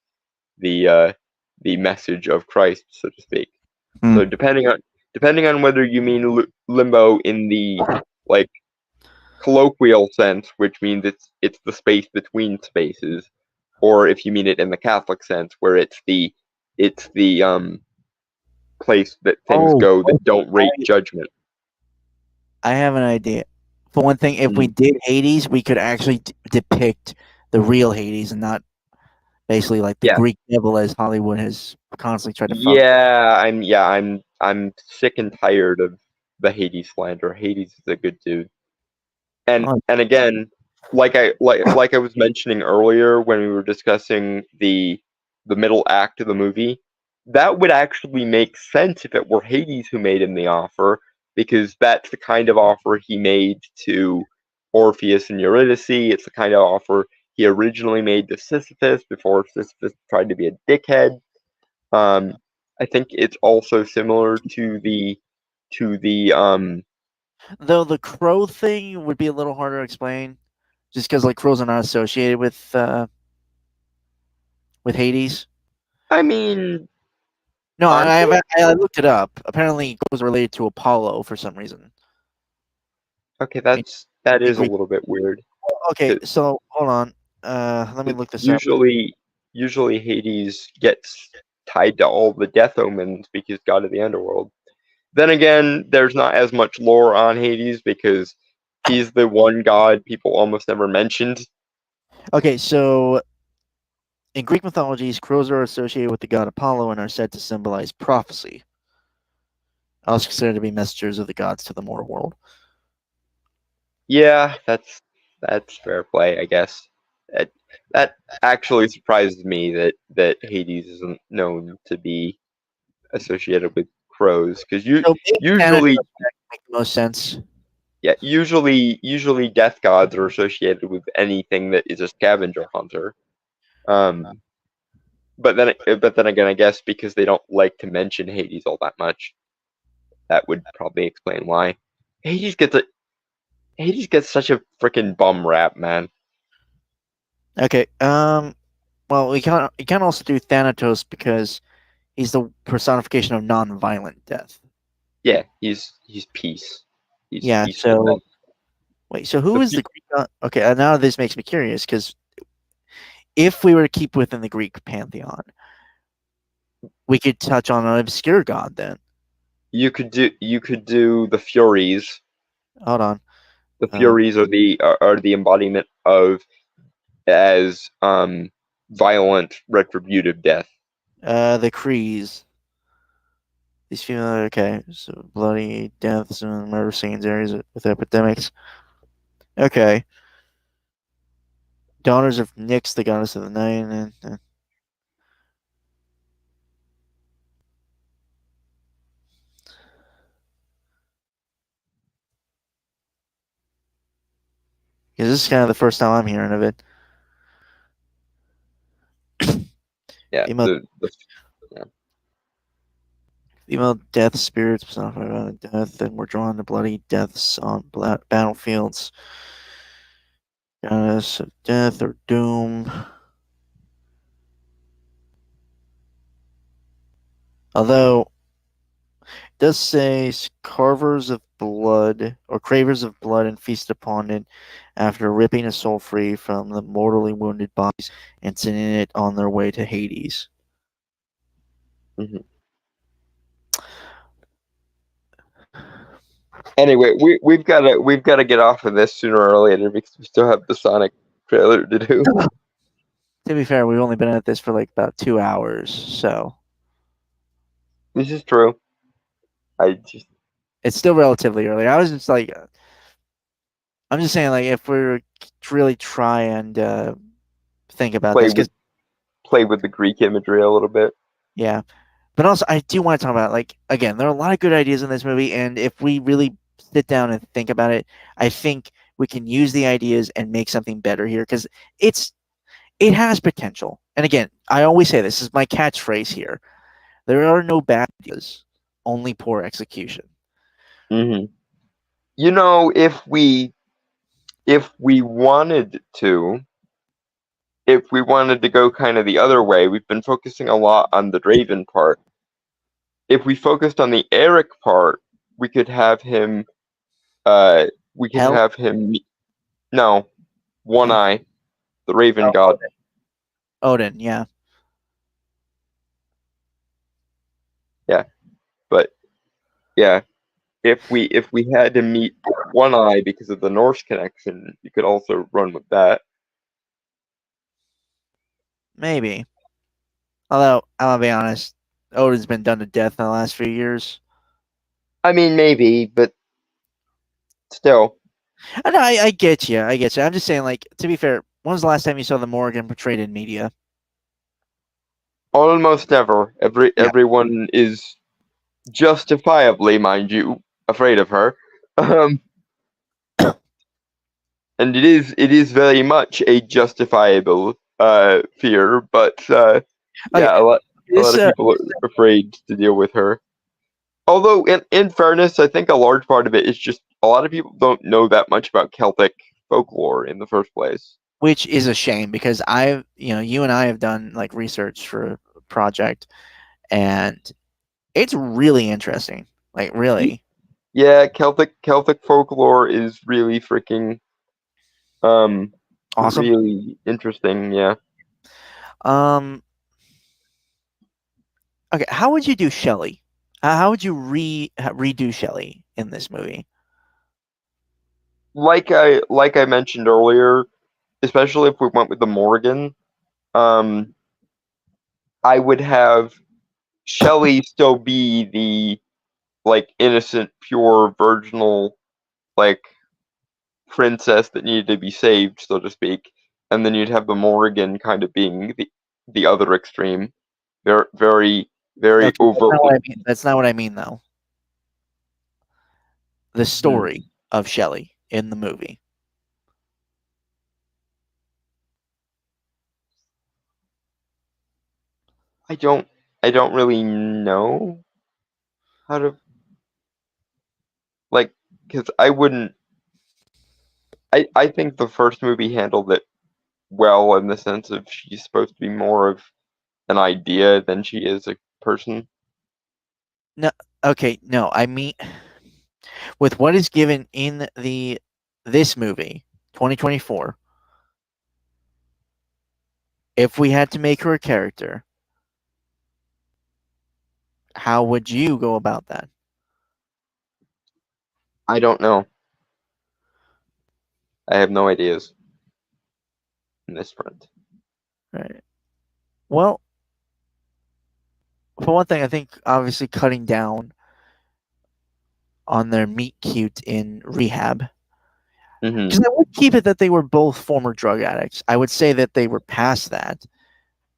the message of Christ, so to speak. Hmm. So depending on whether you mean limbo in the like colloquial sense, which means it's the space between spaces, or if you mean it in the Catholic sense, where it's the place that things Oh, go that don't rate judgment. I have an idea. For one thing, if we Mm. did Hades, we could actually depict the real Hades and not basically like the Yeah, Greek devil as Hollywood has constantly tried to fuck. I'm sick and tired of the Hades slander. Hades is a good dude. And Oh, and again, like I was mentioning earlier when we were discussing the middle act of the movie, that would actually make sense if it were Hades who made him the offer, because that's the kind of offer he made to Orpheus and Eurydice. It's the kind of offer he originally made to Sisyphus before Sisyphus tried to be a dickhead. Um, I think it's also similar to the Though the crow thing would be a little harder to explain, just because like crows are not associated with Hades. I mean, No, aren't I looked it up. Apparently, crows are related to Apollo for some reason. okay, In, that in is a Greek. little bit weird. Okay, 'Cause so hold on. Let me look this up. usually Hades gets tied to all the death omens because god of the underworld. Then again, there's not as much lore on Hades because he's the one god people almost never mentioned. Okay, so in Greek mythologies, crows are associated with the god Apollo and are said to symbolize prophecy. Also considered to be messengers of the gods to the mortal world. Yeah, that's fair play, I guess. That actually surprises me that Hades isn't known to be associated with crows because So maybe Thanatos usually make the most sense. yeah usually death gods are associated with anything that is a scavenger hunter. Um, but then again, I guess because they don't like to mention Hades all that much, that would probably explain why. Hades gets a Hades gets such a freaking bum rap, man. Okay. Well, we can also do Thanatos because he's the personification of non-violent death. Yeah, he's peace. He's Yeah. peaceful So death. wait. So who The is the Greek god? Okay. Now this makes me curious because if we were to keep within the Greek pantheon, we could touch on an obscure god. Then you could do the Furies. hold on. The Uh, Furies are the embodiment of as violent retributive death. the Crees. These female. Okay. So bloody deaths and murder scenes areas with epidemics. Okay. Daughters of Nyx, the goddess of the night. Because this is kind of the first time I'm hearing of it. Yeah, Female, yeah. female death spirits personified by death and were drawn to bloody deaths on battlefields. Goddess of death or doom. Although it does say carvers of blood or cravers of blood and feast upon it after ripping a soul free from the mortally wounded bodies and sending it on their way to Hades. Mm-hmm. Anyway, we've got to get off of this sooner or later because we still have the Sonic trailer to do. To be fair, we've only been at this for like about 2 hours, so This is true. I just it's still relatively early. I was just like, I'm just saying, like, if we were to really try and think about play this, with because the Greek imagery a little bit. yeah, but also I do want to talk about like again, there are a lot of good ideas in this movie, and if we really sit down and think about it, I think we can use the ideas and make something better here because it has potential. And again, I always say this is my catchphrase here: there are no bad ideas, only poor execution. Mm-hmm. You know, if we wanted to, if we wanted to go kind of the other way, we've been focusing a lot on the Draven part. If we focused on the Eric part, we could have him. We could Hell, have him. No, One oh, Eye, the Raven oh, God. Odin, yeah. Yeah, but yeah, if we had to meet One Eye because of the Norse connection, you could also run with that. Maybe. Although, I'll be honest, Odin's been done to death in the last few years. I mean, maybe, but still. And I get you. I get you. I'm just saying, like, to be fair, when was the last time you saw the Morgan portrayed in media? Almost never. Yeah. Everyone is justifiably, mind you, afraid of her. Um, and it is very much a justifiable fear, but Okay. yeah, A lot This of people are afraid to deal with her. Although, in fairness, I think a large part of it is just a lot of people don't know that much about Celtic folklore in the first place. which is a shame because you and I have done like research for a project, and it's really interesting. Like really Yeah, Celtic folklore is really freaking awesome. really interesting. Yeah, Um, okay, how would you do Shelley? How would you redo Shelley in this movie? like I mentioned earlier, especially if we went with the Morgan, um, I would have Shelley still be the like innocent, pure, virginal like princess that needed to be saved, so to speak, and then you'd have the Morgan kind of being the other extreme, very very very Okay, that's not what overtly. I mean. That's not what I mean though. The Hmm. story of Shelley in the movie. I don't really know how to like because I wouldn't. I think the first movie handled it well in the sense of she's supposed to be more of an idea than she is a person. No, okay, no, I mean with what is given in this movie, 2024, if we had to make her a character, how would you go about that? I don't know. I have no ideas in this front. Right. Well, for one thing, I think obviously cutting down on their meet cute in rehab. Hmm. Because I would keep it that they were both former drug addicts. I would say that they were past that,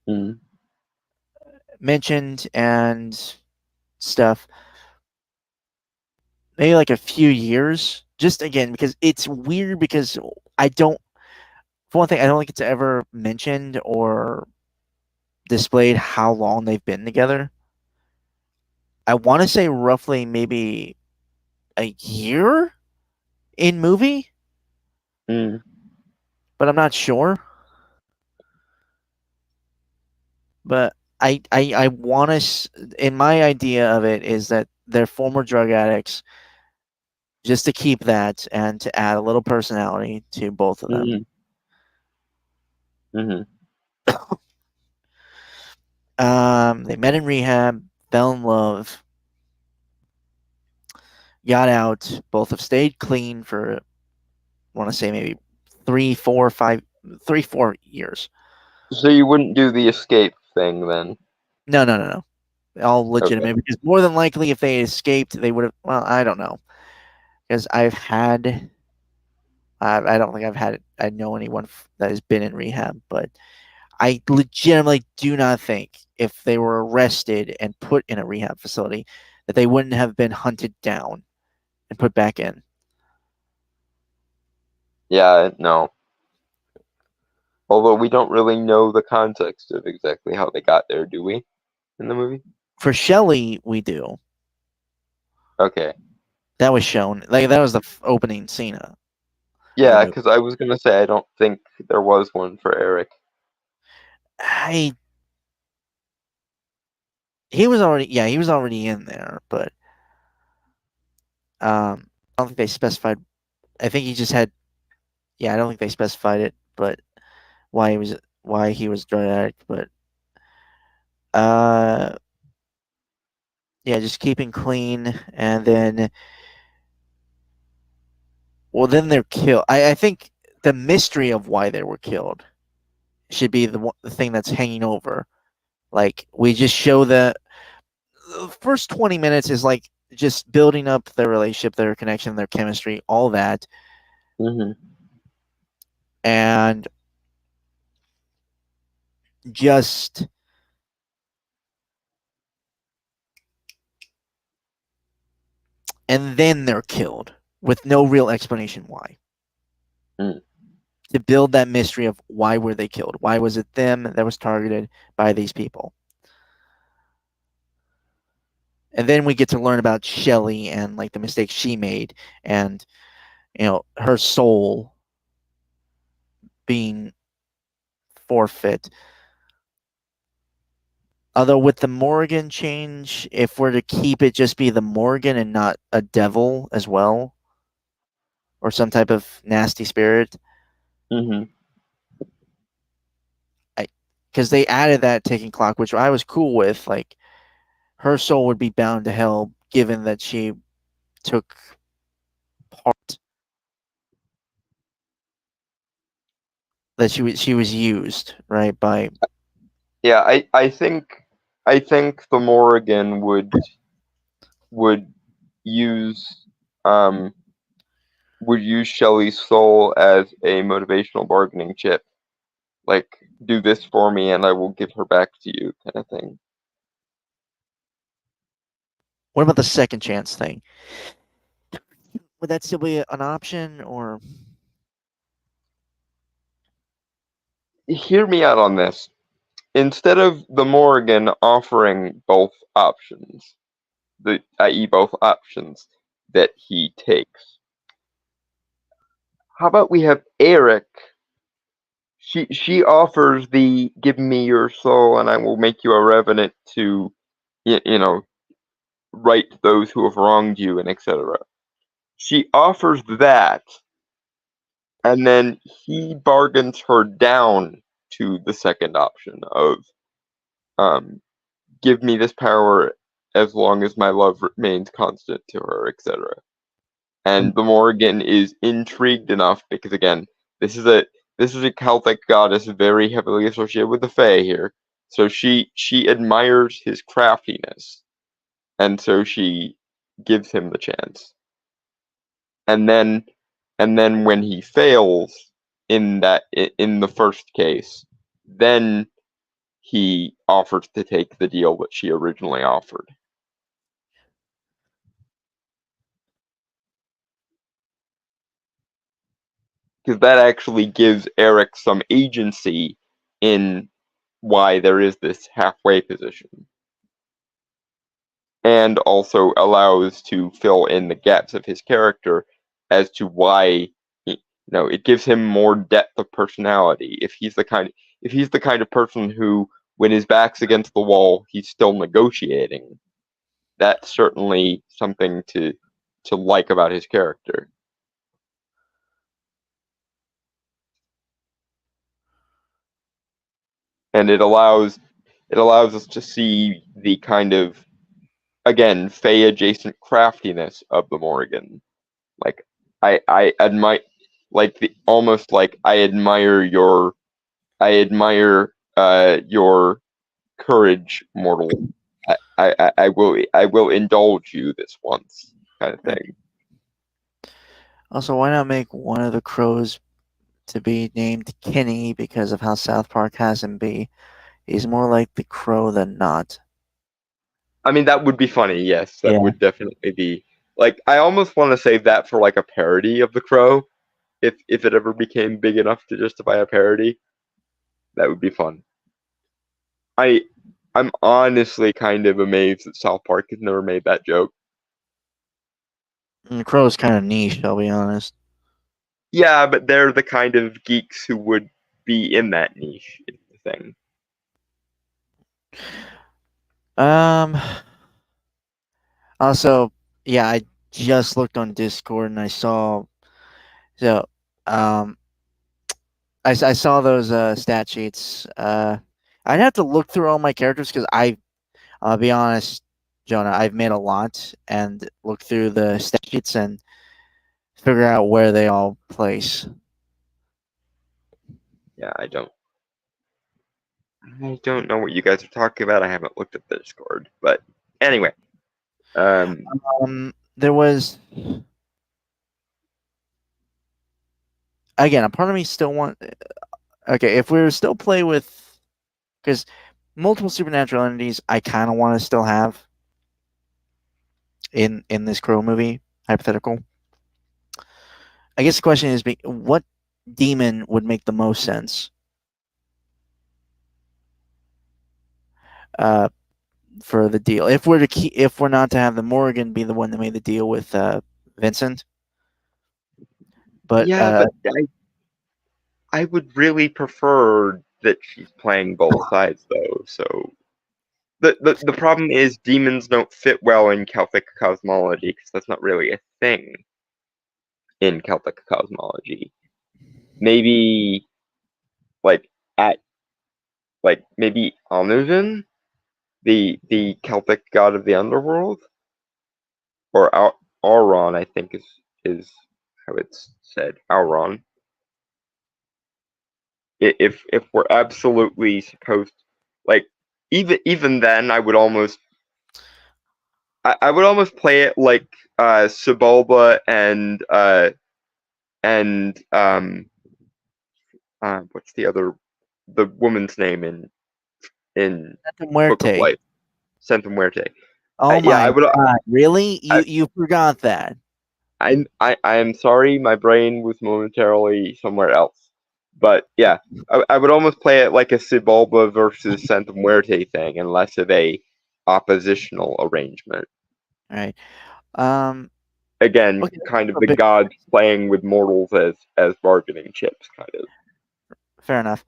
Mm. mentioned and stuff. Maybe like a few years. Just again, because it's weird because I don't, for one thing, I don't think it's ever mentioned or displayed how long they've been together. I want to say roughly maybe a year in movie, Mm. but I'm not sure. But I want to, in my idea of it, is that they're former drug addicts just to keep that and to add a little personality to both of them. Hmm. Hmm. They met in rehab, fell in love, got out. Both have stayed clean for, I want to say maybe 4 years. So you wouldn't do the escape thing then? No, no, no, no. All Okay. legitimate because more than likely, if they escaped, they would have. Well, I don't know because I don't think I know anyone that has been in rehab, but I legitimately do not think if they were arrested and put in a rehab facility that they wouldn't have been hunted down and put back in. Yeah, no. Although we don't really know the context of exactly how they got there, do we? In the movie? For Shelley, we do. Okay. That was shown. Like that was the opening scene of the Yeah, movie. because I was gonna say I don't think there was one for Eric. I he was already he was already in there, but I don't think they specified. I think he just had I don't think they specified it, but why he was drug addict, but uh just keeping clean and then then they're killed. I think the mystery of why they were killed should be the thing that's hanging over. Like we just show the first 20 minutes is like just building up their relationship, their connection, their chemistry, all that. Hmm. And just and then they're killed with no real explanation why. Mm. To build that mystery of why were they killed? Why was it them that was targeted by these people? and then we get to learn about Shelley and like the mistakes she made, and her soul being forfeit. Although with the Morgan change, if we're to keep it just be the Morgan and not a devil as well, or some type of nasty spirit, Mm-hmm. because they added that ticking clock, which I was cool with. Like her soul would be bound to hell, given that she took part, that she was used right by. Yeah, I think the Morrigan would use um would use Shelley's soul as a motivational bargaining chip. Like, do this for me and I will give her back to you, kind of thing. What about the second chance thing? Would that still be an option, or Hear me out on this. Instead of the Morrigan offering both options, i.e., both options that he takes, how about we have Eric? She offers the "give me your soul and I will make you a revenant to, you know, right those who have wronged you," and etc. She offers that, and then he bargains her down to the second option of um, "give me this power as long as my love remains constant to her," etc. And the Morrigan is intrigued enough because again, this is a this is a Celtic goddess very heavily associated with the Fae here. So she admires his craftiness, and so she gives him the chance. And then when he fails in the first case, then he offers to take the deal that she originally offered. Because that actually gives Eric some agency in why there is this halfway position, and also allows to fill in the gaps of his character as to why it gives him more depth of personality. If he's the kind of person who, when his back's against the wall, he's still negotiating, that's certainly something to like about his character. And it allows us to see the kind of, again, Fey adjacent craftiness of the Morrigan. Like, I admire, like, the almost like I admire your courage, mortal. I will indulge you this once, kind of thing. also why not make one of the crows to be named Kenny because of how South Park has him be? He's more like the crow than not. I mean, that would be funny. Yes, that Yeah. would definitely be. Like, I almost want to save that for like a parody of the Crow, if it ever became big enough to justify a parody. That would be fun. I I'm honestly kind of amazed that South Park has never made that joke. And the crow's kind of niche, I'll be honest. Yeah, but they're the kind of geeks who would be in that niche, is the thing. Um. Also, yeah, I just looked on Discord and I saw. So, um, I saw those stat sheets. I'd have to look through all my characters because I'll be honest, Jonah, I've made a lot and look through the stat sheets and figure out where they all place. Yeah, I don't know what you guys are talking about. I haven't looked at the Discord, but anyway, um, There was again a part of me still want. Okay, if we were still play with, because multiple supernatural entities, I kind of want to still have in this Crow movie hypothetical. I guess the question is, what demon would make the most sense? Uh, for the deal. If we're not to have the Morgan be the one that made the deal with Vincent, but Yeah, but I would really prefer that she's playing both sides though. So the problem is demons don't fit well in Celtic cosmology because that's not really a thing in Celtic cosmology. Maybe like at maybe Anuvin, the Celtic god of the underworld, or Auron, I think is how it's said. Auron. If we're absolutely supposed, like, even then, I would almost play it like Sebulba and what's the woman's name in Santa Book of Muerte. Life, Santa Muerte. Oh Yeah, my God! Really? You forgot that? I am sorry, my brain was momentarily somewhere else. But yeah, I would almost play it like a Sebulba versus Santa Muerte thing, and less of a oppositional arrangement. All right. Um. Again, Okay. kind of A the bit, gods playing with mortals as bargaining chips, kind of. fair enough.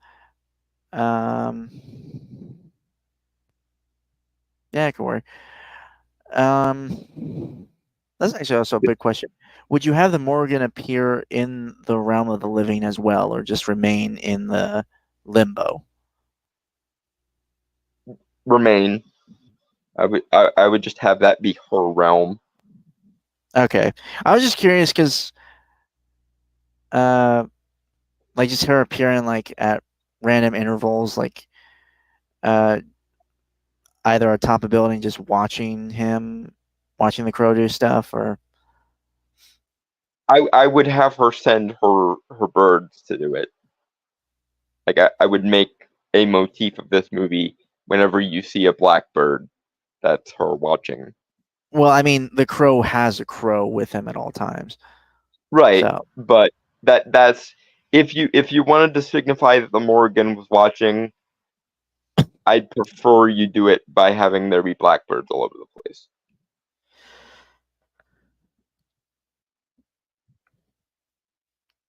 Um. Yeah, it could work. That's actually also a big question. Would you have the Morgan appear in the realm of the living as well, or just remain in the limbo? Remain. I would just have that be her realm. Okay. I was just curious because, uh, like just her appearing like at random intervals, like uh, either atop a building, just watching the crow do stuff, or I would have her send her birds to do it. Like I would make a motif of this movie whenever you see a blackbird, that's her watching. well, I mean, the crow has a crow with him at all times. Right, So but that's if you wanted to signify that the Morgan was watching, I'd prefer you do it by having there be blackbirds all over the place.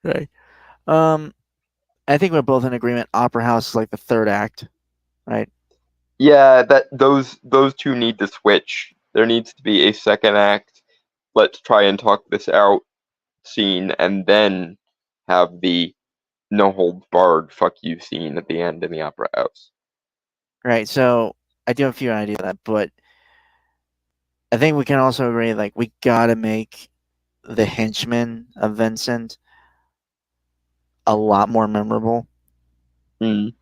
right. Um, I think we're both in agreement. Opera House is like the third act, right? Yeah, that those two need to switch. There needs to be a second act. Let's try and talk this out scene, and then have the no holds barred fuck you scene at the end in the opera house. Right. So I do have a few ideas of that, but I think we can also agree like we gotta make the henchman of Vincent a lot more memorable. Mm.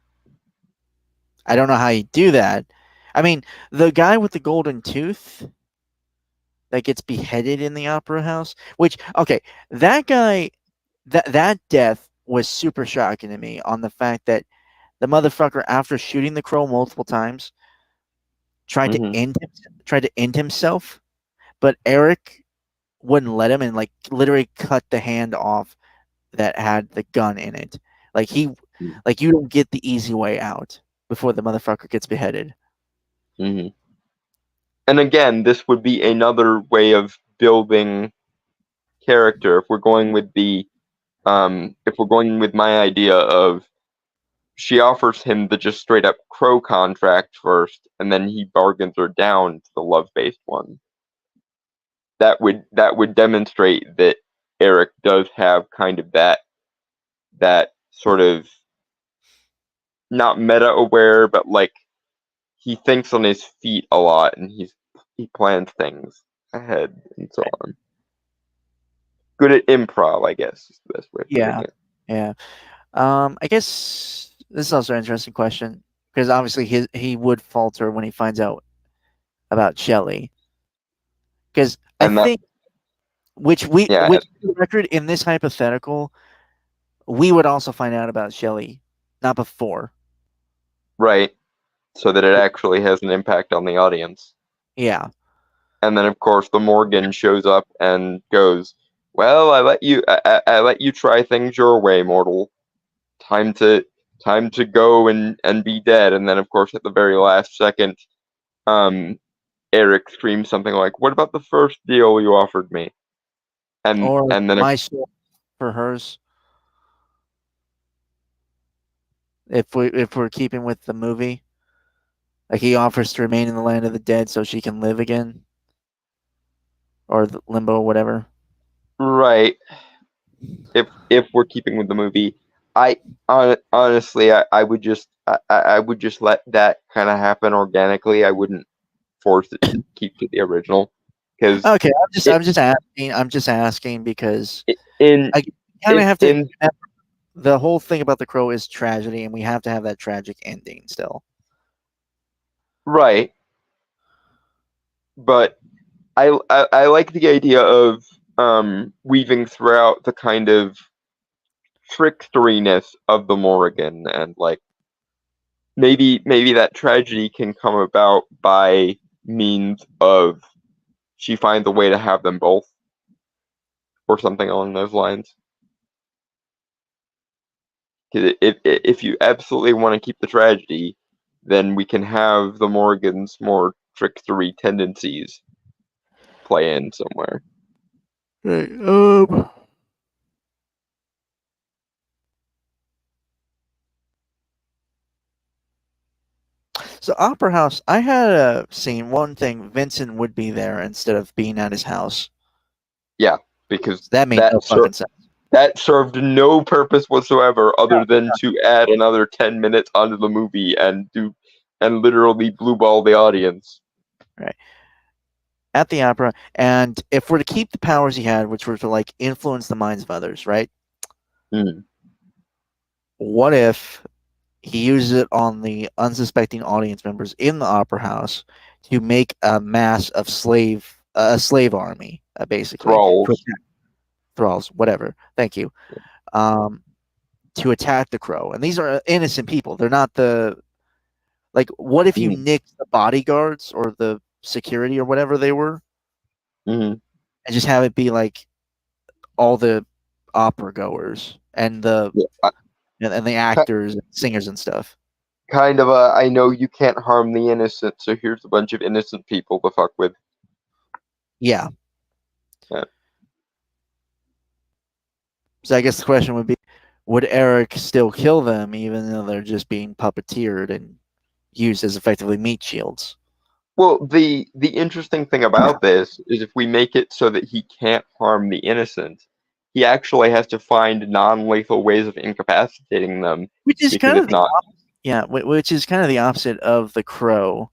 I don't know how you do that. I mean, the guy with the golden tooth that gets beheaded in the opera house, which okay, that guy that death was super shocking to me on the fact that the motherfucker after shooting the crow multiple times Hmm. tried to end himself, but Eric wouldn't let him and like literally cut the hand off that had the gun in it. Like he like you don't get the easy way out before the motherfucker gets beheaded. Hmm. And again, this would be another way of building character. If we're going with my idea of she offers him the just straight up crow contract first, and then he bargains her down to the love based one. That would demonstrate that Eric does have kind of that sort of not meta aware, but like he thinks on his feet a lot, and he plans things ahead and so on. Good at improv, I guess is the best way of putting Yeah. it. Yeah. I guess this is also an interesting question because obviously he would falter when he finds out about Shelley. Because I And that, think yeah, which for the record in this hypothetical, we would also find out about Shelley, not before. right. So that it actually has an impact on the audience. Yeah. And then, of course, the Morgan shows up and goes, "Well, I let you try things your way, mortal. Time to time to go and be dead." And then, of course, at the very last second, Eric screams something like, "What about the first deal you offered me?" And Or then my soul for hers. If we're keeping with the movie, like he offers to remain in the land of the dead so she can live again, or the limbo, whatever. right, if we're keeping with the movie, honestly, I would just I would just let that kind of happen organically. I wouldn't force it to keep to the original because Okay, it, I'm just asking. I'm just asking because in I kind of have to. in The whole thing about the crow is tragedy, and we have to have that tragic ending still. right, but I like the idea of weaving throughout the kind of tricksteriness of the Morrigan, and like maybe that tragedy can come about by means of she finds a way to have them both, or something along those lines. 'Cause if you absolutely want to keep the tragedy, then we can have the Morrigan's more trickstery tendencies play in somewhere. Right. So Opera House, I had a scene. One thing, Vincent would be there instead of being at his house. Yeah, because So that made no fucking sense. that served no purpose whatsoever other than to add another 10 minutes onto the movie and literally blue ball the audience. Right. At the opera, and if we're to keep the powers he had, which were to like influence the minds of others, right? Mm. What if he uses it on the unsuspecting audience members in the opera house to make a mass of a slave army, basically Thralls. thralls, whatever. Thank you. Um, to attack the crow, and these are innocent people. They're not the like. What if you Mm. nicked the bodyguards or the security or whatever they were, Mm-hmm. and just have it be like all the opera goers and Yeah. and the actors and singers and stuff. Kind of a, I know you can't harm the innocent, so here's a bunch of innocent people to fuck with. Yeah. Yeah. So I guess the question would be, would Eric still kill them even though they're just being puppeteered and used as effectively meat shields? Well, the interesting thing about this is if we make it so that he can't harm the innocent, he actually has to find non-lethal ways of incapacitating them, Which is because kind of if not, which is kind of the opposite of the crow,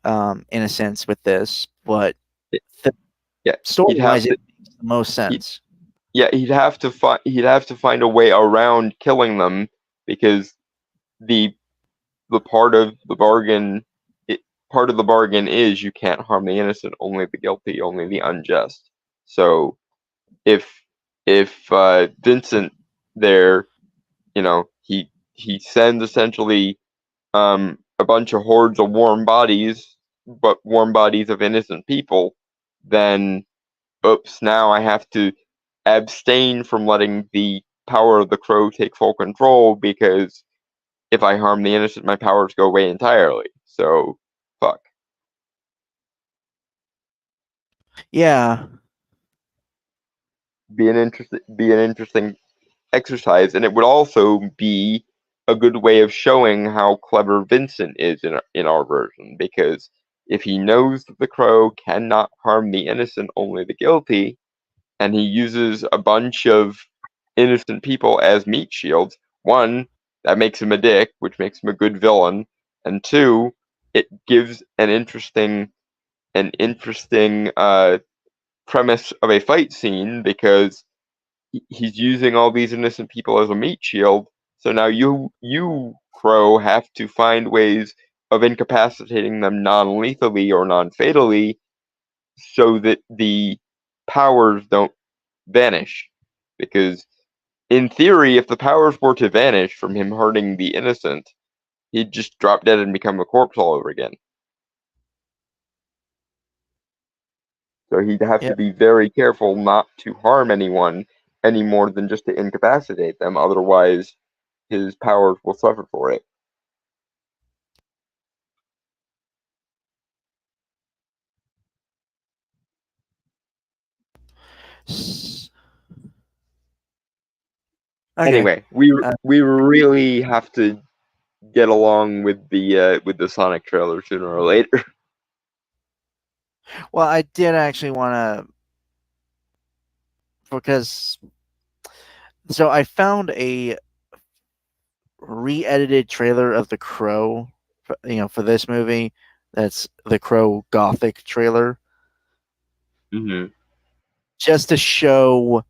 in a sense with this, but yeah, story wise, it makes the most he, sense. yeah, he'd have to find a way around killing them, because the the part of the bargain is you can't harm the innocent, only the guilty, only the unjust. So if Vincent there, he sends essentially a bunch of hordes of warm bodies, but warm bodies of innocent people, then oops, now I have to abstain from letting the power of the crow take full control, because if I harm the innocent, my powers go away entirely. So, fuck. Yeah. Be an interesting exercise, and it would also be a good way of showing how clever Vincent is in our version, because if he knows that the crow cannot harm the innocent, only the guilty, and he uses a bunch of innocent people as meat shields, one, that makes him a dick, which makes him a good villain, and two, it gives an interesting premise of a fight scene, because he's using all these innocent people as a meat shield. So now you Crow have to find ways of incapacitating them non-lethally or non-fatally, so that the powers don't vanish. Because in theory, if the powers were to vanish from him hurting the innocent, he'd just drop dead and become a corpse all over again. So he'd have Yeah. to be very careful not to harm anyone any more than just to incapacitate them. Otherwise, his powers will suffer for it. S- Okay. Anyway, we Uh, we really have to get along with the Sonic trailer sooner or later. well, I did actually want to because so I found a re-edited trailer of The Crow, for this movie. That's the Crow Gothic trailer, Hmm. just to show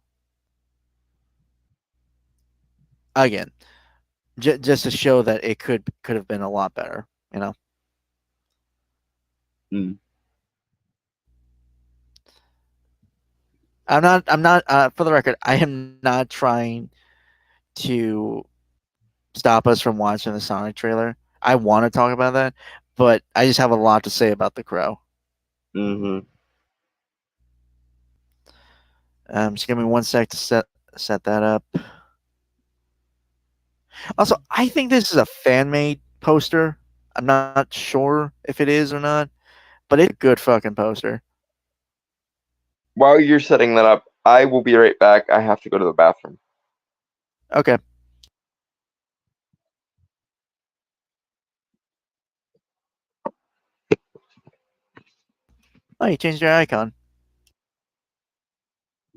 again, just to show that it could have been a lot better. You know, Mm. I'm not. For the record, I am not trying to stop us from watching the Sonic trailer. I want to talk about that, but I just have a lot to say about The Crow. Hmm. Just give me one sec to set that up. Also, I think this is a fan made poster. I'm not sure if it is or not, but it's a good fucking poster. While you're setting that up, I will be right back. I have to go to the bathroom. Okay. Oh, you changed your icon.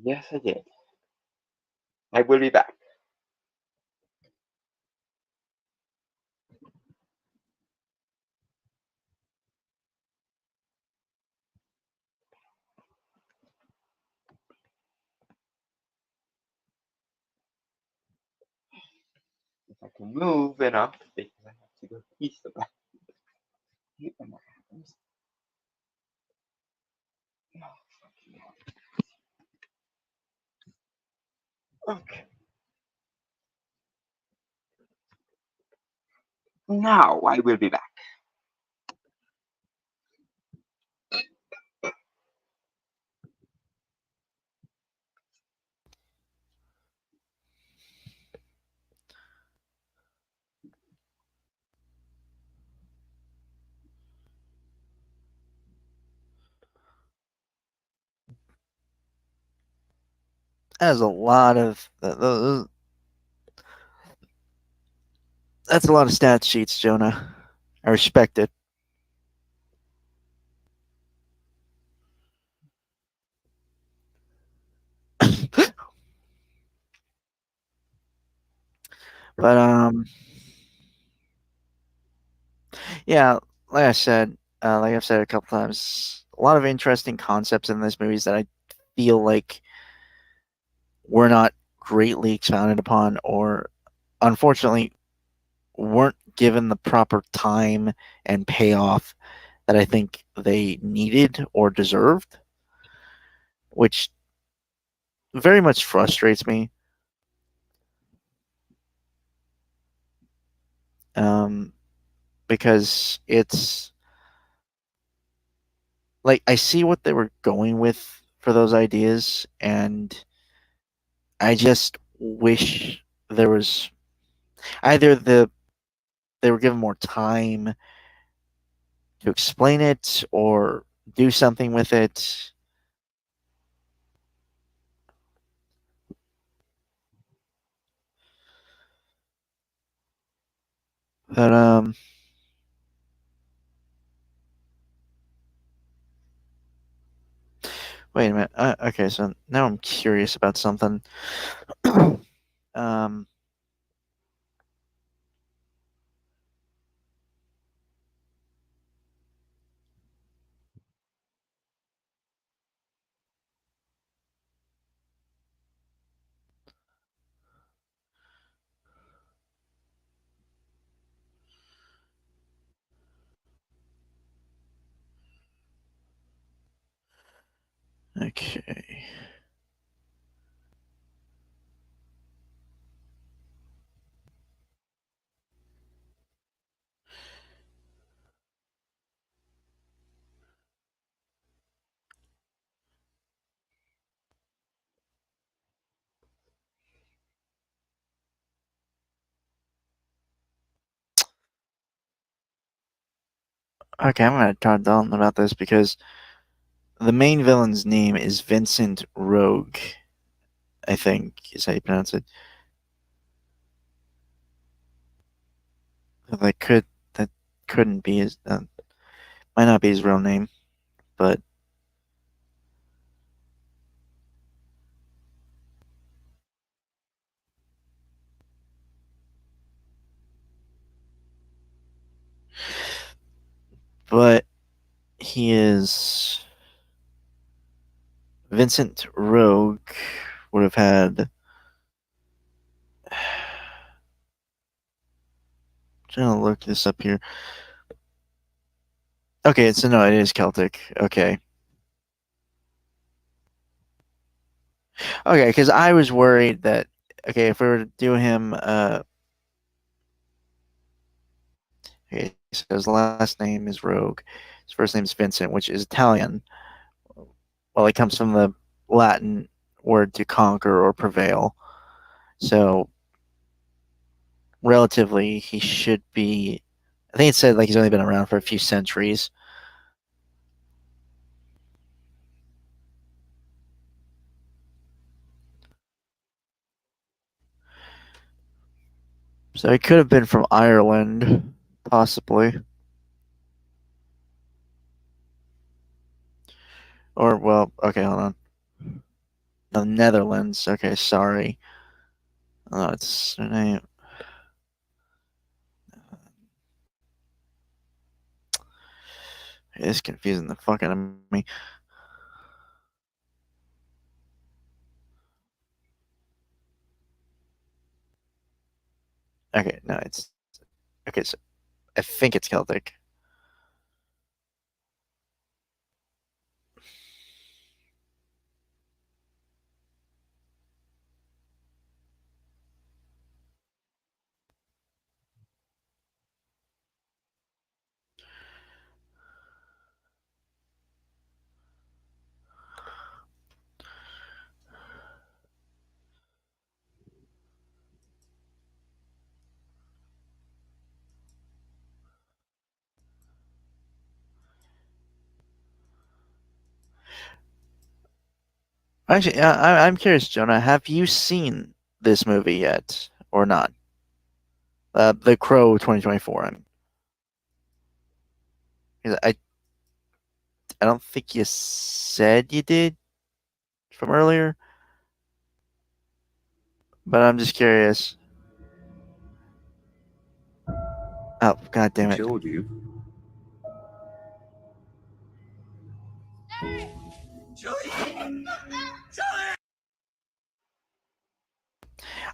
Yes, I did. I will be back. If I can move enough, because I have to go east of that. I hate when that happens. Oh, fucking hell. Okay. Now I will be back. That's a lot of that's a lot of stat sheets, Jonah. I respect it. But yeah, like I've said a couple times, a lot of interesting concepts in this movies that I feel like were not greatly expounded upon, or unfortunately weren't given the proper time and payoff that I think they needed or deserved, which very much frustrates me. Um, because it's like I see what they were going with for those ideas, and I just wish there was either they were given more time to explain it or do something with it. But wait a minute. Okay, so now I'm curious about something. um, okay. Okay, I'm gonna talk to Dalton about this because The main villain's name is Vincent Rogue. I think is how you pronounce it. That could that couldn't be his. Might not be his real name, but but he is Vincent Rogue would have had. Trying to look this up here. Okay, so no, it is Celtic. Okay, okay, because I was worried that okay, if we were to do him, okay, so his last name is Rogue, his first name is Vincent, which is Italian. Well, it comes from the Latin word to conquer or prevail. So relatively, he should be. I think it said like he's only been around for a few centuries. So he could have been from Ireland, possibly. Or, well, okay, hold on. The Netherlands. Okay, sorry. Oh, it's their name. It's confusing the fuck out of me. Okay, no, it's okay. So I think it's Celtic. Actually, I'm curious, Jonah. Have you seen this movie yet, or not? The Crow 2024. I mean, 'cause I don't think you said you did from earlier, but I'm just curious. Oh, god damn it! Killed you.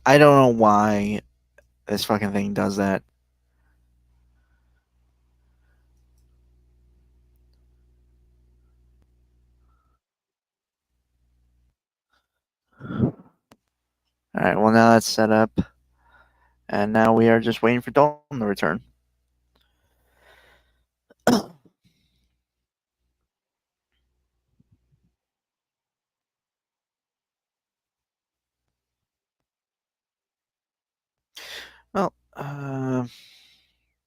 I don't know why this fucking thing does that. All right, well now that's set up, and now we are just waiting for Dalton to return. Well,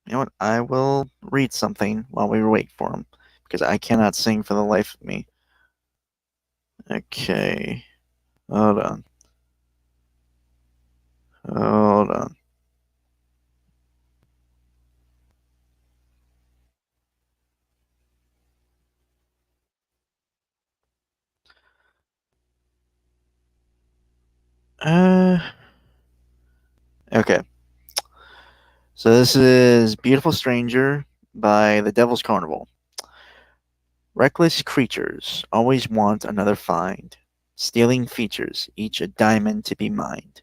you know what? I will read something while we wait for him because I cannot sing for the life of me. Okay, hold on, hold on. Uh, okay. So this is Beautiful Stranger by The Devil's Carnival. Reckless creatures always want another find, stealing features, each a diamond to be mined.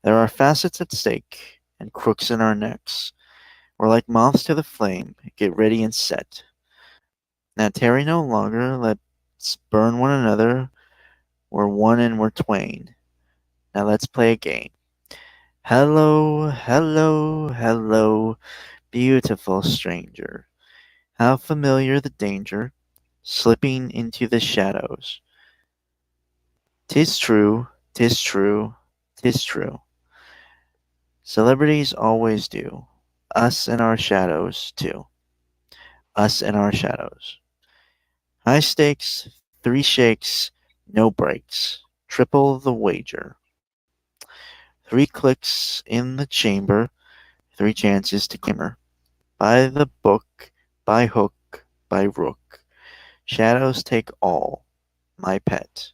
There are facets at stake and crooks in our necks. We're like moths to the flame, get ready and set. Now tarry no longer, let's burn one another. We're one and we're twain. Now let's play a game. Hello, hello, hello, beautiful stranger. How familiar the danger, slipping into the shadows. 'Tis true, 'tis true, 'tis true. Celebrities always do. Us and our shadows, too. Us and our shadows. High stakes, 3 shakes, no breaks. Triple the wager. 3 clicks in the chamber, 3 chances to glimmer. By the book, by hook, by rook. Shadows take all, my pet.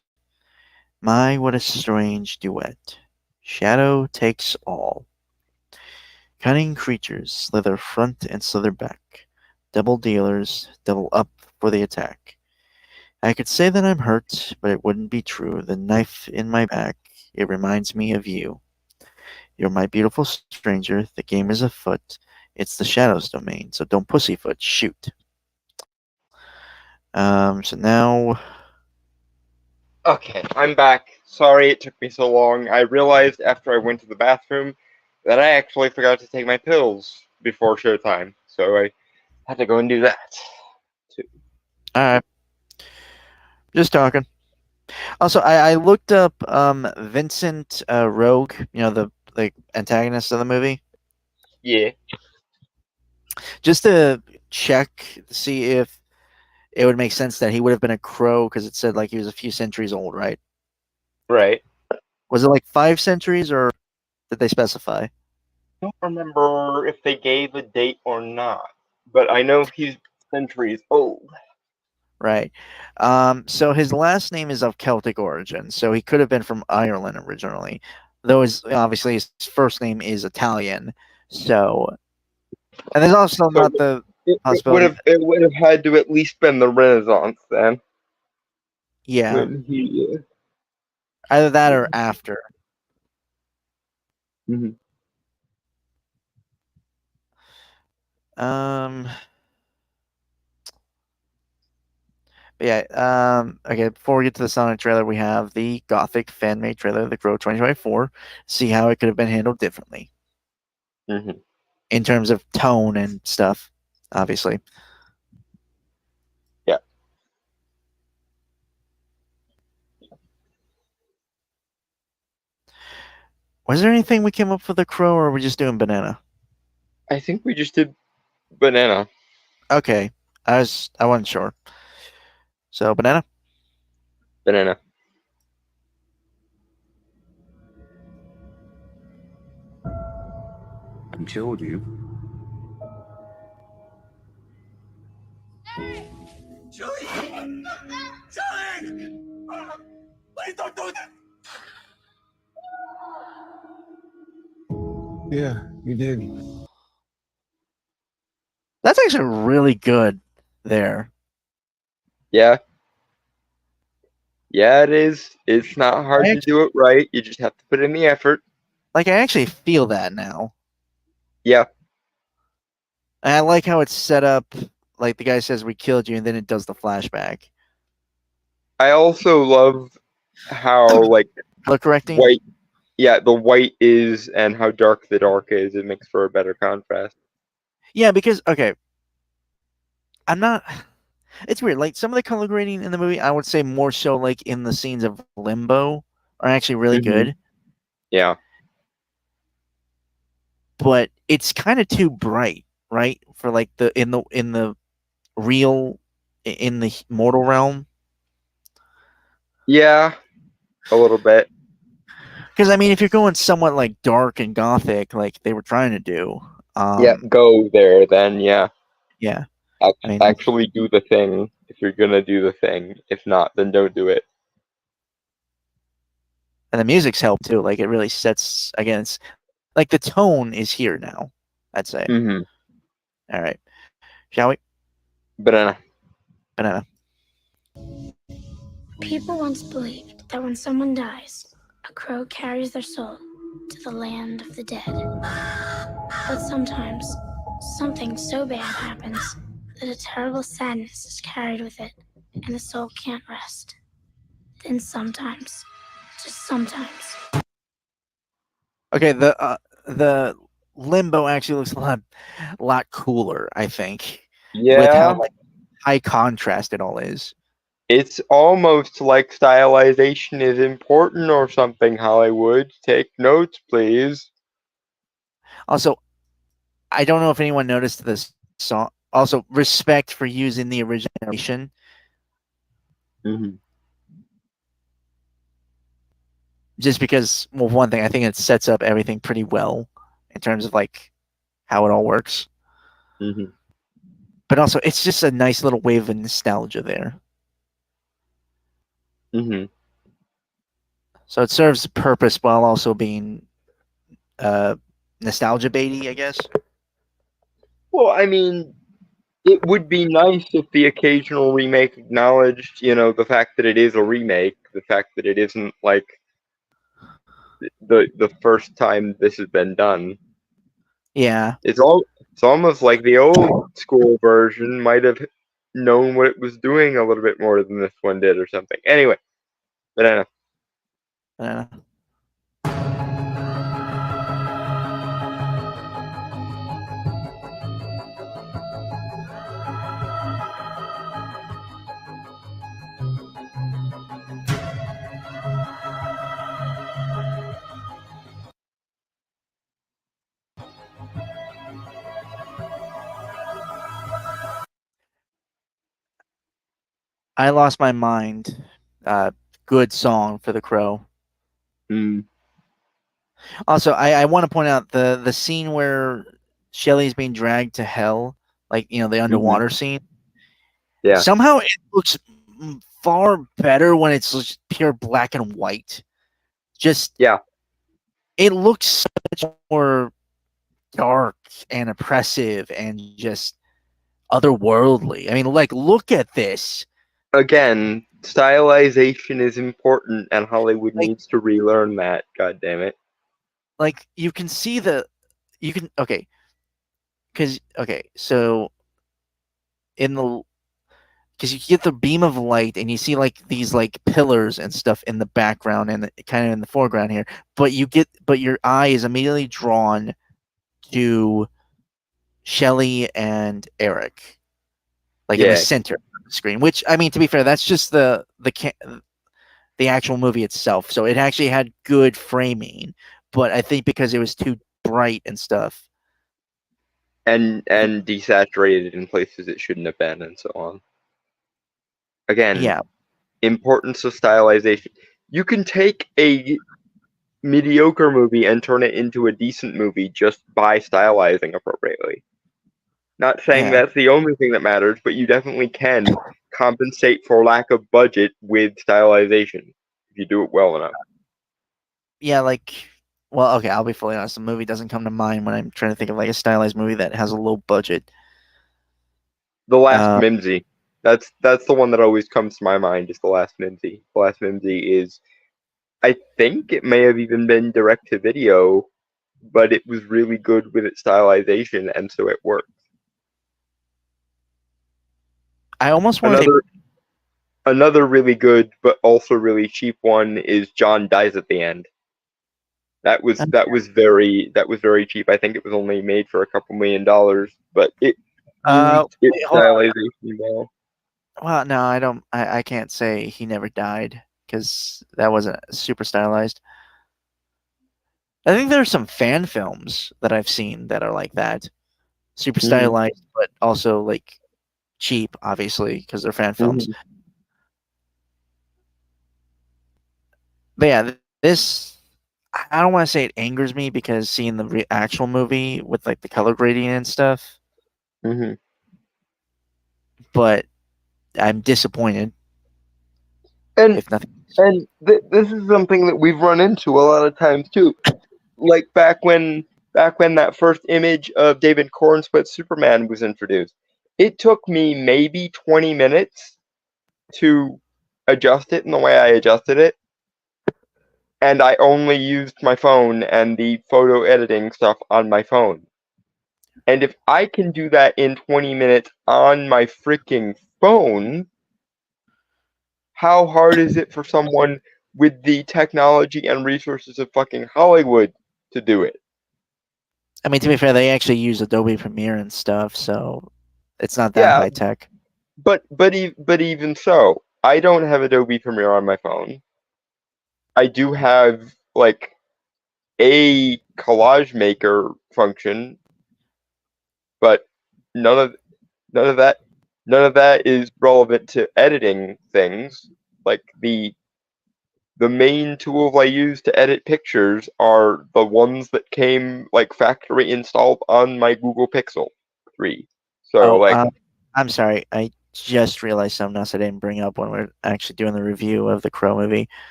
My, what a strange duet. Shadow takes all. Cunning creatures slither front and slither back. Double dealers, double up for the attack. I could say that I'm hurt, but it wouldn't be true. The knife in my back, it reminds me of you. You're my beautiful stranger. The game is afoot. It's the Shadow's domain, so don't pussyfoot. Shoot. So now, Okay, I'm back. Sorry it took me so long. I realized after I went to the bathroom that I actually forgot to take my pills before showtime, so I had to go and do that. alright. Just talking. Also, I looked up Vincent Rogue, the antagonist of the movie, Yeah, just to check to see if it would make sense that he would have been a crow because it said like he was a few centuries old, right? right. Was it like 5 centuries or did they specify? I don't remember if they gave a date or not, but I know he's centuries old. Right. So his last name is of Celtic origin, so he could have been from Ireland originally, though obviously his first name is Italian. So, and there's also So not the it would possibility. have it would have had to at least been the Renaissance then. Yeah, When he either that or after. Mhm. Um, but yeah. Okay. Before we get to the Sonic trailer, we have the Gothic fan made trailer, The Crow 2024. See how it could have been handled differently Mhm. in terms of tone and stuff. Obviously. Yeah, Was there anything we came up with the Crow, or are we just doing Banana? I think we just did banana. Okay. I wasn't sure. So Banana. Banana. I killed you. Julie! Julie! Please don't do that! Yeah, you did. That's actually really good there. Yeah. Yeah, it is. It's not hard I to do it right. You just have to put in the effort. I actually feel that now. Yeah. And I like how it's set up. Like the guy says, "We killed you," and then it does the flashback. I also love how like Color correcting. white yeah, the white is and how dark the dark is. It makes for a better contrast. Yeah, because okay, I'm not. It's weird. Like some of the color grading in the movie, I would say more so like in the scenes of Limbo are actually really Mhm. good, Yeah. but it's kind of too bright, right? For like the real in the mortal realm. Yeah, a little bit. Because I mean, if you're going somewhat like dark and gothic, like they were trying to do, Yeah, go there then, yeah. yeah, I mean, Actually do the thing if you're gonna do the thing. If not, then don't do it. and the music's helped too. Like it really sets against, like the tone is here now. I'd say. Mm-hmm. All right, shall we? Banana. Banana. People once believed that when someone dies, a crow carries their soul to the land of the dead. But sometimes, something so bad happens that a terrible sadness is carried with it, and the soul can't rest. Then sometimes, just sometimes, Okay, the Limbo actually looks a lot cooler. I think with how Yeah. like high contrast it all is. It's almost like stylization is important or something, Hollywood. Take notes, please. Also, I don't know if anyone noticed this song. Also, respect for using the origination Mm-hmm. Just because, well, one thing, I think it sets up everything pretty well in terms of like how it all works. Mm-hmm. But also, it's just a nice little wave of nostalgia there. Mm-hmm. So it serves a purpose while also being nostalgia baity, I guess. Well, I mean, it would be nice if the occasional remake acknowledged, the fact that it is a remake, the fact that it isn't like the first time this has been done. Yeah. It's almost like the old school version might have known what it was doing a little bit more than this one did or something. Anyway, but I know. Uh, I Lost My Mind. Good song for The Crow. Mm, Also, I want to point out the scene where Shelly's being dragged to hell, like the underwater scene. yeah. Somehow it looks far better when it's just pure black and white. Just Yeah. it looks so much more dark and oppressive and just otherworldly. I mean, like, look at this. Again, stylization is important, and Hollywood Like, needs to relearn that. God damn it. like you can see so in the because you get the beam of light and you see like these like pillars and stuff in the background and kind of in the foreground here, but your eye is immediately drawn to Shelly and Eric, like in the Yeah. center of the screen. Which, I mean, to be fair, that's just the actual movie itself. So it actually had good framing, but I think because it was too bright and stuff. And desaturated in places it shouldn't have been, and so on. Again, Yeah, importance of stylization. You can take a mediocre movie and turn it into a decent movie just by stylizing appropriately. Not saying yeah, that's the only thing that matters, but you definitely can compensate for lack of budget with stylization if you do it well enough. yeah. Like, well, okay, I'll be fully honest. The movie doesn't come to mind when I'm trying to think of like a stylized movie that has a low budget. The Last Uh, Mimsy. That's the one that always comes to my mind, is The Last Mimsy. The Last Mimsy is, I think it may have even been direct to video, but it was really good with its stylization, and so it worked. I almost want to. Another really good but also really cheap one is John Dies at the End. That was very cheap. I think it was only made for a couple $1,000,000, but it used its Wait, hold on. stylization well. Well, no, I don't. I can't say he never died because that wasn't super stylized. I think there are some fan films that I've seen that are like that, super stylized, but also like cheap, obviously, because they're fan films. But yeah, this I don't want to say it angers me because seeing the actual movie with like the color grading and stuff, Mm-hmm. but I'm disappointed. And If nothing, this is something that we've run into a lot of times too. Like back when that first image of David Cornsweet's Superman was introduced, it took me maybe 20 minutes to adjust it in the way I adjusted it, and I only used my phone and the photo editing stuff on my phone. And if I can do that in 20 minutes on my freaking phone, how hard is it for someone with the technology and resources of fucking Hollywood to do it? I mean, to be fair, they actually use Adobe Premiere and stuff, so it's not that Yeah, high tech. but even so, I don't have Adobe Premiere on my phone. I do have like a collage maker function, but none of that none of that is relevant to editing things. Like the main tools I use to edit pictures are the ones that came like factory installed on my Google Pixel 3. So Oh, like I'm sorry. I just realized something else I didn't bring up when we're actually doing the review of the Crow movie.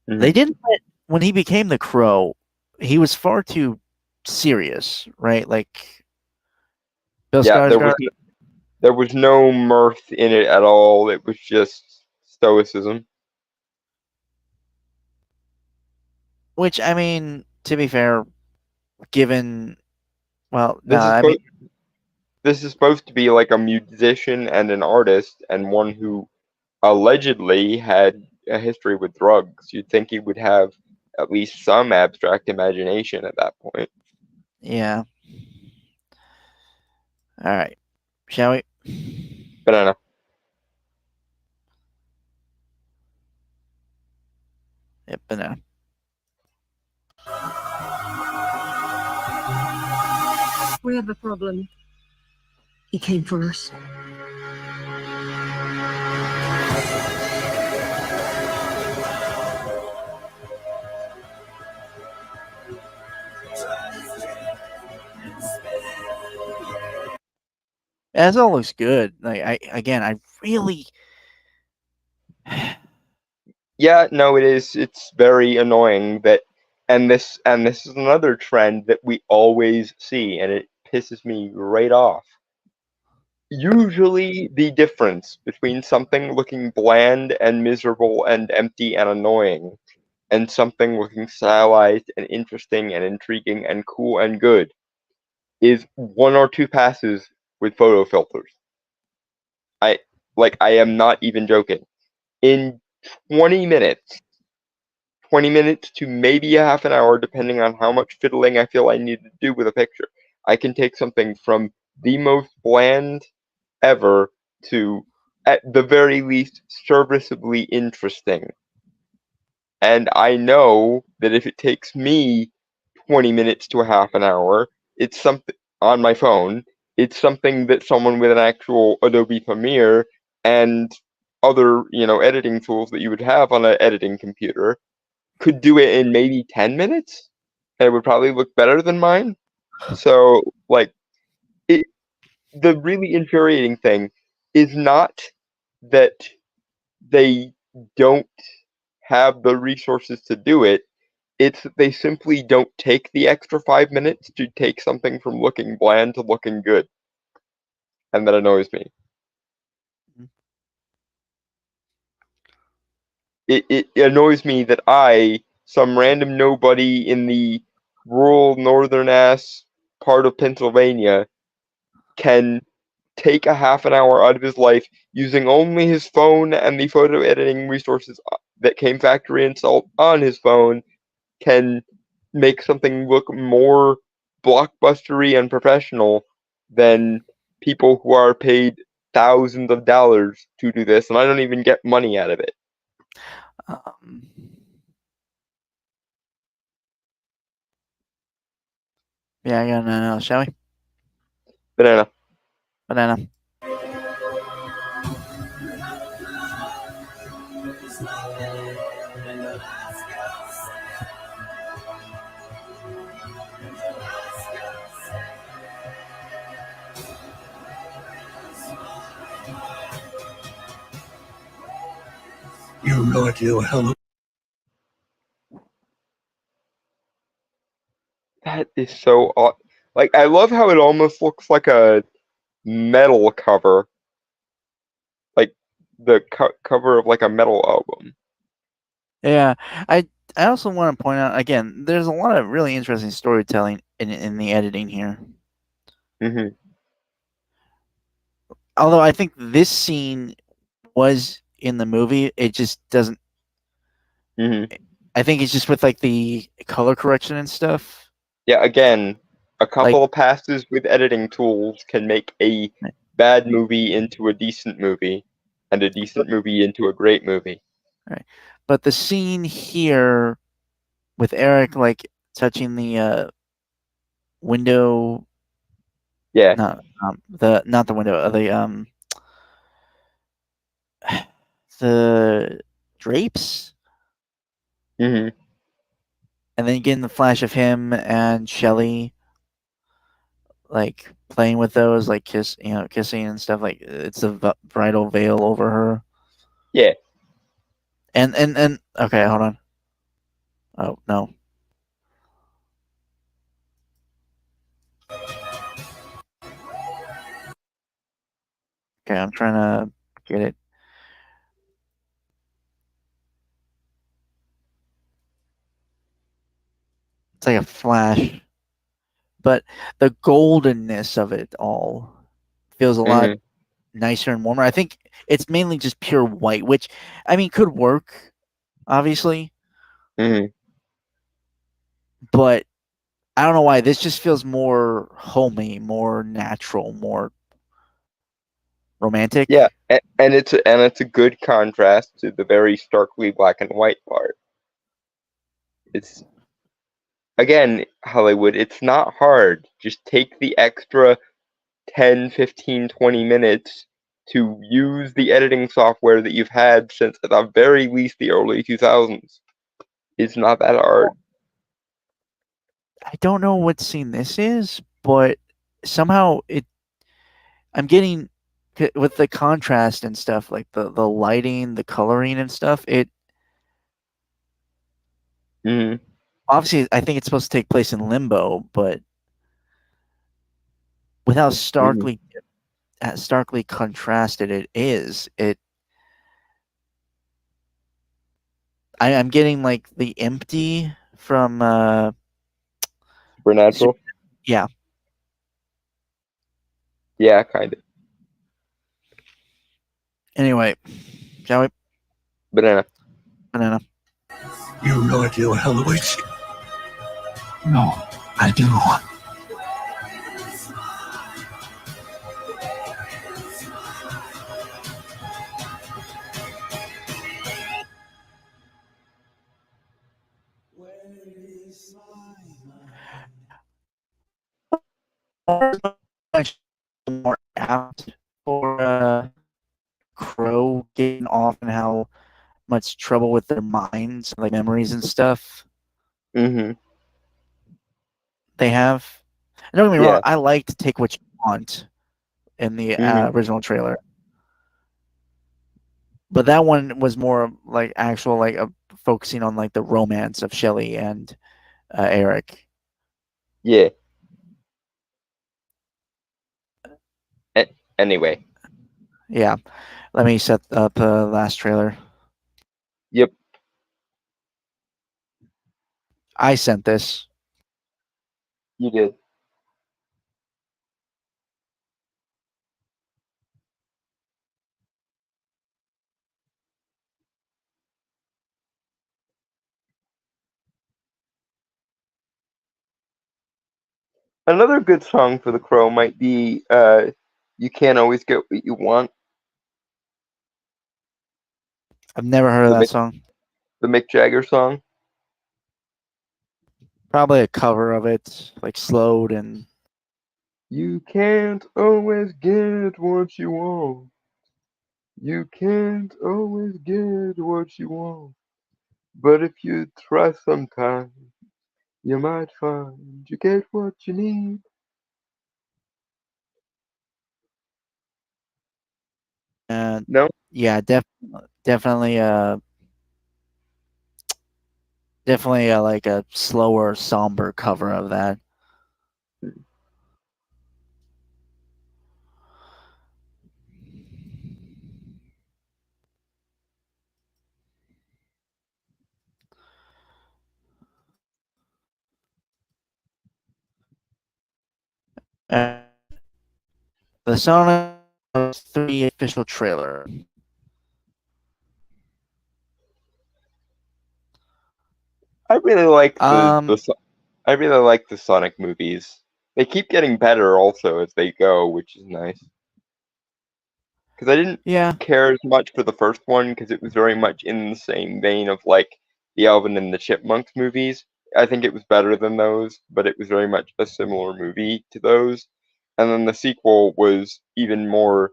Mhm. They didn't when he became the Crow, he was far too serious, right? Like Bill yeah, Skarsgård, there was no mirth in it at all. It was just stoicism. which I mean, to be fair, given well, no, This is I mean, supposed this is supposed to be like a musician and an artist and one who allegedly had a history with drugs. You'd think he would have at least some abstract imagination at that point. yeah. All right, shall we? Banana. Yep, banana. We have a problem. He came for us. Yeah, this all looks good. Like I really. Yeah, no, it is. It's very annoying that, and this is another trend that we always see, and it pisses me right off. Usually, the difference between something looking bland and miserable and empty and annoying, and something looking stylized and interesting and intriguing and cool and good, is one or two passes with photo filters. I am not even joking. In 20 minutes, 20 minutes to maybe a half an hour, depending on how much fiddling I feel I need to do with a picture, I can take something from the most bland ever to, at the very least, serviceably interesting. And I know that if it takes me 20 minutes to a half an hour, it's something on my phone, it's something that someone with an actual Adobe Premiere and other, editing tools that you would have on an editing computer could do it in maybe 10 minutes, and it would probably look better than mine. So, like, it, the really infuriating thing is not that they don't have the resources to do it, it's that they simply don't take the extra 5 minutes to take something from looking bland to looking good. And that annoys me. It annoys me that I, some random nobody in the rural northern ass part of Pennsylvania, can take a half an hour out of his life using only his phone and the photo editing resources that came factory installed on his phone, can make something look more blockbustery and professional than people who are paid thousands of dollars to do this, and I don't even get money out of it. Yeah, I got an banana. Shall we? Banana. Banana. You have no idea what hell. That is so odd. Like, I love how it almost looks like a metal cover, like the cover of like a metal album. Yeah, I also want to point out again. There's a lot of really interesting storytelling in the editing here. Hmm. Although I think this scene was in the movie, it just doesn't. Hmm. I think it's just with like the color correction and stuff. Yeah, again, a couple Like, of passes with editing tools can make a bad movie into a decent movie, and a decent movie into a great movie. right. But the scene here with Eric like touching the window Yeah. not the window, the drapes, Hmm. and then getting the flash of him and Shelly like playing with those, like kissing and stuff. Like it's a bridal veil over her. Yeah. And okay, hold on. Oh no. Okay, I'm trying to get it. It's like a flash, but the goldenness of it all feels a lot Hmm. nicer and warmer. I think it's mainly just pure white, which I mean could work, obviously, Hmm. but I don't know why this just feels more homey, more natural, more romantic. Yeah, and it's a good contrast to the very starkly black and white part. It's again, Hollywood, it's not hard. Just take the extra 10, 15, 20 minutes to use the editing software that you've had since at the very least the early 2000s. It's not that hard. I don't know what scene this is, but somehow I'm getting with the contrast and stuff, like the lighting, the coloring and stuff. It Hmm. obviously I think it's supposed to take place in Limbo, but with how Hmm. starkly contrasted it is, I'm getting like the empty from Supernatural? yeah. Yeah, kind of. Anyway, shall we? Banana. Banana. You have no idea what hell awaits you. No, I do. Much more apt for Crow getting off and how much trouble with their minds, like memories and stuff Hmm. they have. And don't get me wrong, Yeah. I like to take what you want in the Hmm. original trailer, but that one was more like actual, like focusing on like the romance of Shelly and Eric. Yeah. Anyway. Yeah, let me set up the last trailer. Yep. I sent this. You did. Another good song for The Crow might be You Can't Always Get What You Want. I've never heard of The that Mick, song. the Mick Jagger song. Probably a cover of it, like slowed and You can't always get what you want. You can't always get what you want. But if you try sometime, you might find you get what you need. No? yeah, definitely definitely like a slower, somber cover of that. Uh, the Sonic 3 official trailer. I really like Um, I really like the Sonic movies. They keep getting better also as they go, which is nice. Because I didn't yeah, care as much for the first one because it was very much in the same vein of like the Alvin and the Chipmunks movies. I think it was better than those, but it was very much a similar movie to those. and then the sequel was even more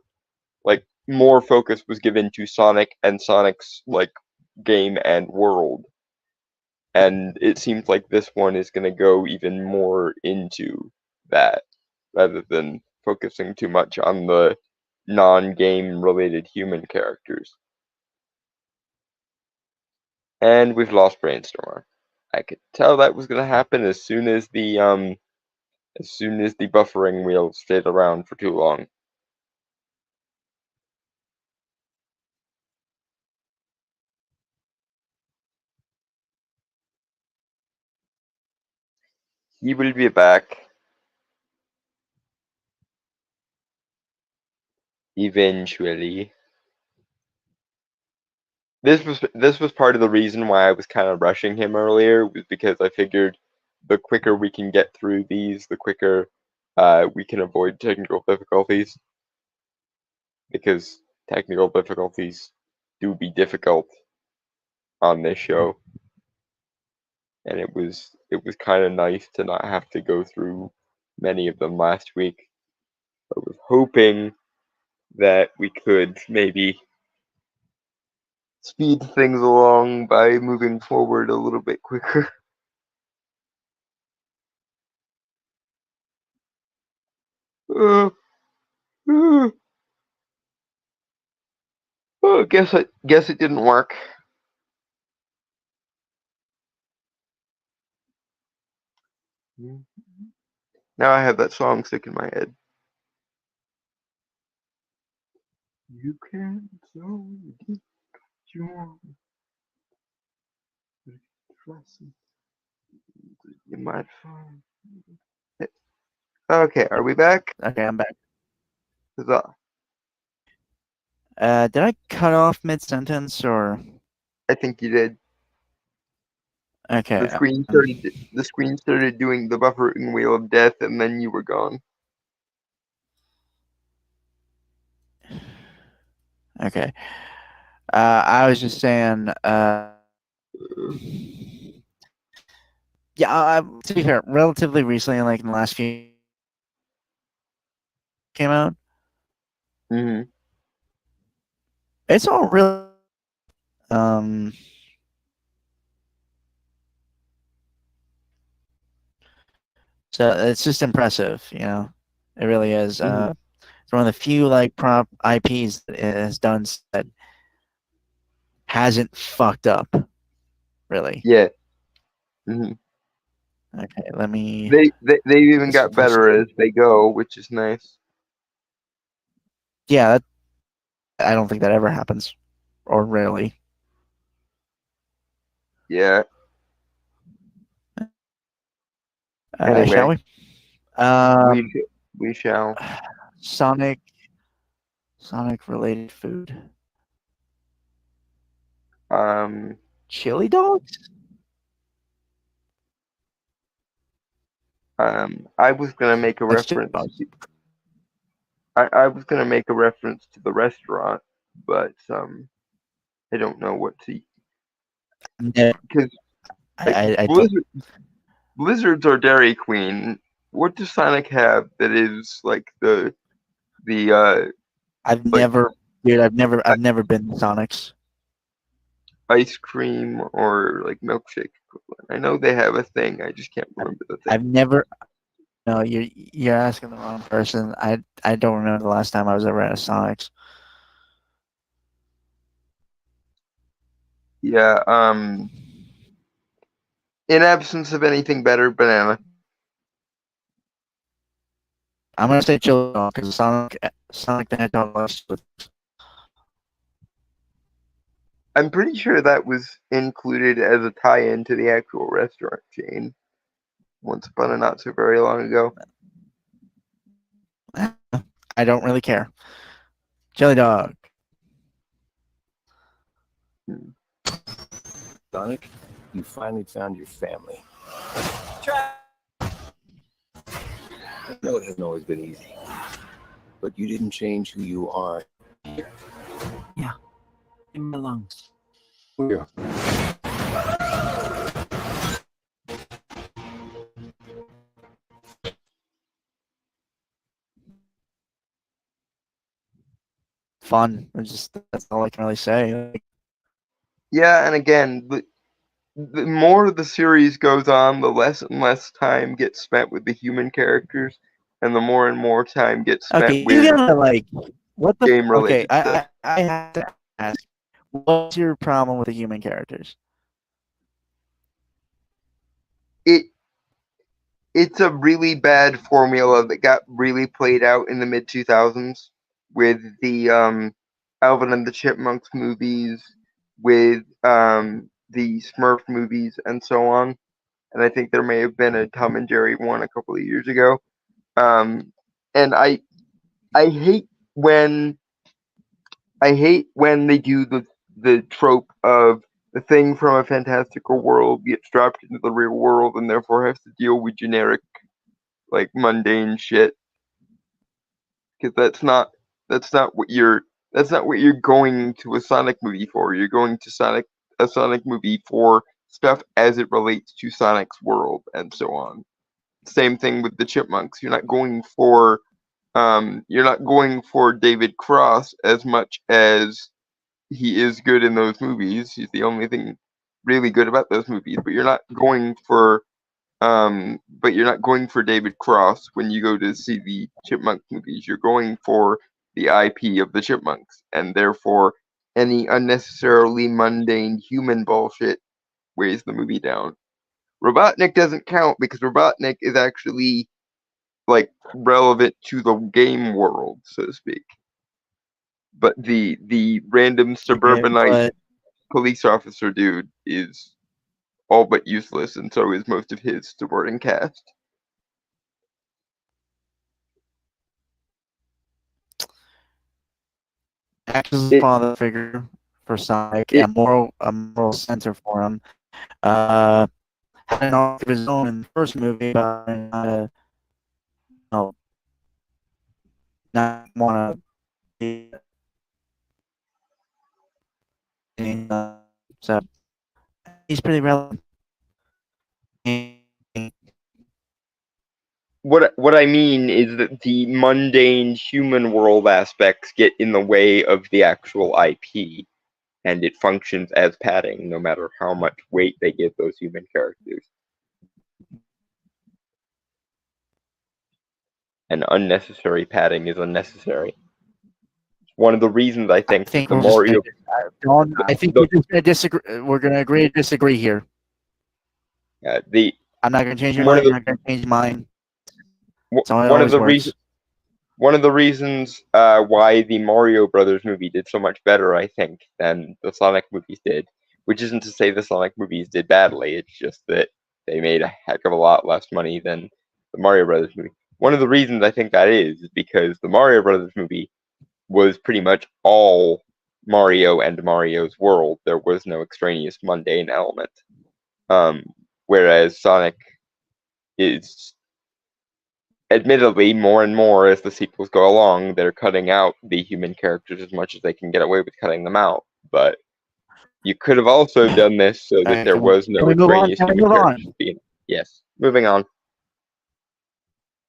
like more focus was given to Sonic and Sonic's like game and world. And it seems like this one is going to go even more into that rather than focusing too much on the non-game related human characters. And we've lost Brainstormer. I could tell that was going to happen as soon as the buffering wheel stayed around for too long. He will be back eventually. This was part of the reason why I was kind of rushing him earlier, was because I figured the quicker we can get through these, the quicker we can avoid technical difficulties. Because technical difficulties do be difficult on this show. And it was kind of nice to not have to go through many of them last week. I was hoping that we could maybe speed things along by moving forward a little bit quicker. Oh, guess it didn't work. Now I have that song stuck in my head. You can't so deep you want. You might find. Okay, are we back? Okay, I'm back. Huzzah. Did I cut off mid-sentence or? I think you did. Okay. The screen started doing the buffering wheel of death, and then you were gone. Okay. I was just saying. Yeah. To be fair, relatively recently, like in the last few came out. Mm-hmm. It's all really. So it's just impressive, you know. It really is. Mhm. It's one of the few like prop IPs that it has done that hasn't fucked up, really. Yeah. Mm-hmm. Okay, let me. They even This got first- better as they go, which is nice. Yeah, I don't think that ever happens, or rarely. Yeah. Shall Anyway. we? We shall. Sonic related food. Chili dogs? I was gonna make a That's chili reference. dogs. I was gonna make a reference to the restaurant, but I don't know what to. Yeah, Because I don't. Blizzards are Dairy Queen. What does Sonic have that is like the I've like- never, dude. I've never been to Sonic's. ice cream or like milkshake equivalent? I know they have a thing. I just can't remember the thing. I've never. No, you're asking the wrong person. I don't remember the last time I was ever at a Sonic's. Yeah. In absence of anything better, banana. I'm gonna say chili dog because Sonic the Hedgehog loves chili dogs. I'm pretty sure that was included as a tie-in to the actual restaurant chain once upon a not so very long ago. I don't really care. Chili dog. Sonic, you finally found your family. I know it hasn't always been easy, but you didn't change who you are. In my lungs. We're fun. That's all I can really say. Like, Yeah, and again, the more the series goes on, the less and less time gets spent with the human characters, and the more and more time gets spent okay, you with gotta like what the game-related okay. stuff. I have to ask, what's your problem with the human characters? It's a really bad formula that got really played out in the mid 2000s with the Alvin and the Chipmunks movies, with the Smurf movies, and so on. And I think there may have been a Tom and Jerry one a couple of years ago. And I hate when they do the trope of the thing from a fantastical world gets dropped into the real world and therefore has to deal with generic, like, mundane shit. Because that's not what you're going to a Sonic movie for. You're going to a Sonic movie for stuff as it relates to Sonic's world and so on. Same thing with the Chipmunks. You're not going for David Cross as much as he is good in those movies. He's the only thing really good about those movies. But you're not going for David Cross when you go to see the Chipmunk movies. You're going for the IP of the Chipmunks, and therefore any unnecessarily mundane human bullshit weighs the movie down. Robotnik doesn't count because Robotnik is actually, like, relevant to the game world, so to speak. But the random suburbanite police officer dude is all but useless, and so is most of his supporting cast. Acts as a father figure for Sonic, a moral center for him. Had an arc of his own in the first movie about not want to be. So he's pretty relevant. What I mean is that the mundane human world aspects get in the way of the actual IP, and it functions as padding no matter how much weight they give those human characters. And unnecessary padding is unnecessary. One of the reasons I think the Mario. I think we're just gonna disagree. We're gonna agree to disagree here. I'm not gonna change your mind. You're not gonna change mine. One of the reasons why the Mario Brothers movie did so much better, I think, than the Sonic movies did, which isn't to say the Sonic movies did badly. It's just that they made a heck of a lot less money than the Mario Brothers movie. One of the reasons I think that is because the Mario Brothers movie was pretty much all Mario and Mario's world. There was no extraneous mundane element. Whereas Sonic is, admittedly, more and more as the sequels go along, they're cutting out the human characters as much as they can get away with cutting them out. But you could have also done this so that there was no extraneous human characters. Yes, moving on.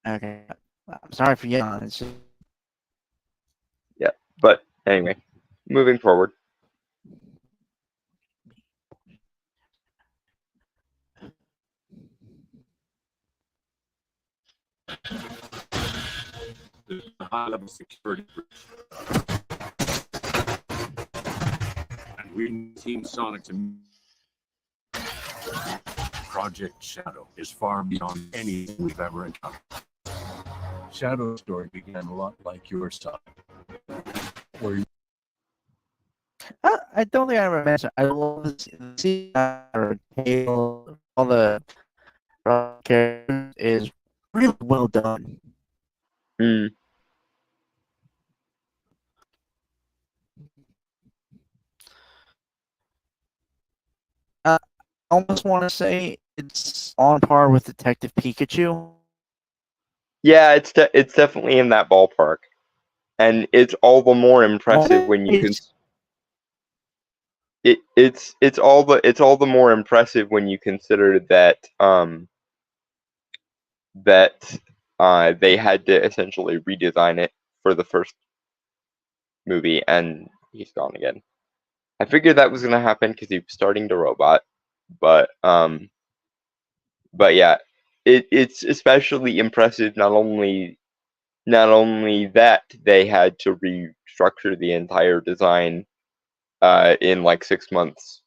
Okay, I'm sorry for yelling. It's just... Yeah, but anyway, moving forward. High-level security. And we need Team Sonic to. Project Shadow is far beyond anything we've ever encountered. Shadow's story began a lot like your Sonic. Where you... I don't think I ever mentioned. I love all the characters is really well done. I almost want to say it's on par with Detective Pikachu. Yeah, it's definitely in that ballpark, and it's all the more impressive when you can. It's all the more impressive when you consider that they had to essentially redesign it for the first movie, and he's gone again. I figured that was gonna happen because he was starting to robot, but yeah, it's especially impressive. Not only that they had to restructure the entire design in like 6 months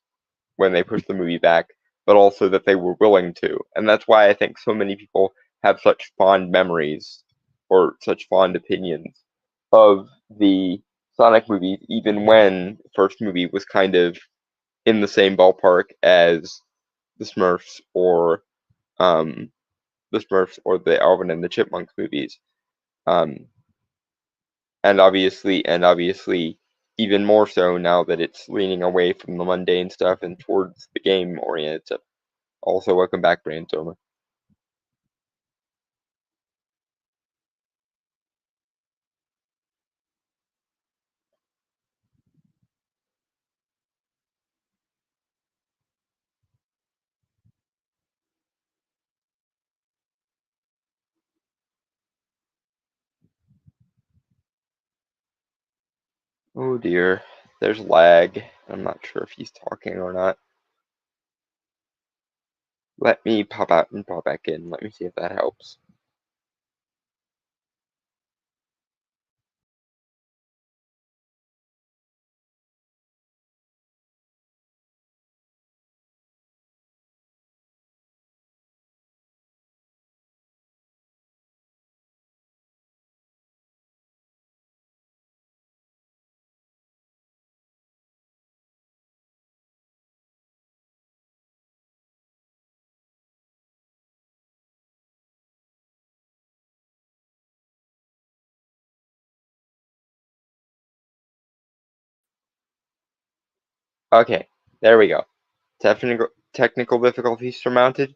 when they pushed the movie back, but also that they were willing to, and that's why I think so many people have such fond memories or such fond opinions of the Sonic movies, even when the first movie was kind of in the same ballpark as the Smurfs or um, the Alvin and the Chipmunks movies, um, and obviously even more so now that it's leaning away from the mundane stuff and towards the game oriented stuff. Also, welcome back, Brainstormer. Oh dear, there's lag. I'm not sure if he's talking or not. Let me pop out and pop back in. Let me see if that helps. Okay, there we go. Technical difficulties surmounted.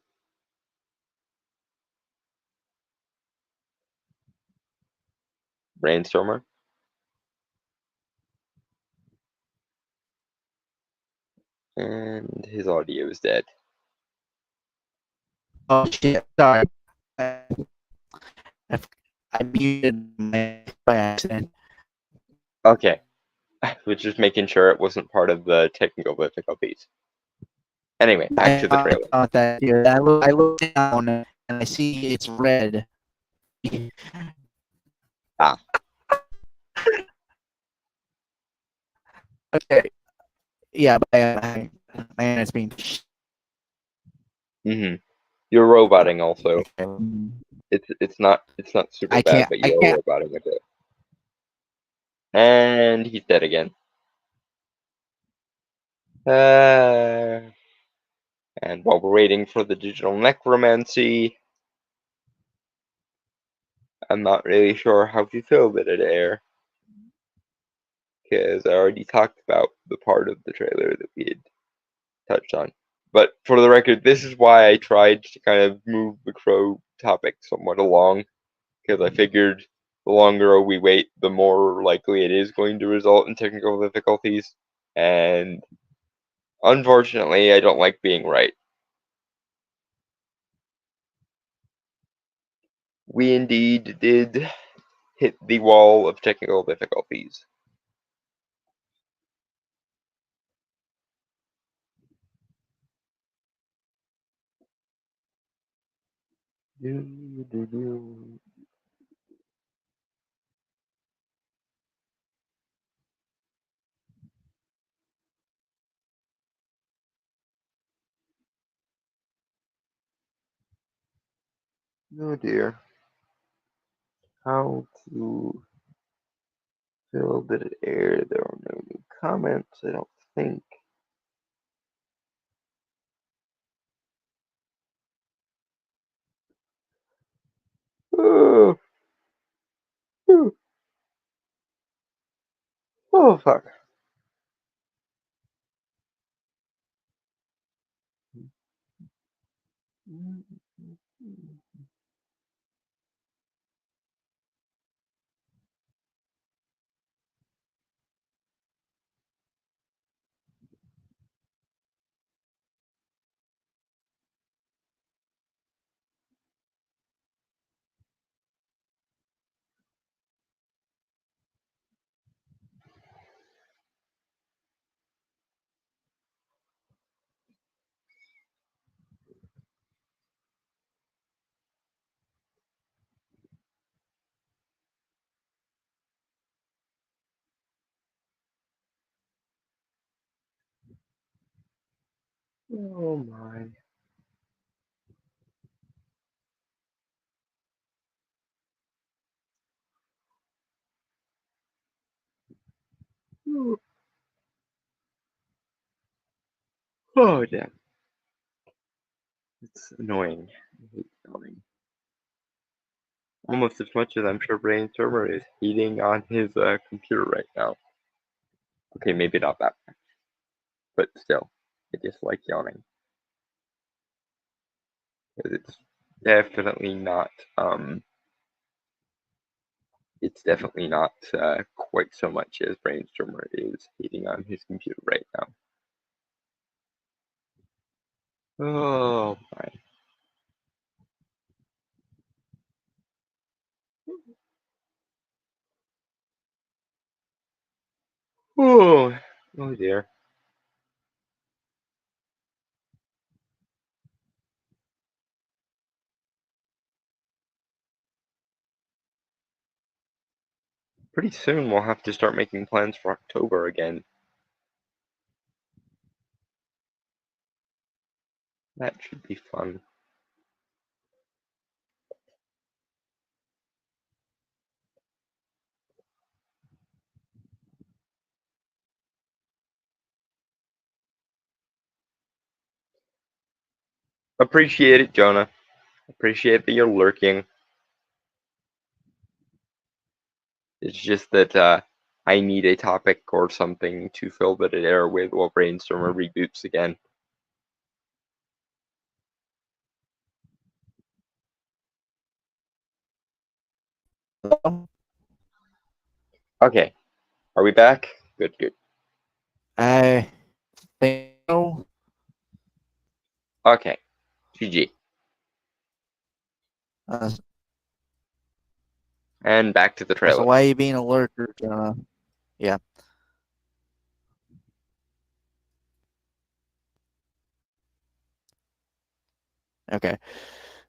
Brainstormer. And his audio is dead. Oh shit! Sorry, I, I muted my by accident. Okay, I was just making sure it wasn't part of the technical difficulties. Anyway, back to the trailer. Thought that here. I look down and I see it's red. Ah. Okay. Yeah, but man, it's being. Mm-hmm. You're roboting also. It's not super I bad, can't. but I you're can't. roboting a bit. And he's dead again. And while we're waiting for the digital necromancy, I'm not really sure how to fill the dead air, because I already talked about the part of the trailer that we had touched on. But for the record, this is why I tried to kind of move the Crow topic somewhat along, because I figured the longer we wait, the more likely it is going to result in technical difficulties. And unfortunately, I don't like being right. We indeed did hit the wall of technical difficulties. Oh dear. How to fill the air? There are no new comments, I don't think. Oh, oh fuck. Oh my. Oh damn. It's annoying. I hate yawning. Almost as much as I'm sure Brainstormer is heating on his computer right now. Okay, maybe not that much, but still, I dislike yawning. 'Cause it's definitely not quite so much as Brainstormer is heating on his computer right now. Oh my. Oh, oh dear. Pretty soon we'll have to start making plans for October again. That should be fun. Appreciate it, Jonah. Appreciate that you're lurking. It's just that I need a topic or something to fill the dead air with while Brainstormer reboots again. Okay. Are we back? Good, good. I think so. Okay. GG. Uh, And back to the so trailer. why are you being a lurker, Jonah? Yeah. Okay.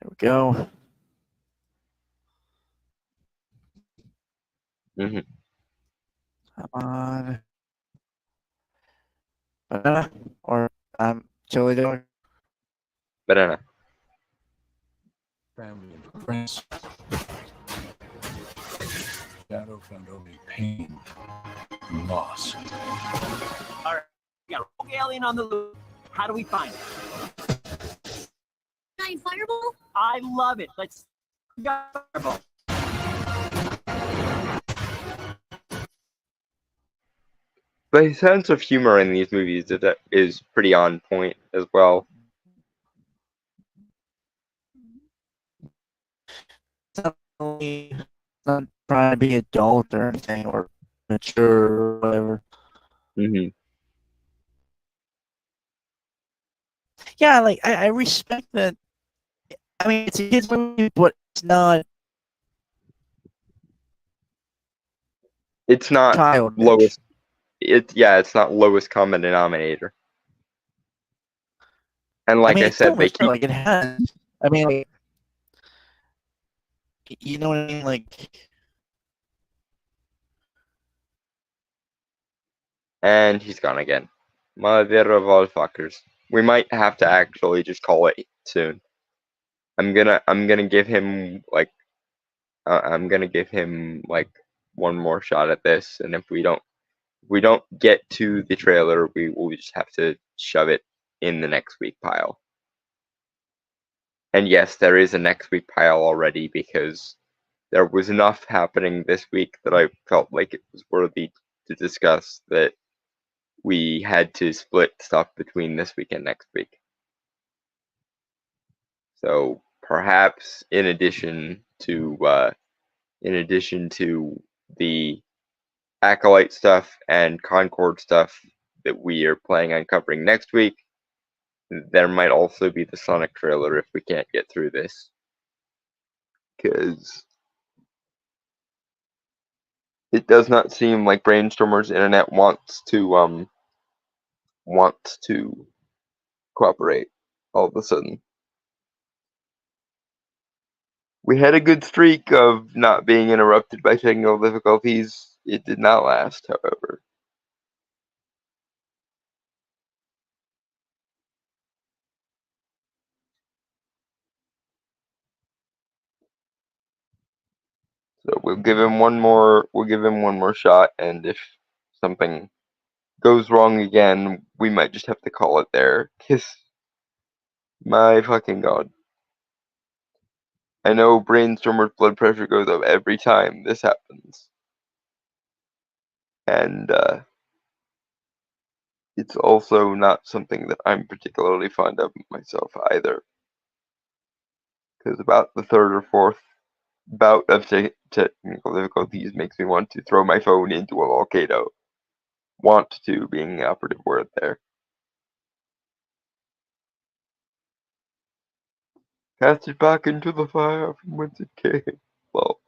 There we go. Mm-hmm. Come on. Banana or chili dog. Banana. Family and friends. Shadow found only pain and loss. All right, we got a rogue alien on the loose. How do we find it? Giant fireball? I love it. Let's go. But his sense of humor in these movies is pretty on point as well. Not trying to be adult or anything or mature or whatever. Mm-hmm. Yeah, like I respect that. I mean, it's a kids movie, but it's not It's not childish. lowest. It's not lowest common denominator. And like I it's said, still they mature, keep. like it has. I mean, like, you know what I mean? Like, And he's gone again. Mother of all fuckers. We might have to actually just call it soon. I'm gonna give him like one more shot at this, and if we don't get to the trailer, we will just have to shove it in the next week pile. And yes, there is a next week pile already because there was enough happening this week that I felt like it was worthy to discuss that we had to split stuff between this week and next week. So perhaps in addition to the Acolyte stuff and Concord stuff that we are planning on covering next week, there might also be the Sonic trailer if we can't get through this. Because it does not seem like Brainstormer's internet wants to cooperate all of a sudden. We had a good streak of not being interrupted by technical difficulties. It did not last, however. So we'll give him one more. We'll give him one more shot, and if something goes wrong again, we might just have to call it there. Kiss my fucking god! I know Brainstormer's blood pressure goes up every time this happens, and it's also not something that I'm particularly fond of myself either. Because about the third or fourth bout of technical difficulties makes me want to throw my phone into a volcano. Want to being the operative word there. Cast it back into the fire from whence it came. Well,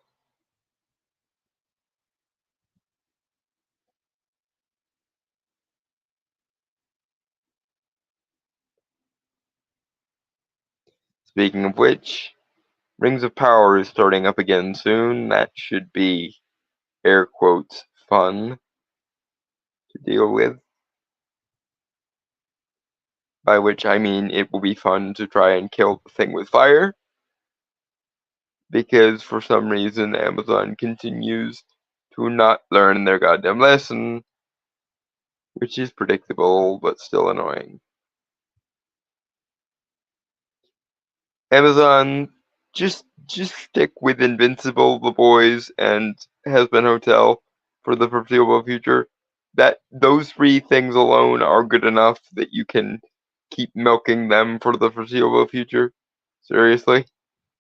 speaking of which, Rings of Power is starting up again soon. That should be, air quotes, fun to deal with. By which I mean it will be fun to try and kill the thing with fire. Because for some reason Amazon continues to not learn their goddamn lesson. Which is predictable, but still annoying. Amazon, just stick with Invincible, The Boys, and Hazbin Hotel for the foreseeable future. Those three things alone are good enough that you can keep milking them for the foreseeable future. Seriously,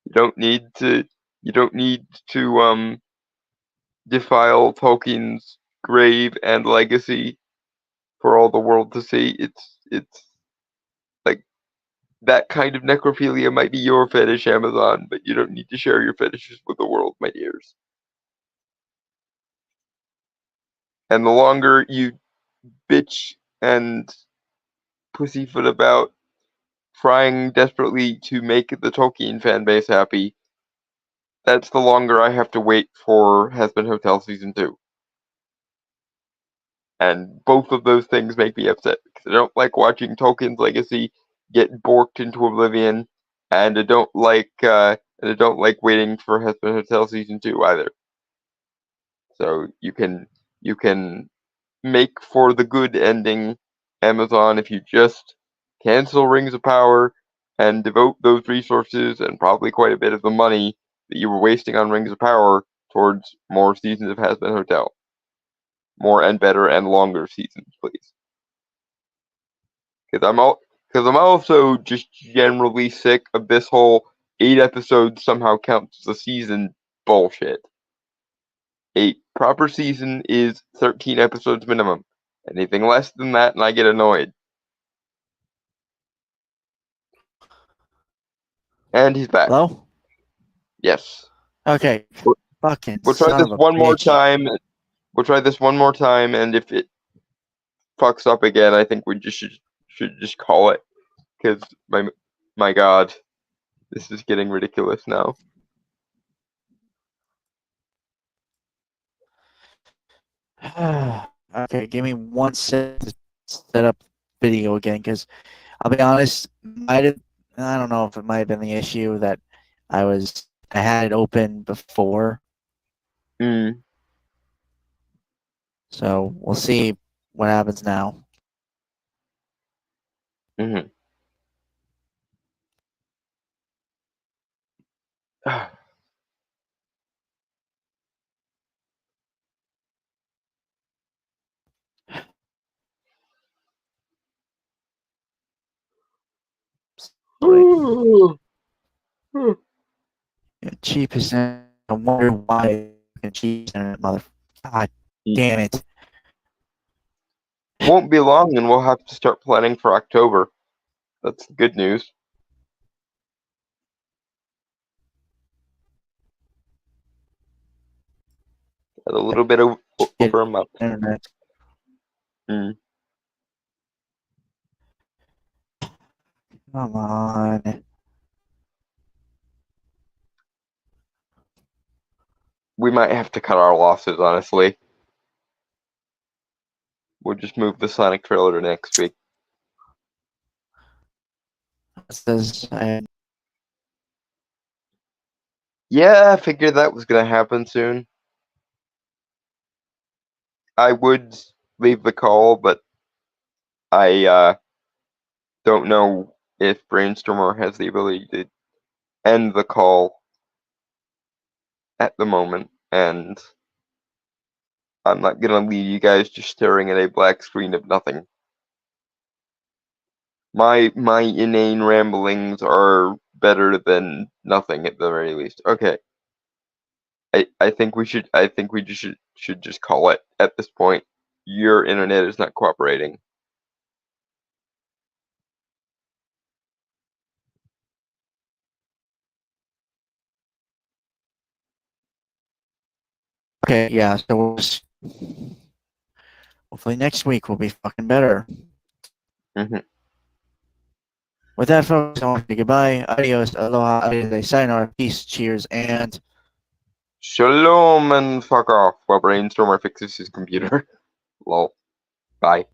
you don't need to defile Tolkien's grave and legacy for all the world to see. It's like that kind of necrophilia might be your fetish, Amazon, but you don't need to share your fetishes with the world, my dears. And the longer you bitch and pussyfoot about trying desperately to make the Tolkien fan base happy, that's the longer I have to wait for Hazbin Hotel Season 2. And both of those things make me upset because I don't like watching Tolkien's legacy get borked into oblivion, and I don't like waiting for Hazbin Hotel Season 2 either. So you can make for the good ending, Amazon, if you just cancel Rings of Power and devote those resources and probably quite a bit of the money that you were wasting on Rings of Power towards more seasons of Hazbin Hotel. More and better and longer seasons, please. Because I'm also just generally sick of this whole 8 episodes somehow counts as a season bullshit. A proper season is 13 episodes minimum. Anything less than that, and I get annoyed. And he's back. Hello? Yes. Okay. We'll- Fucking We'll try son this of a one more bitch. time. We'll try this one more time, and if it fucks up again, I think we just should just call it. Because my god, this is getting ridiculous now. Okay, give me 1 second to set up video again, because I'll be honest, I don't know if it might have been the issue that I had it open before, so we'll see what happens now. Mm-hmm. Cheap is I wonder why cheap is mother. God damn it. Won't be long, and we'll have to start planning for October. That's good news. Got a little bit over a month. Internet. Come on. We might have to cut our losses, honestly. We'll just move the Sonic trailer to next week. It says Yeah, I figured that was gonna happen soon. I would leave the call, but I don't know if Brainstormer has the ability to end the call at the moment, and I'm not gonna leave you guys just staring at a black screen of nothing. My inane ramblings are better than nothing at the very least. Okay. I think we should just call it at this point. Your internet is not cooperating. Okay, yeah. So hopefully next week will be fucking better. Mm-hmm. With that, folks, I want to say goodbye. Adios, aloha, arigato, sayonara, peace, cheers, and Shalom and fuck off while Brainstormer fixes his computer. Lol. Bye.